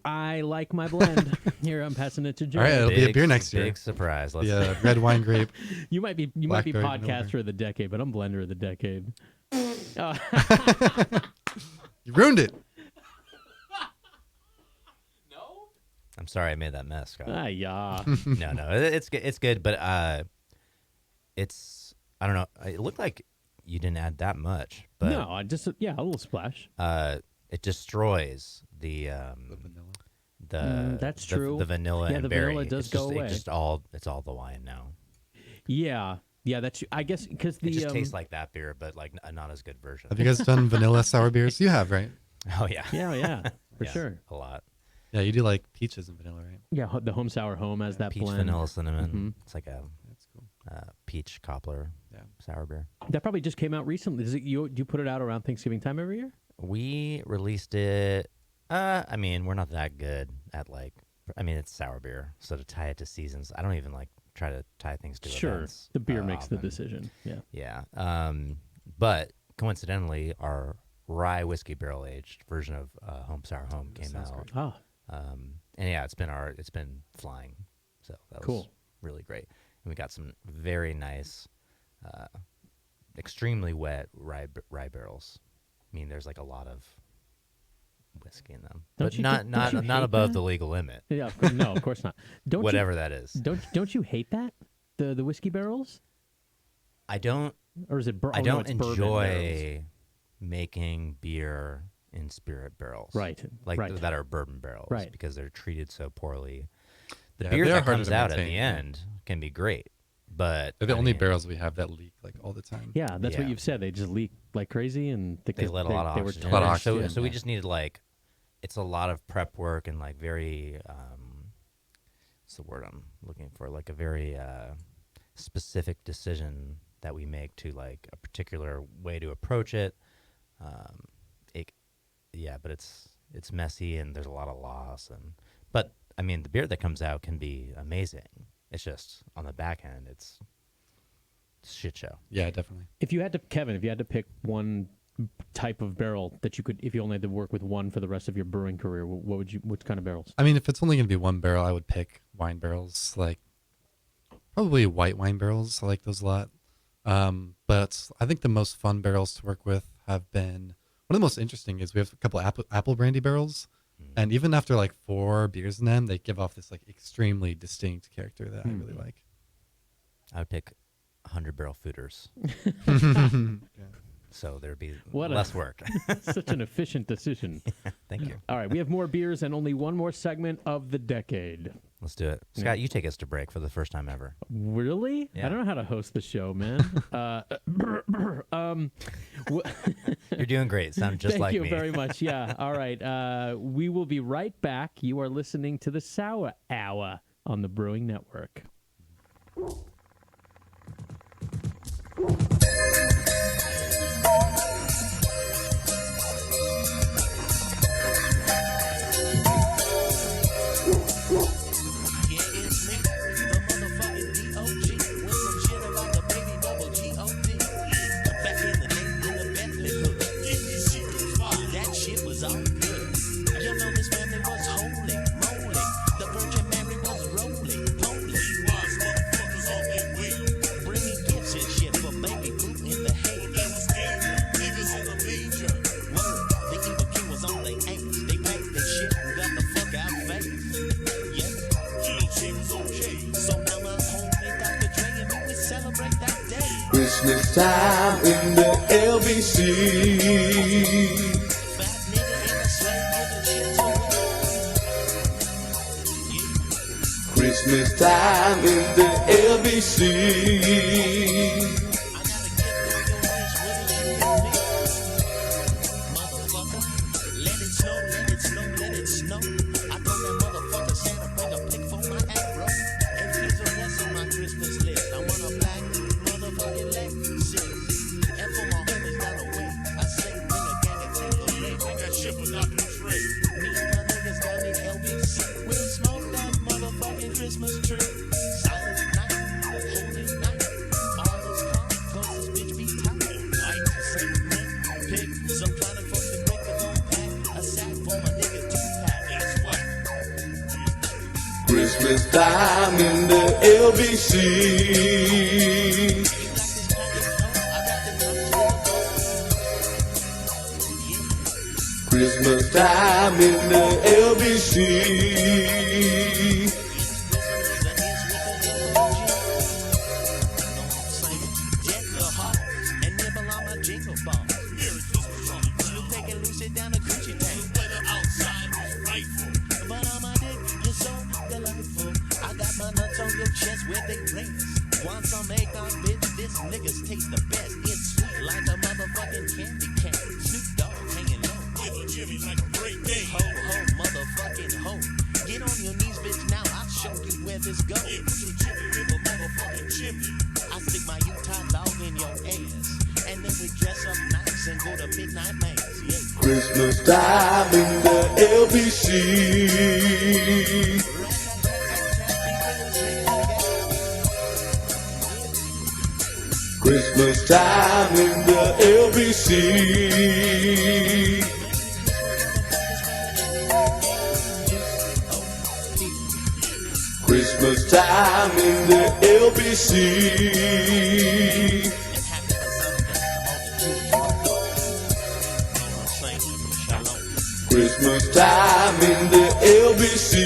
I like my blend. Here, I'm passing it to Joe. All right, it'll be a beer next year. Big surprise. Let's Yeah, red wine grape. You might be Blackberry podcaster of the decade, but I'm blender of the decade. You ruined it. I'm sorry I made that mess, Scott. Yeah. No, it's good, but it's I don't know. It looked like you didn't add that much, but No, I just a little splash. It destroys the vanilla. That's true. The vanilla Yeah, and the berry. vanilla does go away. It's all the wine now. Yeah, that's. I guess because It just tastes like that beer, but like a not as good version. Have you guys done vanilla sour beers? You have, right? Oh yeah. Yeah, for sure. A lot. Yeah, you do like peaches and vanilla, right? Yeah, the home sour home has that Peach, blend. vanilla, cinnamon. Mhm. It's like That's cool. Peach cobbler sour beer. That probably just came out recently. Do you put it out around Thanksgiving time every year? We released it. I mean, we're not that good at it's sour beer, so to tie it to seasons, I don't even try to tie things to events. The beer makes often. the decision. Yeah. Yeah. But coincidentally, our rye whiskey barrel aged version of Home Sour Home came out. Great. Ah. And yeah, it's been flying. So that was cool. really great. And we got some very nice extremely wet rye barrels. I mean, there's like a lot of whiskey in them, but not above the legal limit. Yeah, no, of course not. Whatever that is. Don't you hate that the whiskey barrels? I don't. Or is it? I don't enjoy making beer in spirit barrels, right? That are bourbon barrels, right? Because they're treated so poorly. The Yeah, beer they're that harder comes to out at maintain, the end can be great, but they're the only barrels we have that leak like all the time. Yeah, that's what you've said. They just leak like crazy, and they let a lot of oxygen. Were oxygen. So we just needed it's a lot of prep work and like very what's the word I'm looking for? Like a very specific decision that we make to like a particular way to approach it. But it's messy and there's a lot of loss but I mean the beer that comes out can be amazing. It's just on the back end it's a shit show. Yeah, definitely. Kevin, if you had to pick one type of barrel that you could, if you only had to work with one for the rest of your brewing career, what kind of barrels? I mean, if it's only going to be one barrel, I would pick wine barrels, like probably white wine barrels. I like those a lot. But I think the most fun barrels to work with have been, one of the most interesting is we have a couple apple brandy barrels. And even after like 4 beers in them, they give off this like extremely distinct character that I really like. I would pick 100-barrel fooders. Yeah. So there'd be less work. Such an efficient decision. Thank you. All right, we have more beers and only one more segment of the decade. Let's do it. Scott, you take us to break for the first time ever. Really? Yeah. I don't know how to host the show, man. You're doing great. Sound just like me. Thank you very much. Yeah. All right. We will be right back. You are listening to the Sour Hour on the Brewing Network. Christmas time in the LBC. Christmas time in the LBC. Let it snow, let it snow, let it snow. I told that motherfucker Santa bring a pick for my arrow. And here's a rest on my Christmas list. I want a black motherfucking Lexus. And for my homies down the way, I say bring a gang and take a break. Bring that shit was not the trade. Me and my niggas down in LBC. We'll smoke that motherfucking Christmas tree. Silent night, holy night. All those cars, cause this bitch be tight. Light, same rent, pick some kind of fucking break the gon' pack. A sack for my niggas to pack. That's what. Christmas time in the LBC. Christmas time in the LBC. Once I make our bitch, this niggas taste the best. It's sweet like a motherfucking candy cane. Snoop Dogg hanging low. Give a Jimmy like a great day. Ho, ho, motherfucking ho. Get on your knees, bitch, now I'll show you where this goes. Yeah, put your Jimmy in a motherfucking chimney. I stick my Utah dog in your ass. And then we dress up nice and go to midnight mass. Yeah. Christmas time in the LBC. Christmas time in the LBC. Christmas Christmas time in the LBC. Christmas time in the LBC.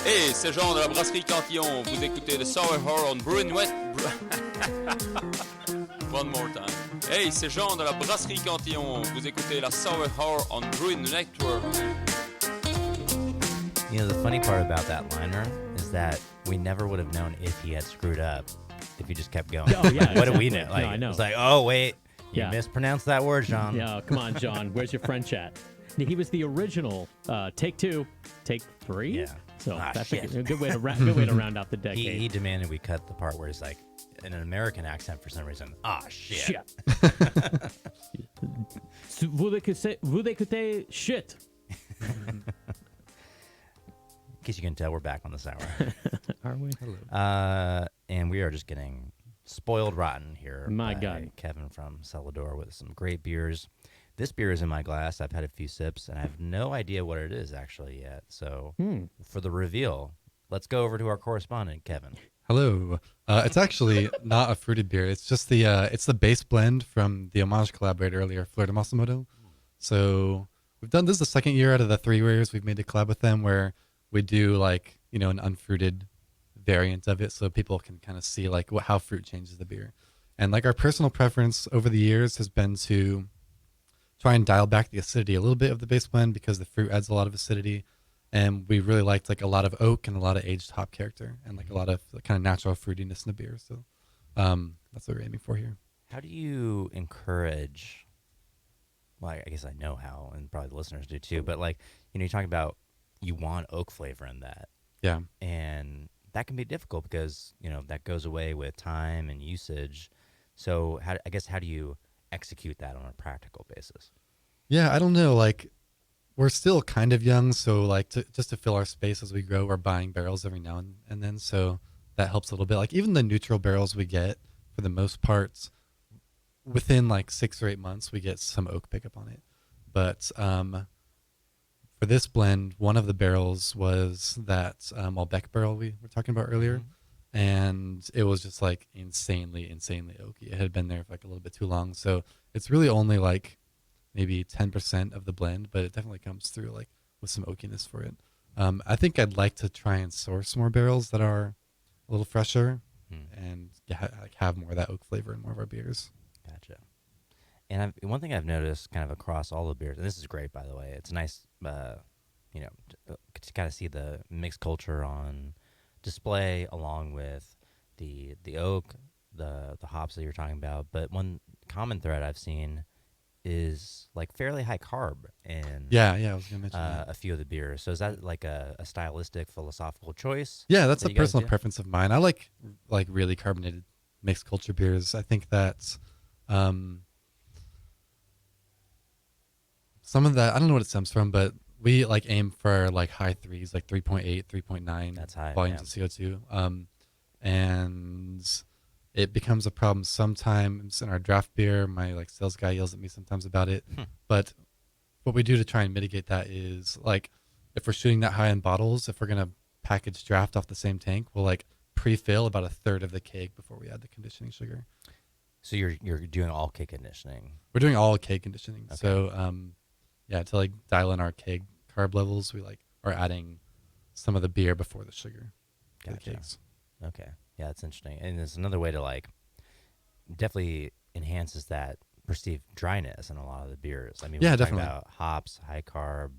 Hey, c'est Jean de la brasserie Cantillon. Vous écoutez le Sour Horror on Brewing. One more time. Hey, c'est Jean de la brasserie Cantillon. Vous écoutez la Sour Horror on Brewing Network. You know, the funny part about that liner is that we never would have known if he had screwed up if he just kept going. Oh, yeah, What do we exactly. know? Like, No, I know. It's like, oh, wait, you Yeah. mispronounced that word, John. Yeah, come on, John. Where's your French at? He was the original take two, take three. Yeah. So that's shit. a good way to good way to round out the decade. He demanded we cut the part where he's like, in an American accent for some reason. Shit. Vous écoutez shit. In case you can tell, we're back on this hour. Are we? And we are just getting Spoiled Rotten here. My by God. Kevin from Celador with some great beers. This beer is in my glass. I've had a few sips, and I have no idea what it is actually yet. So for the reveal, let's go over to our correspondent, Kevin. Hello. It's actually not a fruited beer. It's just it's the base blend from the Homage collab right earlier, Fleur de Masamoto. So we've done this is the second year out of the 3 years we've made a collab with them where we do like, an unfruited variant of it so people can kind of see like how fruit changes the beer. And like our personal preference over the years has been to try and dial back the acidity a little bit of the base blend because the fruit adds a lot of acidity. And we really liked like a lot of oak and a lot of aged hop character and like a lot of kind of natural fruitiness in the beer. So that's what we're aiming for here. How do you encourage? Well, I guess I know how, and probably the listeners do too. But like, you're talking about you want oak flavor in that, yeah, and that can be difficult because that goes away with time and usage. So how do you execute that on a practical basis? Yeah, I don't know. Like, we're still kind of young, so like just to fill our space as we grow, we're buying barrels every now and then, so that helps a little bit. Like even the neutral barrels we get, for the most part, within like 6 or 8 months, we get some oak pickup on it. But for this blend, one of the barrels was that Malbec barrel we were talking about earlier, and it was just like insanely oaky. It had been there for like a little bit too long, so it's really only like maybe 10% of the blend, but it definitely comes through like with some oakiness for it. I think I'd like to try and source more barrels that are a little fresher and have more of that oak flavor in more of our beers. Gotcha. And one thing I've noticed kind of across all the beers, and this is great, by the way, it's nice, to kind of see the mixed culture on display along with the oak, the hops that you're talking about. But one common thread I've seen is like fairly high carb in yeah, I was gonna mention a few of the beers. So is that like a stylistic, philosophical choice? Yeah, that's that a you guys personal do? preference of mine. I like really carbonated mixed culture beers. I think that some of that, I don't know what it stems from, but we like aim for like high threes, like 3.8, 3.9 That's high, volumes of CO2. And it becomes a problem sometimes in our draft beer. My like sales guy yells at me sometimes about it. But what we do to try and mitigate that is like if we're shooting that high in bottles, if we're gonna package draft off the same tank, we'll like pre-fill about a third of the keg before we add the conditioning sugar. So you're doing all keg conditioning. We're doing all keg conditioning. Okay. So to like dial in our keg carb levels, we like are adding some of the beer before the sugar to the Gotcha. kegs. Okay. Yeah, that's interesting. And it's another way to like definitely enhances that perceived dryness in a lot of the beers. I mean, Yeah, we're talking definitely. about hops, high carb,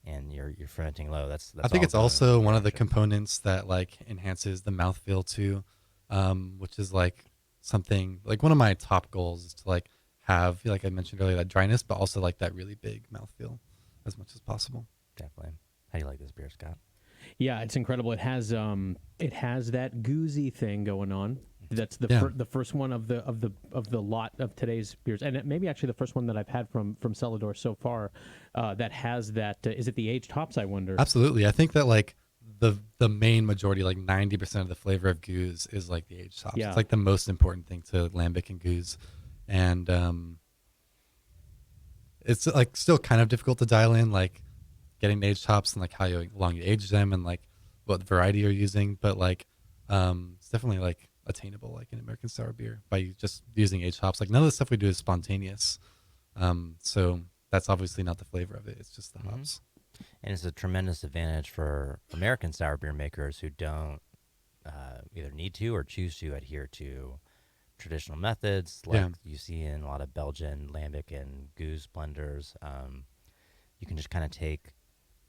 and you're fermenting low. That's I think all it's going also in one of the direction. components that like enhances the mouthfeel too, which is like something like one of my top goals is to like have, like I mentioned earlier, that dryness, but also like that really big mouthfeel as much as possible. Definitely. How do you like this beer, Scott? Yeah, it's incredible. It has that goozy thing going on. That's the Yeah. the first one of the lot of today's beers, and it may be actually the first one that I've had from Celador so far that has that. Is it the aged hops? I wonder. Absolutely. I think that like the main majority, like 90% of the flavor of goose is like the aged hops. Yeah. It's like the most important thing to lambic and goose. And it's like still kind of difficult to dial in, like getting the aged hops and like how long you age them and like what variety you're using. But like it's definitely like attainable, like an American sour beer by just using aged hops. Like none of the stuff we do is spontaneous. So that's obviously not the flavor of it. It's just the hops. And it's a tremendous advantage for American sour beer makers who don't either need to or choose to adhere to traditional methods like you see in a lot of Belgian lambic and goose blenders. You can just kind of take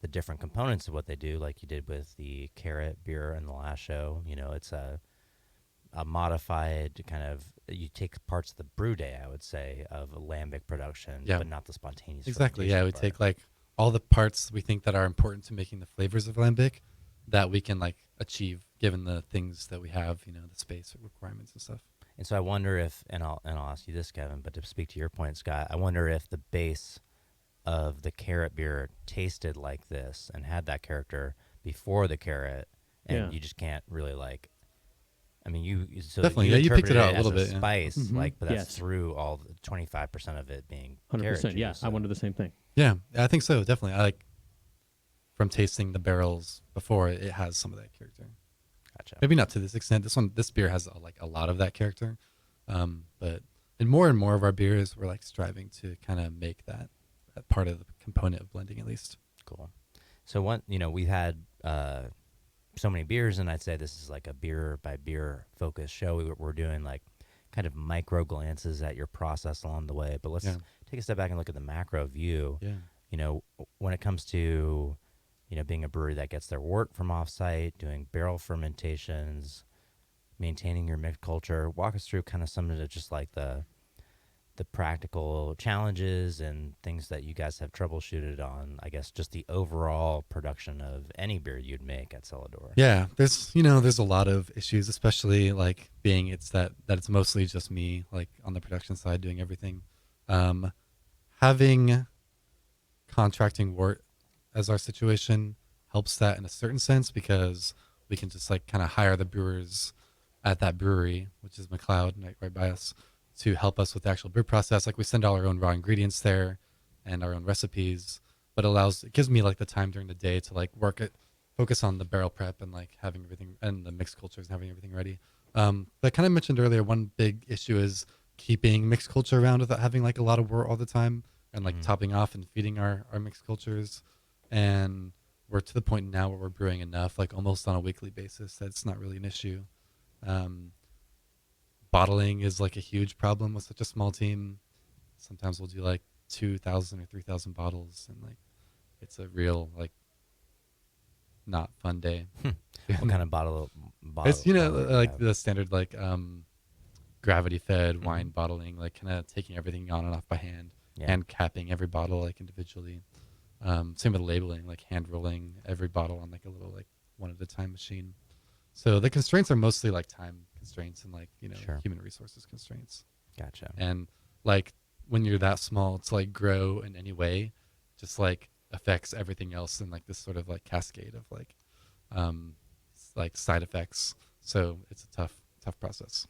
the different components of what they do, like you did with the carrot beer in the last show. It's a modified kind of, you take parts of the brew day, I would say, of lambic production, but not the spontaneous Exactly. Yeah, we fermentation take part. like all the parts we think that are important to making the flavors of lambic that we can like achieve given the things that we have, the space requirements and stuff. And so I wonder if, and I'll ask you this, Kevin, but to speak to your point, Scott, I wonder if the base of the carrot beer tasted like this and had that character before the carrot, and you just can't really like. I mean, so Definitely, you yeah, you picked it interpreted out a as little bit, yeah. spice, like, but that's Yes. through all 25% of it being 100%. carrot Yeah, juice, I so- wanted the same thing. Yeah, I think so. Definitely, I like from tasting the barrels before it has some of that character. Gotcha. Maybe not to this extent. This beer has like a lot of that character, but and more of our beers, we're like striving to kind of make that part of the component of blending at least. Cool. So we've had so many beers, and I'd say this is like a beer by beer focused show. We're doing like kind of micro glances at your process along the way, but let's take a step back and look at the macro view. Yeah. When it comes to being a brewery that gets their wort from offsite, doing barrel fermentations, maintaining your mixed culture, walk us through kind of some of the just like the practical challenges and things that you guys have troubleshooted on, I guess, just the overall production of any beer you'd make at Celador. Yeah, there's a lot of issues, especially like being that it's mostly just me, like on the production side doing everything. Having contracting wort as our situation helps that in a certain sense, because we can just like kind of hire the brewers at that brewery, which is McLeod, right by us, to help us with the actual brew process. Like we send all our own raw ingredients there and our own recipes, but it gives me like the time during the day to like focus on the barrel prep and like having everything and the mixed cultures and having everything ready. But I kind of mentioned earlier, one big issue is keeping mixed culture around without having like a lot of wort all the time and like topping off and feeding our mixed cultures. And we're to the point now where we're brewing enough, like almost on a weekly basis, that it's not really an issue. Bottling is like a huge problem with such a small team. Sometimes we'll do like 2,000 or 3,000 bottles, and like it's a real like not fun day. What kind of bottle? It's like the standard like gravity fed wine bottling, like kind of taking everything on and off by hand, hand capping every bottle like individually. Same with labeling, like hand rolling every bottle on like a little like one at a time machine. So the constraints are mostly like time constraints and like human resources constraints. Gotcha. And like when you're that small, to like grow in any way just like affects everything else in like this sort of like cascade of like side effects. So it's a tough process.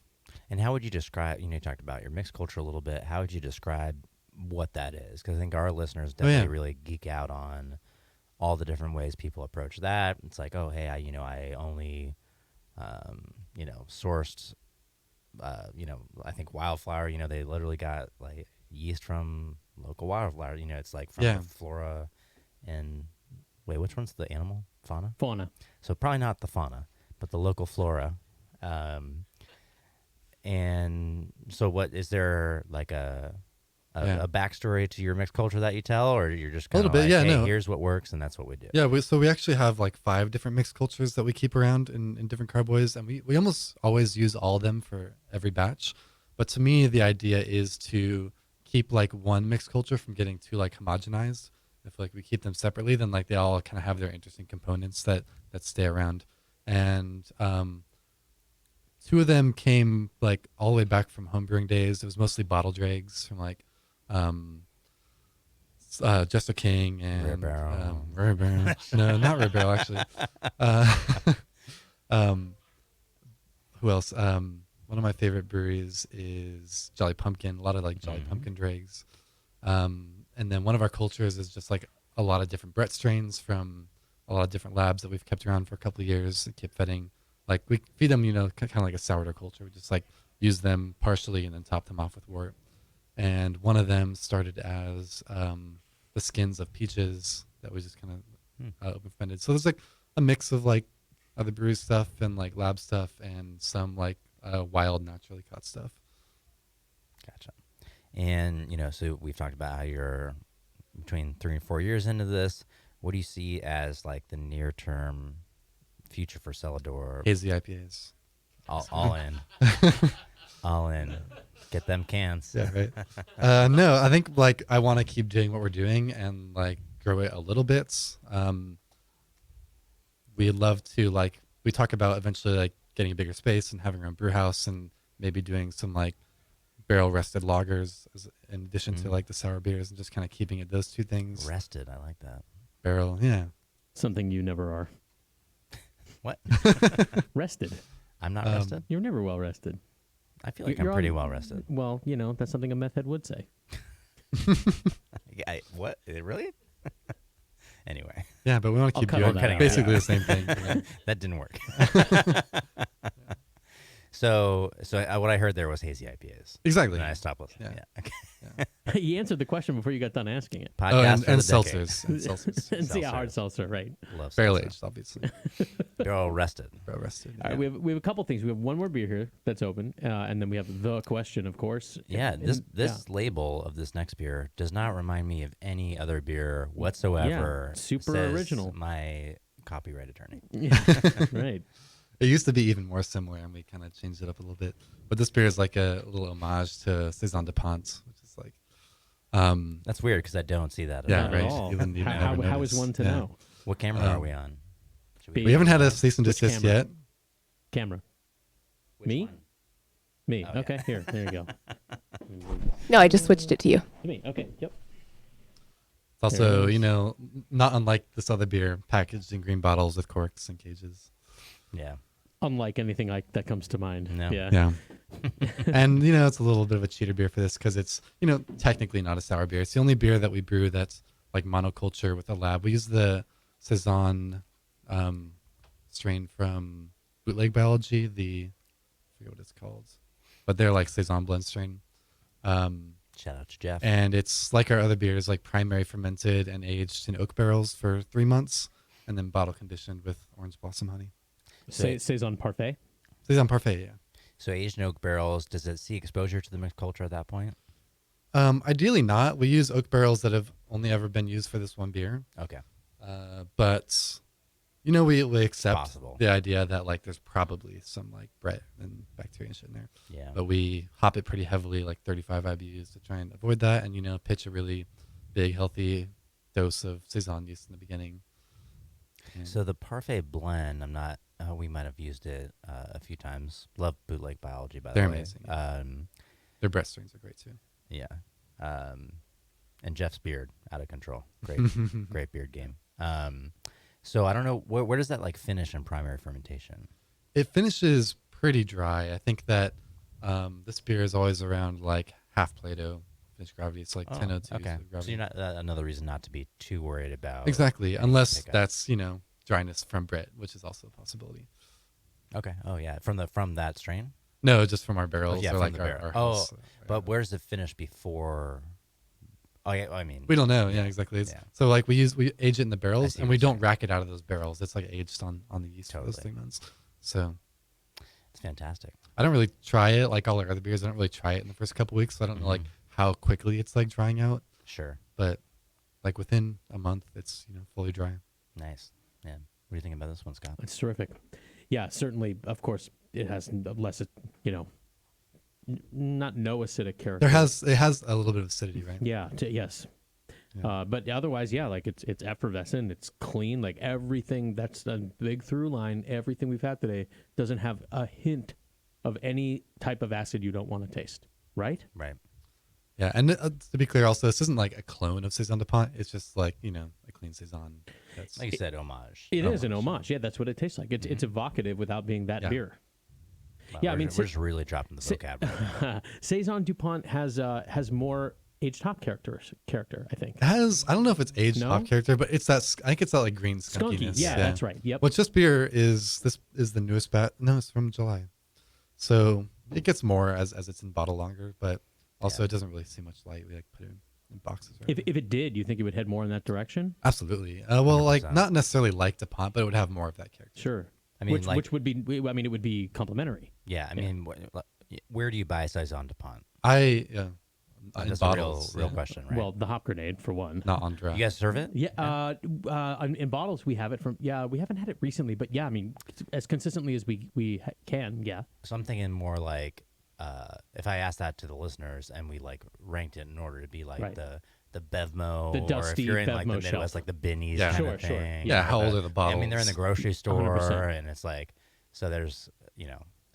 And how would you describe? You talked about your mixed culture a little bit. How would you describe what that is? Because I think our listeners definitely really geek out on all the different ways people approach that. It's like, oh, hey, I only sourced, I think wildflower, they literally got like yeast from local wildflower, it's like from the flora and which one's the animal? Fauna. So probably not the fauna, but the local flora. And so what, is there like a backstory to your mixed culture that you tell, or you're just kind of like, hey, here's what works and that's what we do? Yeah, we actually have like 5 different mixed cultures that we keep around in different carboys, and we almost always use all of them for every batch. But to me, the idea is to keep like one mixed culture from getting too like homogenized. If like we keep them separately, then like they all kind of have their interesting components that stay around. And 2 of them came like all the way back from homebrewing days. It was mostly bottle dregs from like Jester King and Rare Barrel. Rare Barrel. No, not Rare Barrel actually. Who else? One of my favorite breweries is Jolly Pumpkin. A lot of like Jolly Pumpkin dregs. And then one of our cultures is just like a lot of different Brett strains from a lot of different labs that we've kept around for a couple of years and keep feeding. Like we feed them, kind of like a sourdough culture. We just like use them partially and then top them off with wort. And one of them started as the skins of peaches that we just kind of open fermented. So there's like a mix of like other brewery stuff and like lab stuff and some like wild naturally caught stuff. Gotcha. And so we've talked about how you're between 3 and 4 years into this. What do you see as like the near term future for Celador? Hazy IPAs. All in. All in. Get them cans. Yeah, right. No, I think like I want to keep doing what we're doing and like grow it a little bit. We'd love to like, we talk about eventually like getting a bigger space and having our own brew house and maybe doing some like barrel rested lagers in addition to like the sour beers and just kind of keeping it those 2 things. Rested, I like that. Barrel, yeah. Something you never are. What? Rested. I'm not rested. You're never well rested. I feel like You're I'm pretty on- well rested. Well, that's something a meth head would say. What? Really? Anyway. Yeah, but we want to I'll keep cut doing all that out. basically the same thing. That didn't work. So what I heard there was hazy IPAs. Exactly. And I stopped listening. Yeah. Okay. You answered the question before you got done asking it. Podcast for and the decade. seltzers. And seltzers. And see a hard seltzer, right? Love Barrel seltzer. aged, obviously. Barrel rested. Barrel rested. All right, we have a couple things. We have one more beer here that's open, and then we have the question, of course. Yeah, And- this label of this next beer does not remind me of any other beer whatsoever. Yeah, super says original. My copyright attorney. Yeah, right. It used to be even more similar, and we kind of changed it up a little bit. But this beer is like a little homage to Saison de Pont, which is like. That's weird because I don't see that. Yeah, Not right. at all. You wouldn't even How ever is notice. one to Yeah. know? What camera are we on? Should Be- We haven't had a cease and Which desist camera? yet. Camera. Me? Me. Oh, yeah. Okay, here you go. No, I just switched it to you. Me. Okay, yep. It's also, There it is. not unlike this other beer, packaged in green bottles with corks and cages. Yeah. Unlike anything like that comes to mind. No. Yeah. Yeah. And, it's a little bit of a cheater beer for this because it's, technically not a sour beer. It's the only beer that we brew that's like monoculture with a lab. We use the Saison strain from Bootleg Biology, I forget what it's called, but they're like Saison blend strain. Shout out to Jeff. And it's like our other beers, like primary fermented and aged in oak barrels for 3 months and then bottle conditioned with orange blossom honey. Saison Parfait. Saison Parfait, yeah. So aged in oak barrels, does it see exposure to the mixed culture at that point? Ideally not. We use oak barrels that have only ever been used for this one beer. Okay. But we accept possible. the idea that like there's probably some like Brett and bacteria and shit in there. Yeah. But we hop it pretty heavily, like 35 IBUs to try and avoid that, and pitch a really big, healthy dose of Saison yeast in the beginning. So the Parfait blend, I'm not. We might have used it a few times. Love Bootleg Biology, by They're the way. amazing. Their Brett strains are great too. Yeah. And Jeff's beard, out of control. Great, great beard game. So I don't know, where does that like finish in primary fermentation? It finishes pretty dry. I think that this beer is always around like half Plato finish gravity. It's like 1002. Okay. Gravity. So you're not another reason not to be too worried about. Exactly, any unless pickup. that's dryness from Brett, which is also a possibility. Okay. Oh yeah, from that strain. No, just from our barrels. Yeah, or from like the our, barrel. our Oh, house. but where's it finished before? Oh yeah, I mean We don't know. Yeah, exactly. It's, Yeah. So like we age it in the I barrels, see and what we you're don't saying. rack it out of those barrels. It's like aged on the yeast for those Totally. 3 months. So it's fantastic. I don't really try it like all our other beers. I don't really try it in the first couple weeks, so I don't know like how quickly it's like drying out. Sure. But like within a month, it's fully dry. Nice. Yeah. What do you think about this one, Scott? It's terrific. Yeah, certainly. Of course, it has less, not no acidic character. It has a little bit of acidity, right? Yeah. Yes. But otherwise, yeah, like it's effervescent. It's clean. Like everything. That's a big through line. Everything we've had today doesn't have a hint of any type of acid you don't want to taste. Right. Right. Yeah, and to be clear, also this isn't like a clone of Saison de Pont. It's just like a clean Saison. That's Like you said, homage. It is an homage. Yeah, that's what it tastes like. It's evocative without being that Yeah. beer. Wow, Yeah, I we're, mean, we're just really dropping the vocabulary. Saison Dupont has more aged hop character. I think. It has, I don't know if it's aged No? hop character, but it's that. I think it's that like green Skunky. skunkiness. Yeah, that's right. Yep. Which this beer is. This is the newest batch. No, it's from July, so it gets more as it's in bottle longer, but also it doesn't really see much light. We like put it in boxes. Right? If it did, you think it would head more in that direction? Absolutely. Well, like 100%. not necessarily like DuPont, but it would have more of that character. Sure. I mean, which would be. I mean, it would be complementary. Yeah, I mean, where do you buy Saison de Pont? In That's bottles. a real question, right? Well, the hop grenade for one. Not on draft. You guys serve it? Yeah. In bottles we have it from. Yeah, we haven't had it recently, but yeah, I mean, as consistently as we can. Yeah. So I'm thinking more like if I asked that to the listeners and we like ranked it in order to be like Right. the Bevmo, The or if dusty you're in like the Bevmo Midwest, shelf. like the Binnies Yeah. kind Sure, of sure. thing. Yeah, you know, how old are the I mean, they're in bottles? the grocery store, 100%. and it's like, so there's,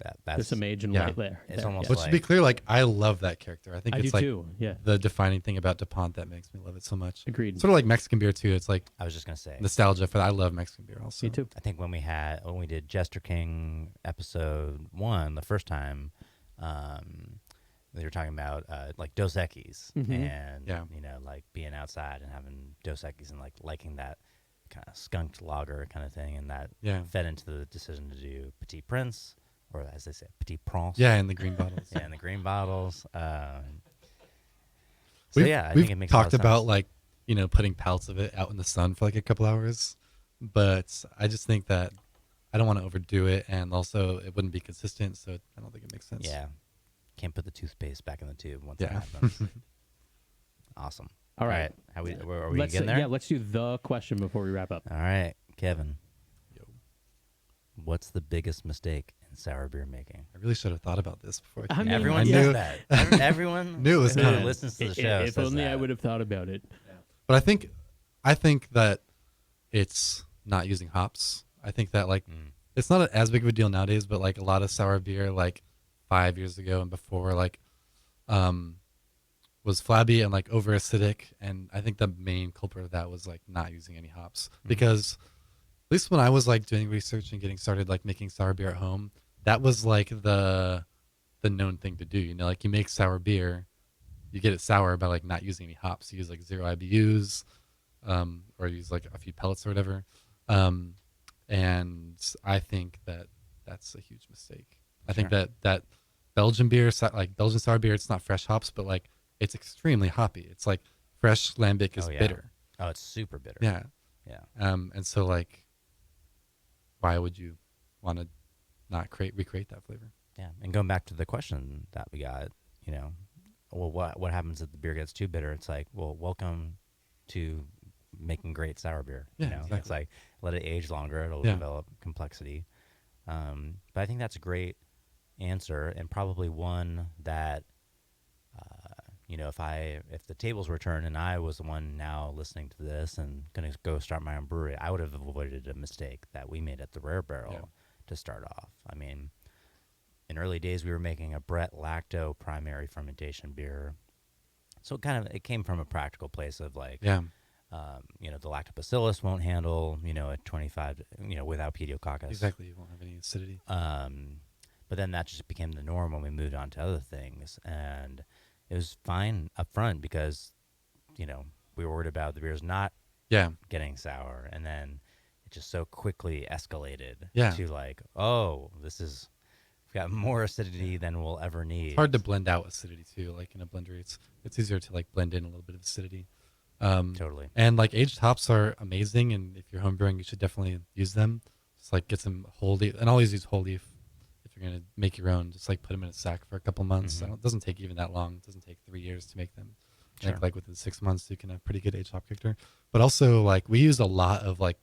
That's There's some age and Yeah. light there. It's there, almost Which, to be clear, like I love that character. I think I it's do like too, yeah. the defining thing about DuPont that makes me love it so much. Agreed. Sort of like Mexican beer too. It's like I was just gonna say nostalgia for that. I love Mexican beer also. Me too. I think when we did Jester King episode 1 the first time, they were talking about like Dos Equis and Yeah. you know, like being outside and having Dos Equis and like liking that kind of skunked lager kind of thing, and that fed into the decision to do Petit Prince, or as they say, Petit Prince. Yeah, in the green bottles. Yeah, in the green bottles. So We've, yeah, I we've think it makes a lot talked of about sense. like, you know, putting pallets of it out in the sun for like a couple hours, but I just think that I don't want to overdo it, and also it wouldn't be consistent, so I don't think it makes sense. Yeah, can't put the toothpaste back in the tube once Yeah. it happens. Awesome. All right. How are we Let's getting there? Yeah, let's do the question before we wrap up. All right, Kevin. What's the biggest mistake in sour beer making? I really should have thought about this before. I mean, Everyone yeah. says that. Everyone knew it was who coming. listens to the show If says only that. I would have thought about it. But I think that it's not using hops. I think that like it's not as big of a deal nowadays, but like a lot of sour beer like 5 years ago and before like was flabby and like over acidic, and I think the main culprit of that was like not using any hops. Because at least when I was like doing research and getting started like making sour beer at home, that was like the known thing to do. You know, like you make sour beer, you get it sour by like not using any hops. You use like 0 IBUs, or use like a few pellets or whatever. And I think that that's a huge mistake. I think that Belgian beer, like Belgian sour beer, it's not fresh hops, but like it's extremely hoppy. It's like fresh lambic is bitter. Oh, it's super bitter. Yeah. Yeah. And so like, why would you want to not recreate that flavor? Yeah. And going back to the question that we got, you know, well, what happens if the beer gets too bitter? It's like, well, welcome to making great sour beer. Yeah, You know, exactly. it's like let it age longer. It'll Yeah. develop complexity. But I think that's a great answer, and probably one that, you know, if the tables were turned and I was the one now listening to this and going to go start my own brewery, I would have avoided a mistake that we made at the Rare Barrel to start off. I mean, in early days, we were making a Brett Lacto primary fermentation beer. So it came from a practical place of like, Yeah. you know, the lactobacillus won't handle, you know, at 25, you know, without pediococcus. Exactly. You won't have any acidity. But then that just became the norm when we moved on to other things. And it was fine up front because, you know, we were worried about the beers not getting sour. And then it just so quickly escalated to like, oh, we've got more acidity than we'll ever need. It's hard to blend out acidity too. Like in a blender, it's easier to like blend in a little bit of acidity. Totally. And like aged hops are amazing, and if you're home brewing, you should definitely use them. Just like get some whole leaf, and always use whole leaf if you're gonna make your own. Just like put them in a sack for a couple months. It doesn't take even that long. It doesn't take 3 years to make them. I think like within 6 months you can have pretty good aged hop character. But also like we use a lot of like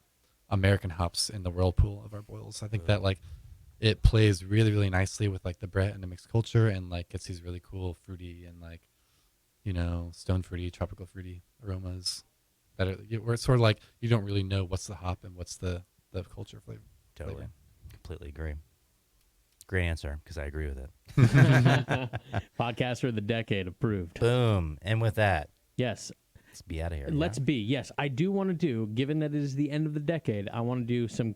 American hops in the whirlpool of our boils. I think that like it plays really, really nicely with like the Brett and the mixed culture, and like gets these really cool fruity and like, you know, stone fruity, tropical fruity aromas that are where it's sort of like you don't really know what's the hop and what's the culture flavor. Totally. Completely agree. Great answer, because I agree with it. Podcaster of the decade approved. Boom. And with that, yes, let's be out of here. Let's be. Yes, I do want to do, given that it is the end of the decade, I want to do some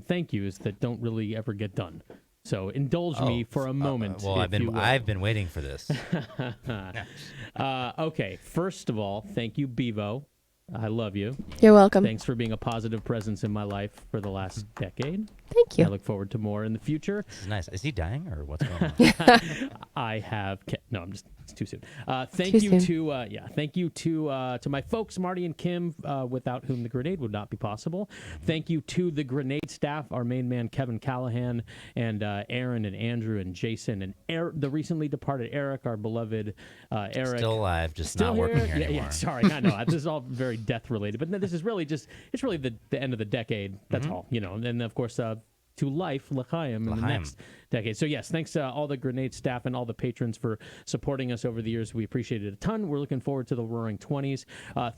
thank yous that don't really ever get done. So indulge me for a moment. Well, if you will. I've been waiting for this. Okay, first of all, thank you, Bevo. I love you. You're welcome. Thanks for being a positive presence in my life for the last decade. Thank you. I look forward to more in the future. This is nice. Is he dying or what's going on? I have no. I'm just. It's too soon. Too soon. Thank you to my folks, Marty and Kim, without whom the grenade would not be possible. Thank you to the grenade staff, our main man Kevin Callahan, and Aaron and Andrew and Jason and the recently departed Eric, our beloved Eric. Still alive, just Still not working here yeah, anymore. yeah. Sorry, I know this is all very death related, but no, this is really it's really the end of the decade. That's all, you know. And then of course. to life, l'chaim, in the L'chaim. next decade. So yes, thanks to all the Grenade staff and all the patrons for supporting us over the years. We appreciate it a ton. We're looking forward to the Roaring 20s.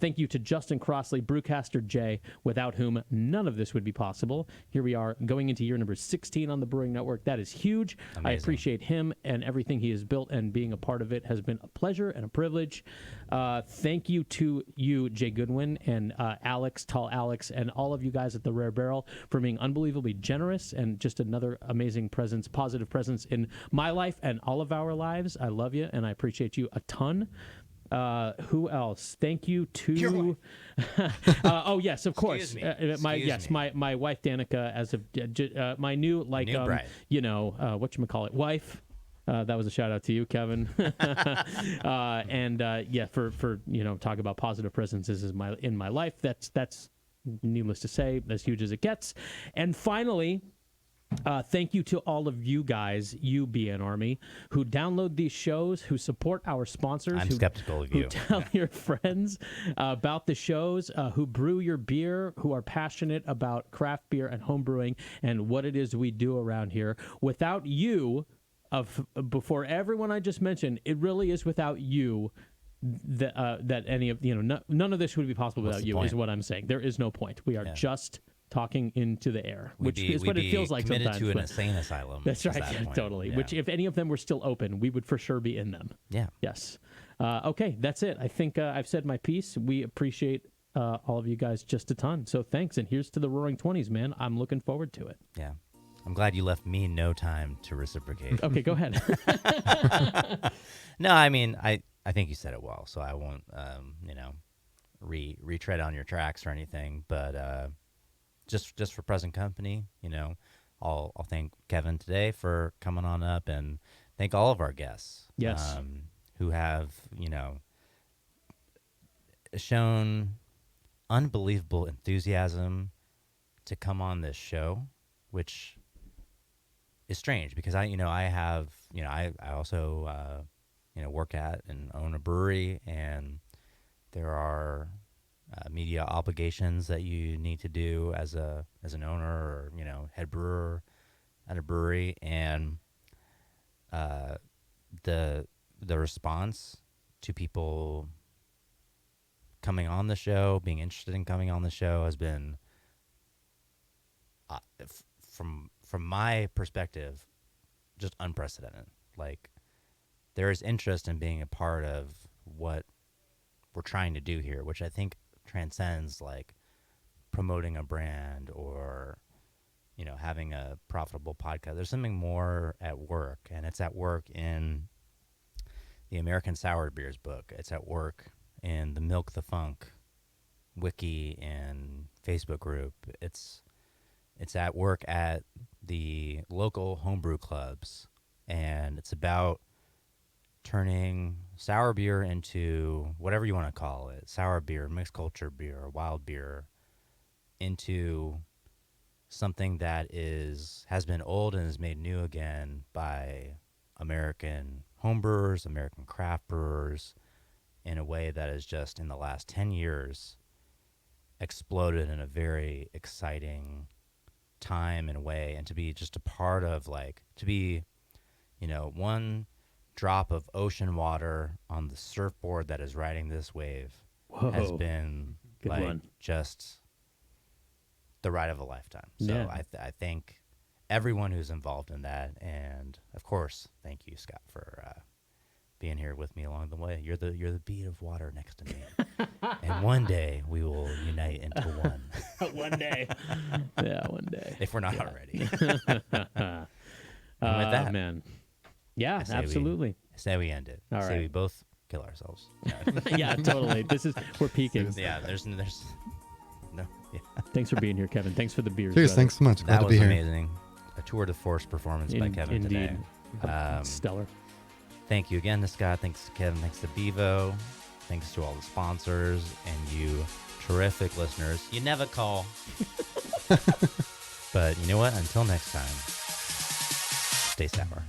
Thank you to Justin Crossley, Brewcaster J, without whom none of this would be possible. Here we are going into year number 16 on the Brewing Network. That is huge. Amazing. I appreciate him and everything he has built, and being a part of it has been a pleasure and a privilege. Thank you to you, Jay Goodwin, and Alex, Tall Alex, and all of you guys at the Rare Barrel for being unbelievably generous and just another amazing presence, positive presence in my life and all of our lives. I love you, and I appreciate you a ton. Who else? Thank you to. Oh yes, of course. My wife Danica, as of my new bride. whatchamacallit, wife. That was a shout out to you, Kevin. And for talk about positive presences in my life. That's needless to say, as huge as it gets. And finally, thank you to all of you guys, you BN Army, who download these shows, who support our sponsors. I'm skeptical of who you. tell your friends about the shows, who brew your beer, who are passionate about craft beer and home brewing and what it is we do around here. Without you, before everyone I just mentioned, it really is without you that any of none of this would be possible What's without the you. point? Is what I'm saying. There is no point. We are just talking into the air, which is We'd what it be feels like committed sometimes. to an but- insane asylum. That's at right. that Yeah, point. totally. Yeah. Which, if any of them were still open, we would for sure be in them. Yeah. Yes. Okay, that's it. I think I've said my piece. We appreciate all of you guys just a ton. So thanks, and here's to the Roaring 20s, man. I'm looking forward to it. Yeah. I'm glad you left me no time to reciprocate. Okay, go ahead. No, I mean, I think you said it well, so I won't, retread on your tracks or anything. But just for present company, I'll thank Kevin today for coming on up, and thank all of our guests. Yes. Who have, shown unbelievable enthusiasm to come on this show, which is strange because I also work at and own a brewery, and there are media obligations that you need to do as an owner or head brewer at a brewery, and the response to people coming on the show, being interested in coming on the show, has been from my perspective, just unprecedented. Like, there is interest in being a part of what we're trying to do here, which I think transcends like promoting a brand or, having a profitable podcast. There's something more at work, and it's at work in the American Sour Beers book. It's at work in the Milk the Funk wiki and Facebook group. It's at work at the local homebrew clubs, and it's about turning sour beer into whatever you want to call it, sour beer, mixed culture beer, wild beer, into something that has been old and is made new again by American homebrewers, American craft brewers, in a way that is just in the last 10 years exploded in a very exciting time and way, and to be just a part of, like, to be, one drop of ocean water on the surfboard that is riding this wave has been Good one. just the ride of a lifetime. So Yeah. I thank everyone who's involved in that, and of course, thank you, Scott, for being here with me along the way. You're the bead of water next to me, and one day we will unite into one. One day. Yeah, one day. If we're not already. And with that, man. Yeah, I say absolutely. I say we end it. All I say right. we both kill ourselves. Yeah, totally. We're peaking. Yeah, there's no. Yeah. Thanks for being here, Kevin. Thanks for the beers. Cheers, brother. thanks so much. Glad That to was be here. amazing. A tour de force performance by Kevin Indeed. today. Stellar. Thank you again to Scott. Thanks to Kevin. Thanks to Bevo. Thanks to all the sponsors and you terrific listeners. You never call. But you know what? Until next time, stay sour.